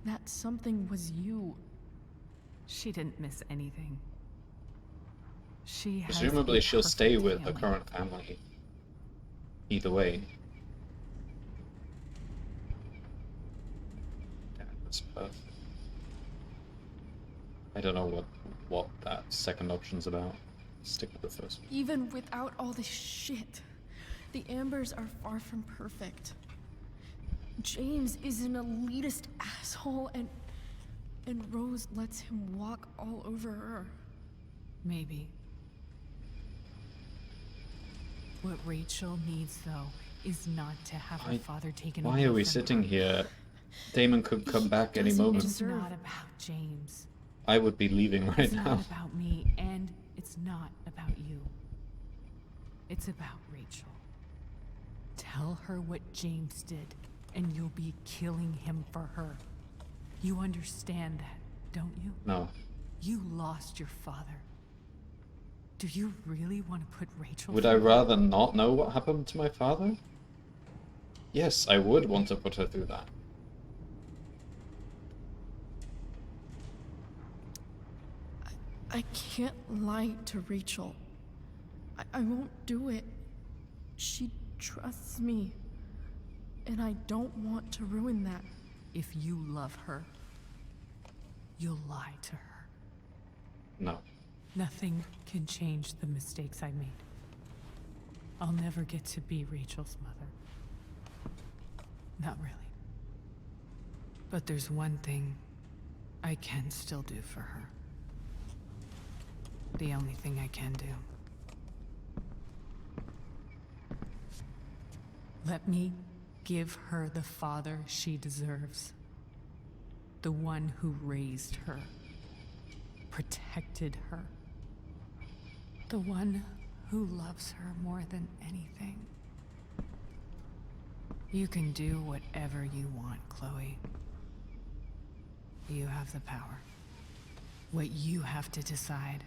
that something was you. She didn't miss anything. She has Presumably a she'll stay perfect with her family. current family. Either way. Yeah, that's perfect. I don't know what that second option's about. Stick with the first one. Even without all this shit, the Ambers are far from perfect. James is an elitist asshole, and Rose lets him walk all over her. Maybe. What Rachel needs, though, is not to have her father taken away Why are we from sitting her. here? Damon could come back any moment. It's not about James. I would be leaving right It's now. not about me, and it's not about you. It's about Rachel. Tell her what James did, and you'll be killing him for her. You understand that, don't you? No. You lost your father. Do you really want to put Rachel Would through I that? rather not know what happened to my father? Yes, I would want to put her through that. I can't lie to Rachel. I won't do it. She trusts me. And I don't want to ruin that. If you love her, you'll lie to her. No. Nothing can change the mistakes I made. I'll never get to be Rachel's mother. Not really. But there's one thing I can still do for her. The only thing I can do. Let me give her the father she deserves. The one who raised her, protected her. The one who loves her more than anything. You can do whatever you want, Chloe. You have the power. What you have to decide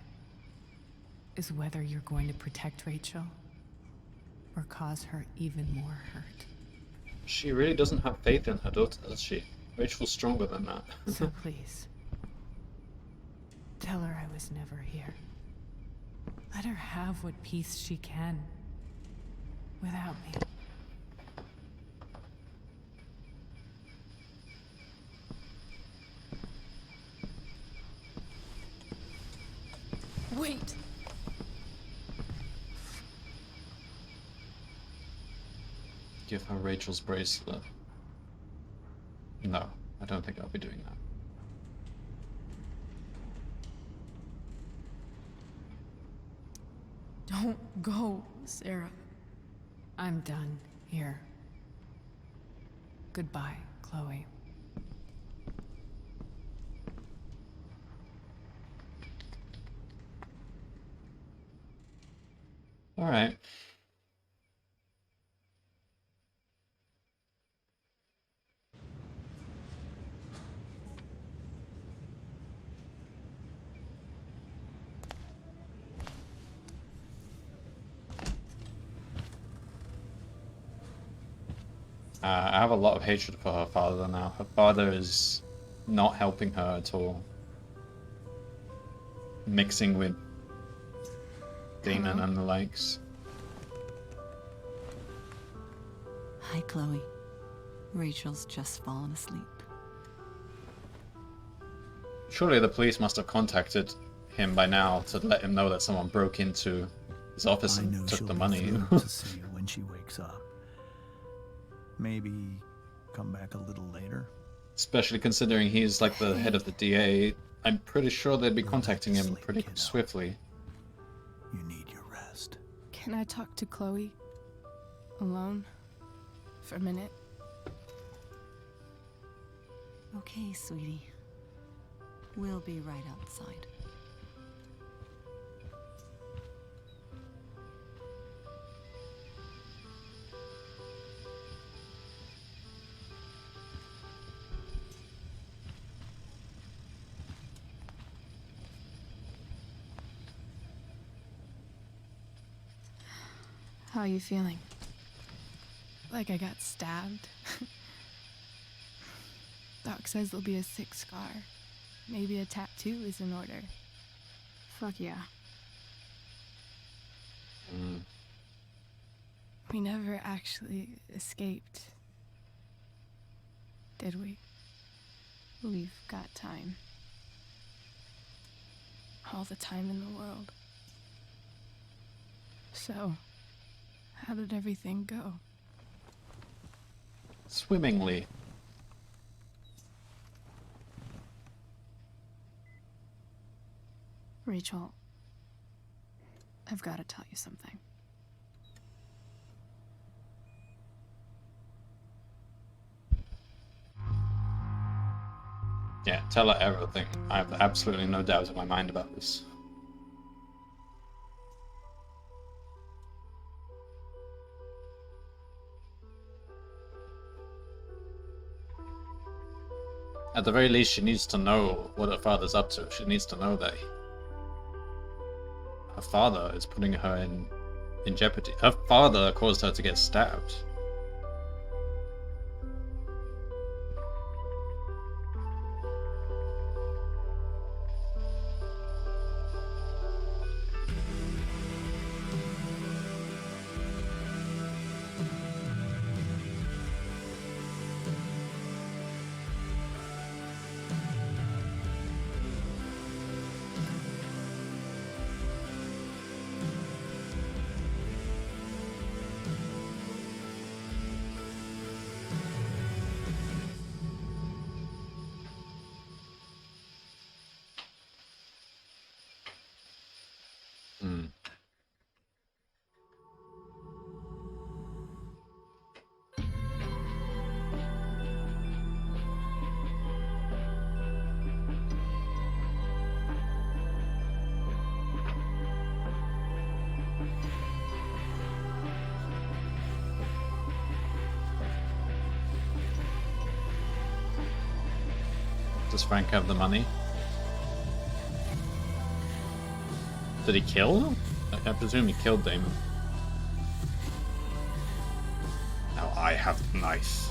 is whether you're going to protect Rachel or cause her even more hurt. She really doesn't have faith in her daughter, does she? Rachel's stronger than that. So please, tell her I was never here. Let her have what peace she can without me. Wait! Give her Rachel's bracelet. No, I don't think I'll be doing that. Don't go, Sarah. I'm done here. Goodbye, Chloe. All right. I have a lot of hatred for her father now. Her father is not helping her at all. Mixing with Damon and the likes. Hi, Chloe. Rachel's just fallen asleep. Surely the police must have contacted him by now to let him know that someone broke into his office I know and took she'll the be money. thrilled to see you when she wakes up. Maybe come back a little later. Especially considering he's like the head of the DA. I'm pretty sure they'd be contacting him pretty swiftly. You need your rest. Can I talk to Chloe? Alone? For a minute? Okay, sweetie. We'll be right outside. How are you feeling? Like I got stabbed? Doc says there'll be a sick scar. Maybe a tattoo is in order. Fuck yeah. We never actually escaped, did we? We've got time. All the time in the world. So, how did everything go? Swimmingly. Rachel, I've got to tell you something. Yeah, tell her everything. I have absolutely no doubt in my mind about this. At the very least, she needs to know what her father's up to. She needs to know that her father is putting her in jeopardy. Her father caused her to get stabbed. Does Frank have the money? Did he kill him? I presume he killed Damon. Now I have the knife.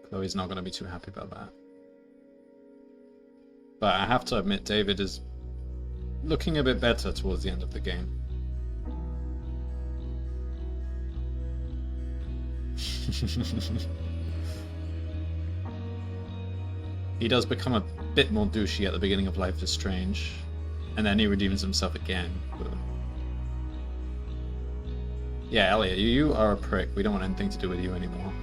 Chloe's not going to be too happy about that. But I have to admit, David is looking a bit better towards the end of the game. He does become a bit more douchey at the beginning of Life is Strange, and then he redeems himself again. But... yeah, Elliot, you are a prick. We don't want anything to do with you anymore.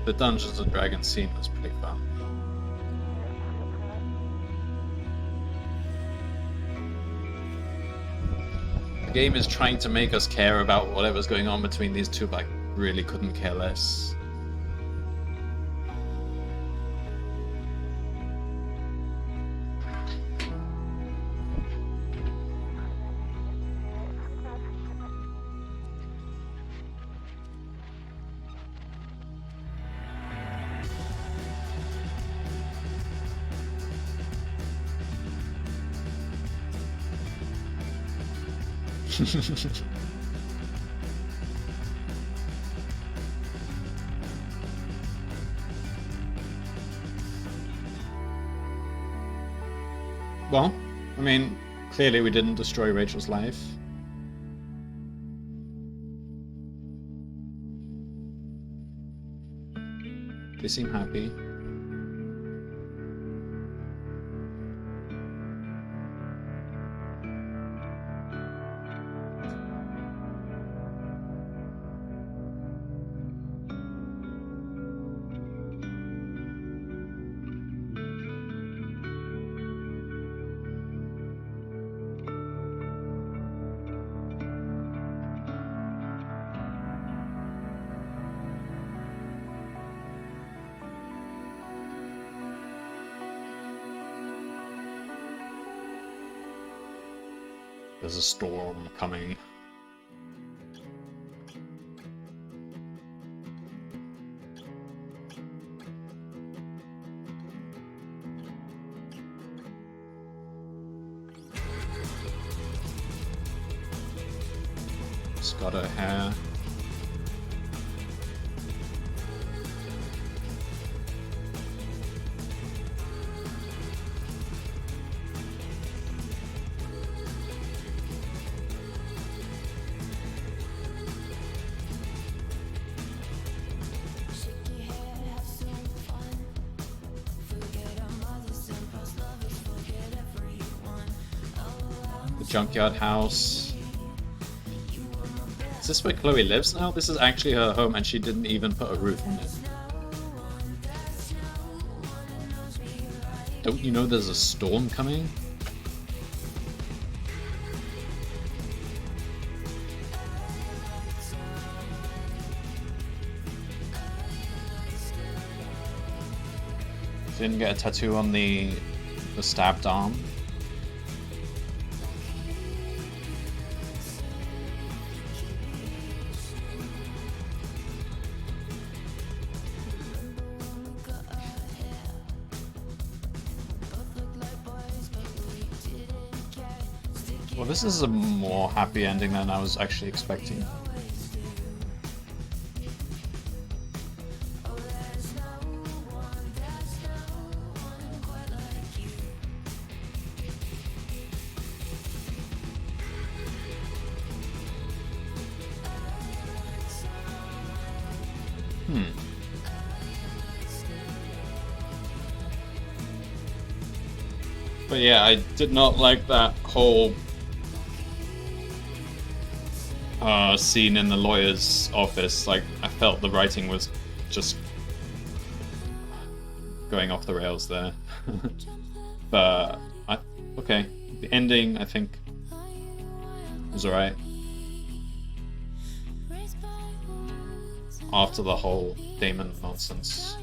The Dungeons and Dragons scene was pretty fun. The game is trying to make us care about whatever's going on between these two, but I really couldn't care less. Well, I mean, clearly we didn't destroy Rachel's life. They seem happy. There's a storm coming. It's got her hair. Junkyard house. Is this where Chloe lives now? This is actually her home and she didn't even put a roof on it. Don't you know there's a storm coming? Didn't get a tattoo on the stabbed arm. Well, this is a more happy ending than I was actually expecting. But yeah, I did not like that whole scene in the lawyer's office. Like, I felt the writing was just going off the rails there. But okay, the ending I think was alright. After the whole Damon nonsense.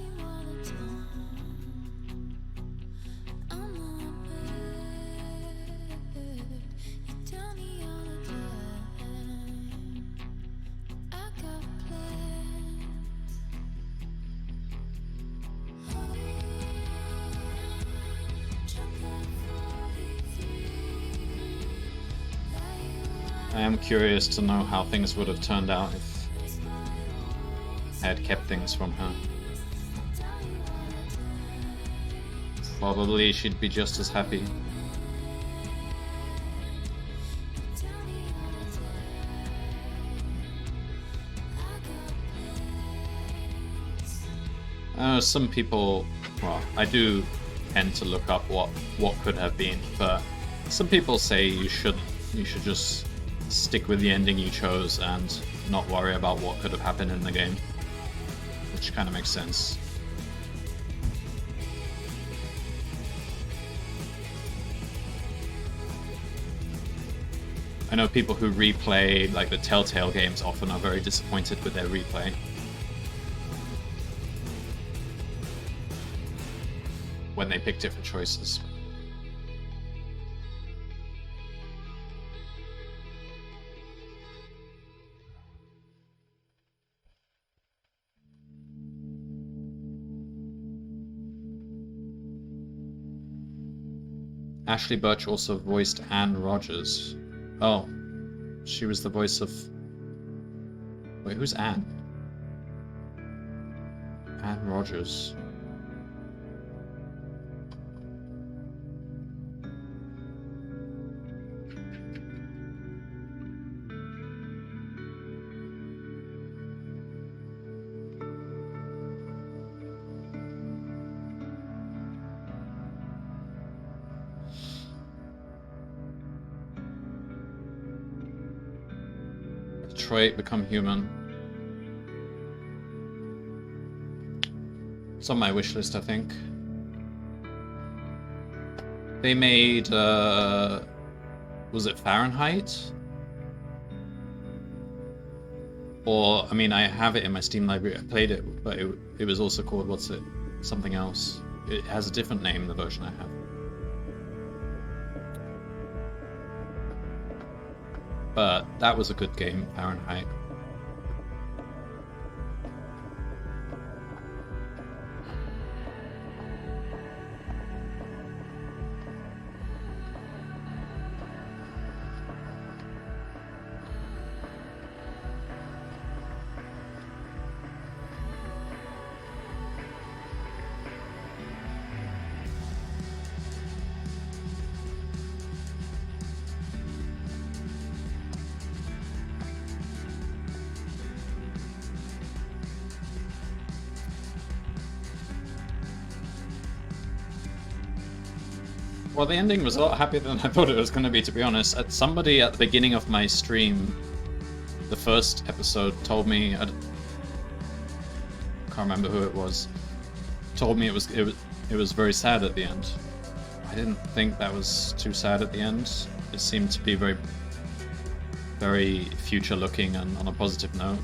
I am curious to know how things would have turned out if I had kept things from her. Probably she'd be just as happy. Some people, well, I do tend to look up what could have been, but some people say you shouldn't. You should just stick with the ending you chose and not worry about what could have happened in the game, which kind of makes sense. I know people who replay like the Telltale games often are very disappointed with their replay when they pick different choices. Ashley Birch also voiced Anne Rogers. Oh, she was the voice of... Wait, who's Anne? Anne Rogers. Detroit Become Human. It's on my wish list, I think. They made, was it Fahrenheit? Or, I mean, I have it in my Steam library, I played it, but it was also called, what's it? Something else. It has a different name, the version I have. But that was a good game, Fahrenheit. Well, the ending was a lot happier than I thought it was going to be, to be honest. Somebody at the beginning of my stream, the first episode, told me, I can't remember who it was, told me it was very sad at the end. I didn't think that was too sad at the end. It seemed to be very, very future-looking and on a positive note.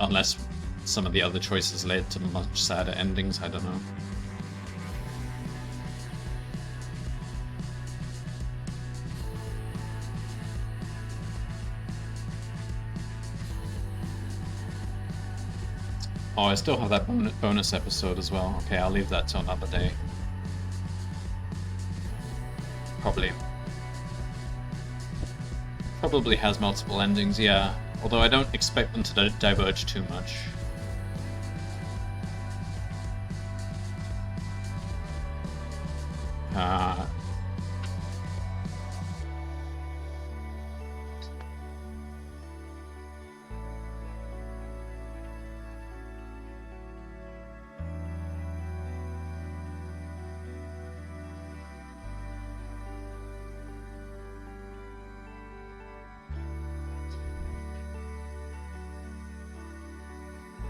Unless some of the other choices led to much sadder endings, I don't know. Oh, I still have that bonus episode as well. Okay, I'll leave that till another day. Probably has multiple endings, yeah. Although I don't expect them to diverge too much.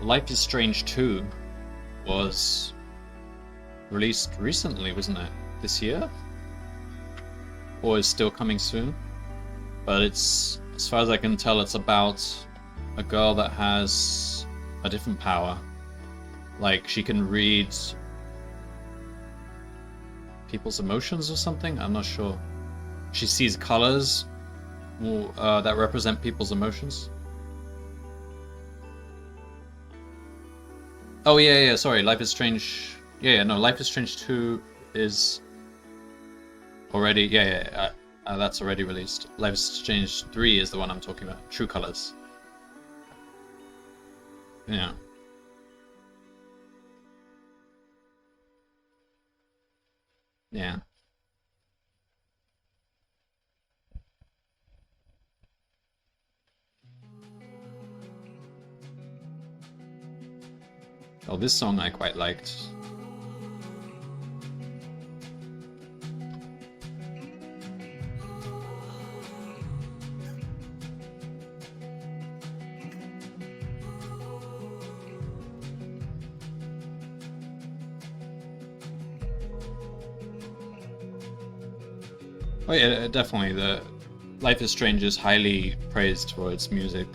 Life is Strange 2 was released recently, wasn't it? This year? Or is still coming soon? But it's, as far as I can tell, it's about a girl that has a different power. Like, she can read people's emotions or something? I'm not sure. She sees colors that represent people's emotions. Oh yeah, sorry, Life is Strange... no, Life is Strange 2 is already... that's already released. Life is Strange 3 is the one I'm talking about. True Colors. Yeah. Yeah. Oh, this song I quite liked. Oh yeah, definitely. The Life is Strange is highly praised for its music.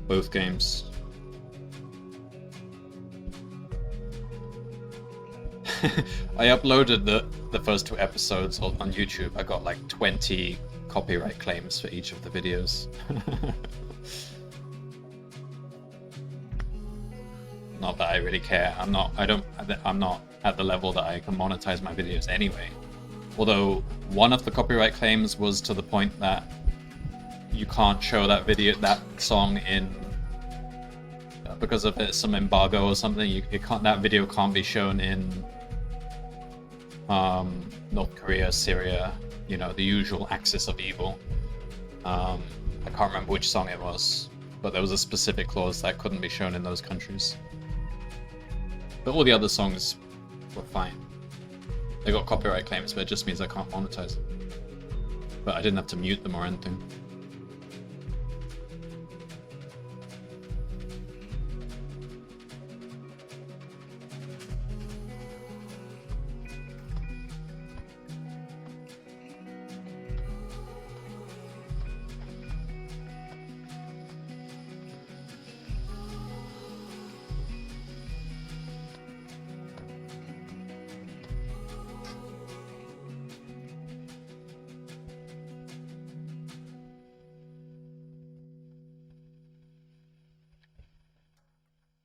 Both games. I uploaded the first 2 episodes on YouTube. I got like 20 copyright claims for each of the videos. Not that I really care. I'm not at the level that I can monetize my videos anyway. Although one of the copyright claims was to the point that you can't show that song in because of some embargo or something. That video can't be shown in North Korea, Syria, the usual axis of evil. I can't remember which song it was, but there was a specific clause that couldn't be shown in those countries. But all the other songs were fine. They got copyright claims, but it just means I can't monetize them. But I didn't have to mute them or anything.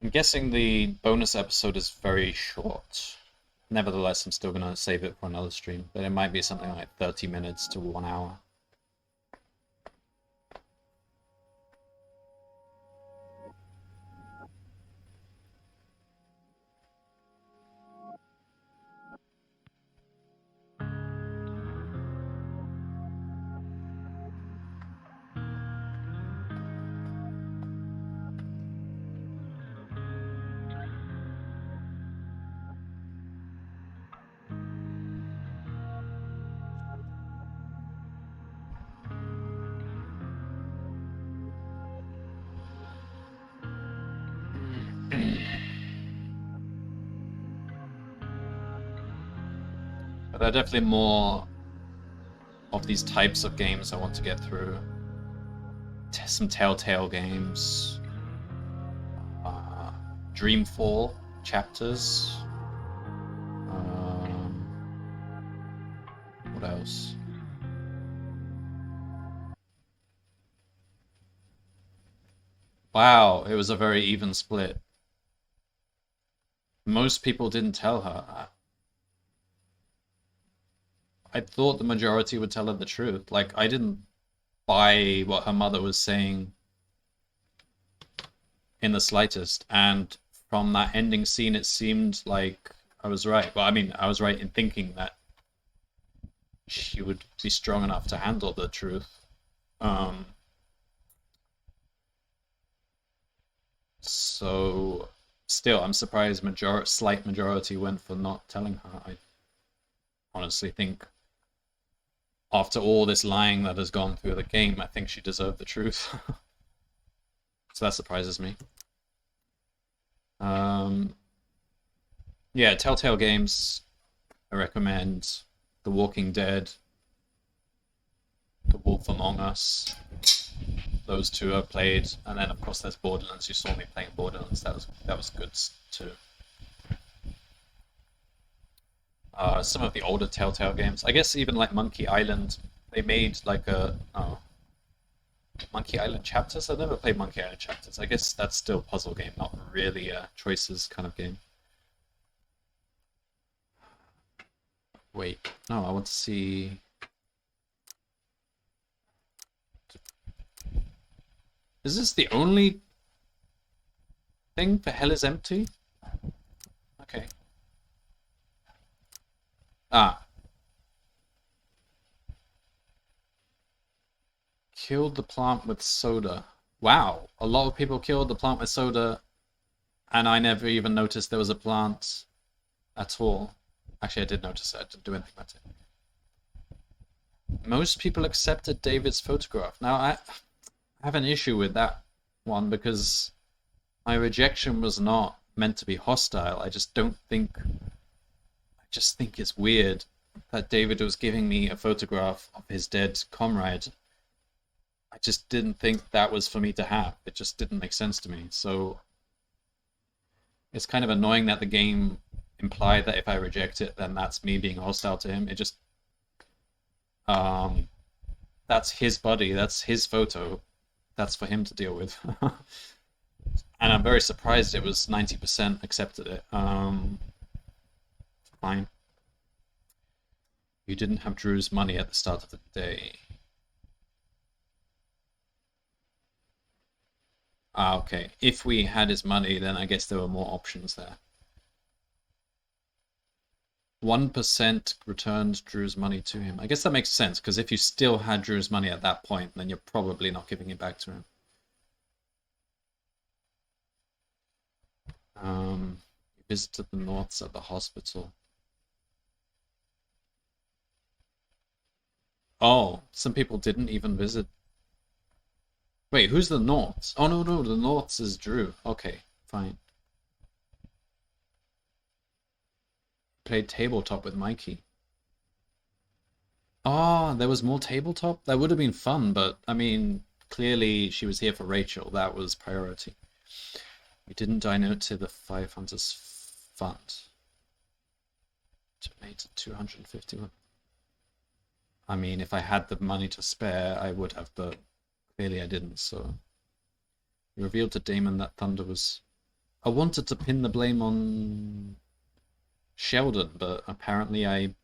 I'm guessing the bonus episode is very short. Nevertheless, I'm still gonna save it for another stream, but it might be something like 30 minutes to 1 hour. But there are definitely more of these types of games I want to get through. Some Telltale games. Dreamfall chapters. What else? Wow, it was a very even split. Most people didn't tell her. I thought the majority would tell her the truth. Like, I didn't buy what her mother was saying in the slightest. And from that ending scene, it seemed like I was right. Well, I mean, I was right in thinking that she would be strong enough to handle the truth. So, still, I'm surprised slight majority went for not telling her. I honestly think after all this lying that has gone through the game, I think she deserved the truth. So that surprises me. Yeah, Telltale games, I recommend The Walking Dead, The Wolf Among Us. Those two are played, and then of course there's Borderlands. You saw me playing Borderlands. That was good too. Some of the older Telltale games, I guess even like Monkey Island, they made like a Monkey Island Chapters. I've never played Monkey Island Chapters. I guess that's still a puzzle game, not really a choices kind of game. Wait, no, I want to see. Is this the only thing for Hell is Empty? Okay. Ah. Killed the plant with soda. Wow, a lot of people killed the plant with soda, and I never even noticed there was a plant at all. Actually, I did notice it. I didn't do anything about it. Most people accepted David's photograph. Now, I have an issue with that one because my rejection was not meant to be hostile. I just think it's weird that David was giving me a photograph of his dead comrade. I just didn't think that was for me to have. It just didn't make sense to me. So it's kind of annoying that the game implied that if I reject it, then that's me being hostile to him. It just that's his body, that's his photo. That's for him to deal with. And I'm very surprised it was 90% accepted it. Fine. You didn't have Drew's money at the start of the day. Ah, okay. If we had his money, then I guess there were more options there. 1% returned Drew's money to him. I guess that makes sense, because if you still had Drew's money at that point, then you're probably not giving it back to him. You visited the Norths at the hospital. Oh, some people didn't even visit. Wait, who's the Norths? Oh, no, the Norths is Drew. Okay, fine. Played tabletop with Mikey. Oh, there was more tabletop? That would have been fun, but, I mean, clearly she was here for Rachel. That was priority. We didn't donate to the Firefighters Fund. Donated 251. I mean, if I had the money to spare, I would have, but clearly I didn't, so... You revealed to Damon that Thunder was I wanted to pin the blame on Sheldon, but apparently I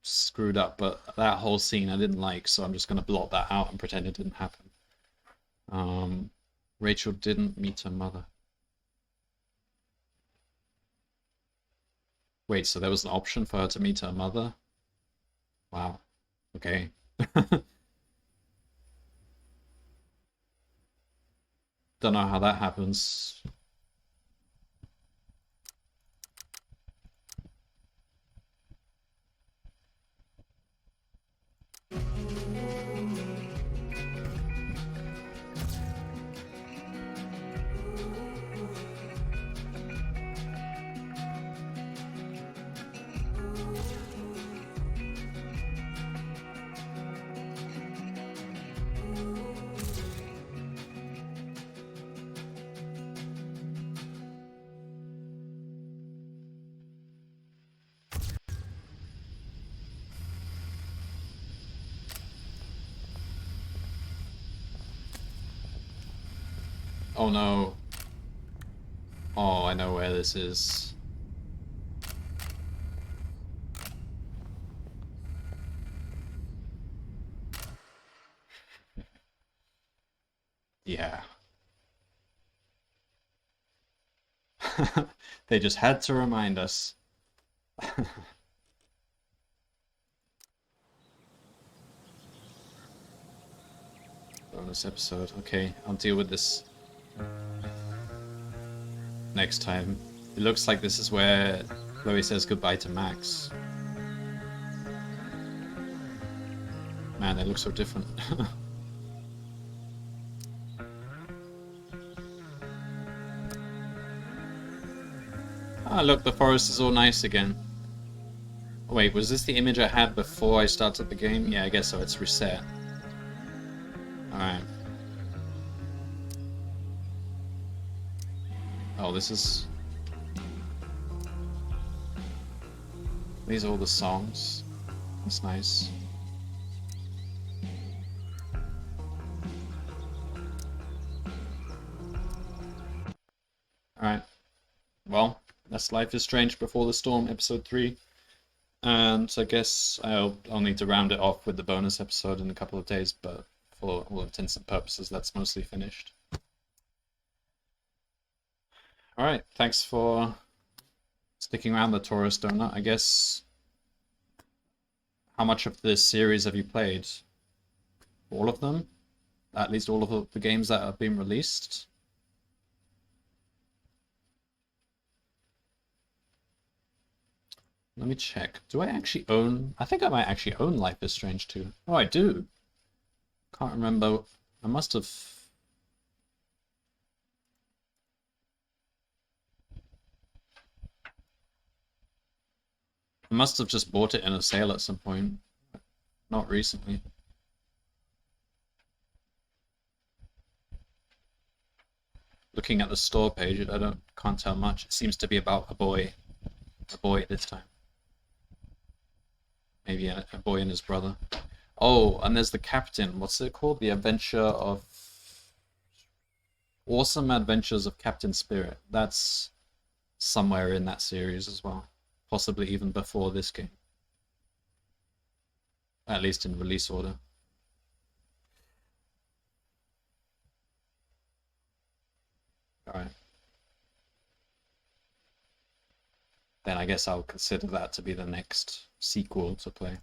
screwed up. But that whole scene I didn't like, so I'm just gonna blot that out and pretend it didn't happen. Rachel didn't meet her mother. Wait, so there was an option for her to meet her mother? Wow. Okay. Don't know how that happens. Oh no. Oh, I know where this is. Yeah. They just had to remind us. Bonus episode. Okay, I'll deal with this next time. It looks like this is where Chloe says goodbye to Max. Man, they look so different. Ah, look, the forest is all nice again. Oh, wait, was this the image I had before I started the game? Yeah, I guess so, it's reset. Alright. Oh, this is... These are all the songs. That's nice. Alright. Well, that's Life is Strange Before the Storm, episode 3. And I guess I'll need to round it off with the bonus episode in a couple of days, but for all intents and purposes, that's mostly finished. Alright, thanks for sticking around the Taurus Donut. I guess... How much of this series have you played? All of them? At least all of the games that have been released? Let me check. Do I actually own... I think I might actually own Life is Strange 2. Oh, I do. Can't remember. I must have... I must have just bought it in a sale at some point. Not recently. Looking at the store page, I can't tell much. It seems to be about a boy. A boy this time. Maybe a boy and his brother. Oh, and there's the captain. What's it called? The Adventure of... Awesome Adventures of Captain Spirit. That's somewhere in that series as well. Possibly even before this game. At least in release order. Alright. Then I guess I'll consider that to be the next sequel to play.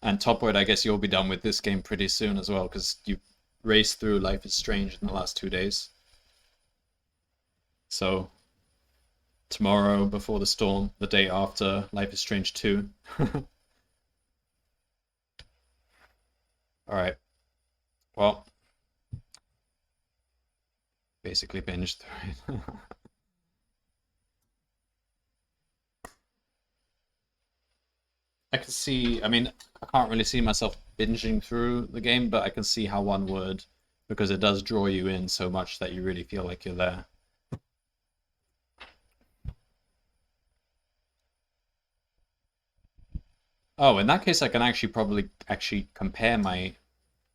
And Topwood, I guess you'll be done with this game pretty soon as well, because you raced through Life is Strange in the last 2 days. So, tomorrow before the storm, the day after Life is Strange 2. Alright. Well, basically binged through it. I can see, I mean, I can't really see myself binging through the game, but I can see how one would, because it does draw you in so much that you really feel like you're there. Oh, in that case, I can actually probably compare my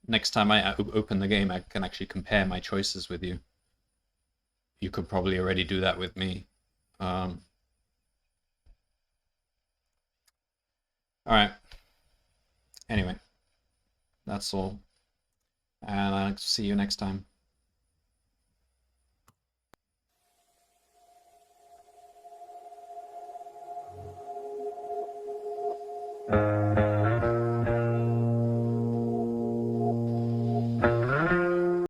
next time I open the game, I can actually compare my choices with you. You could probably already do that with me. Alright. Anyway, that's all. And I'll see you next time.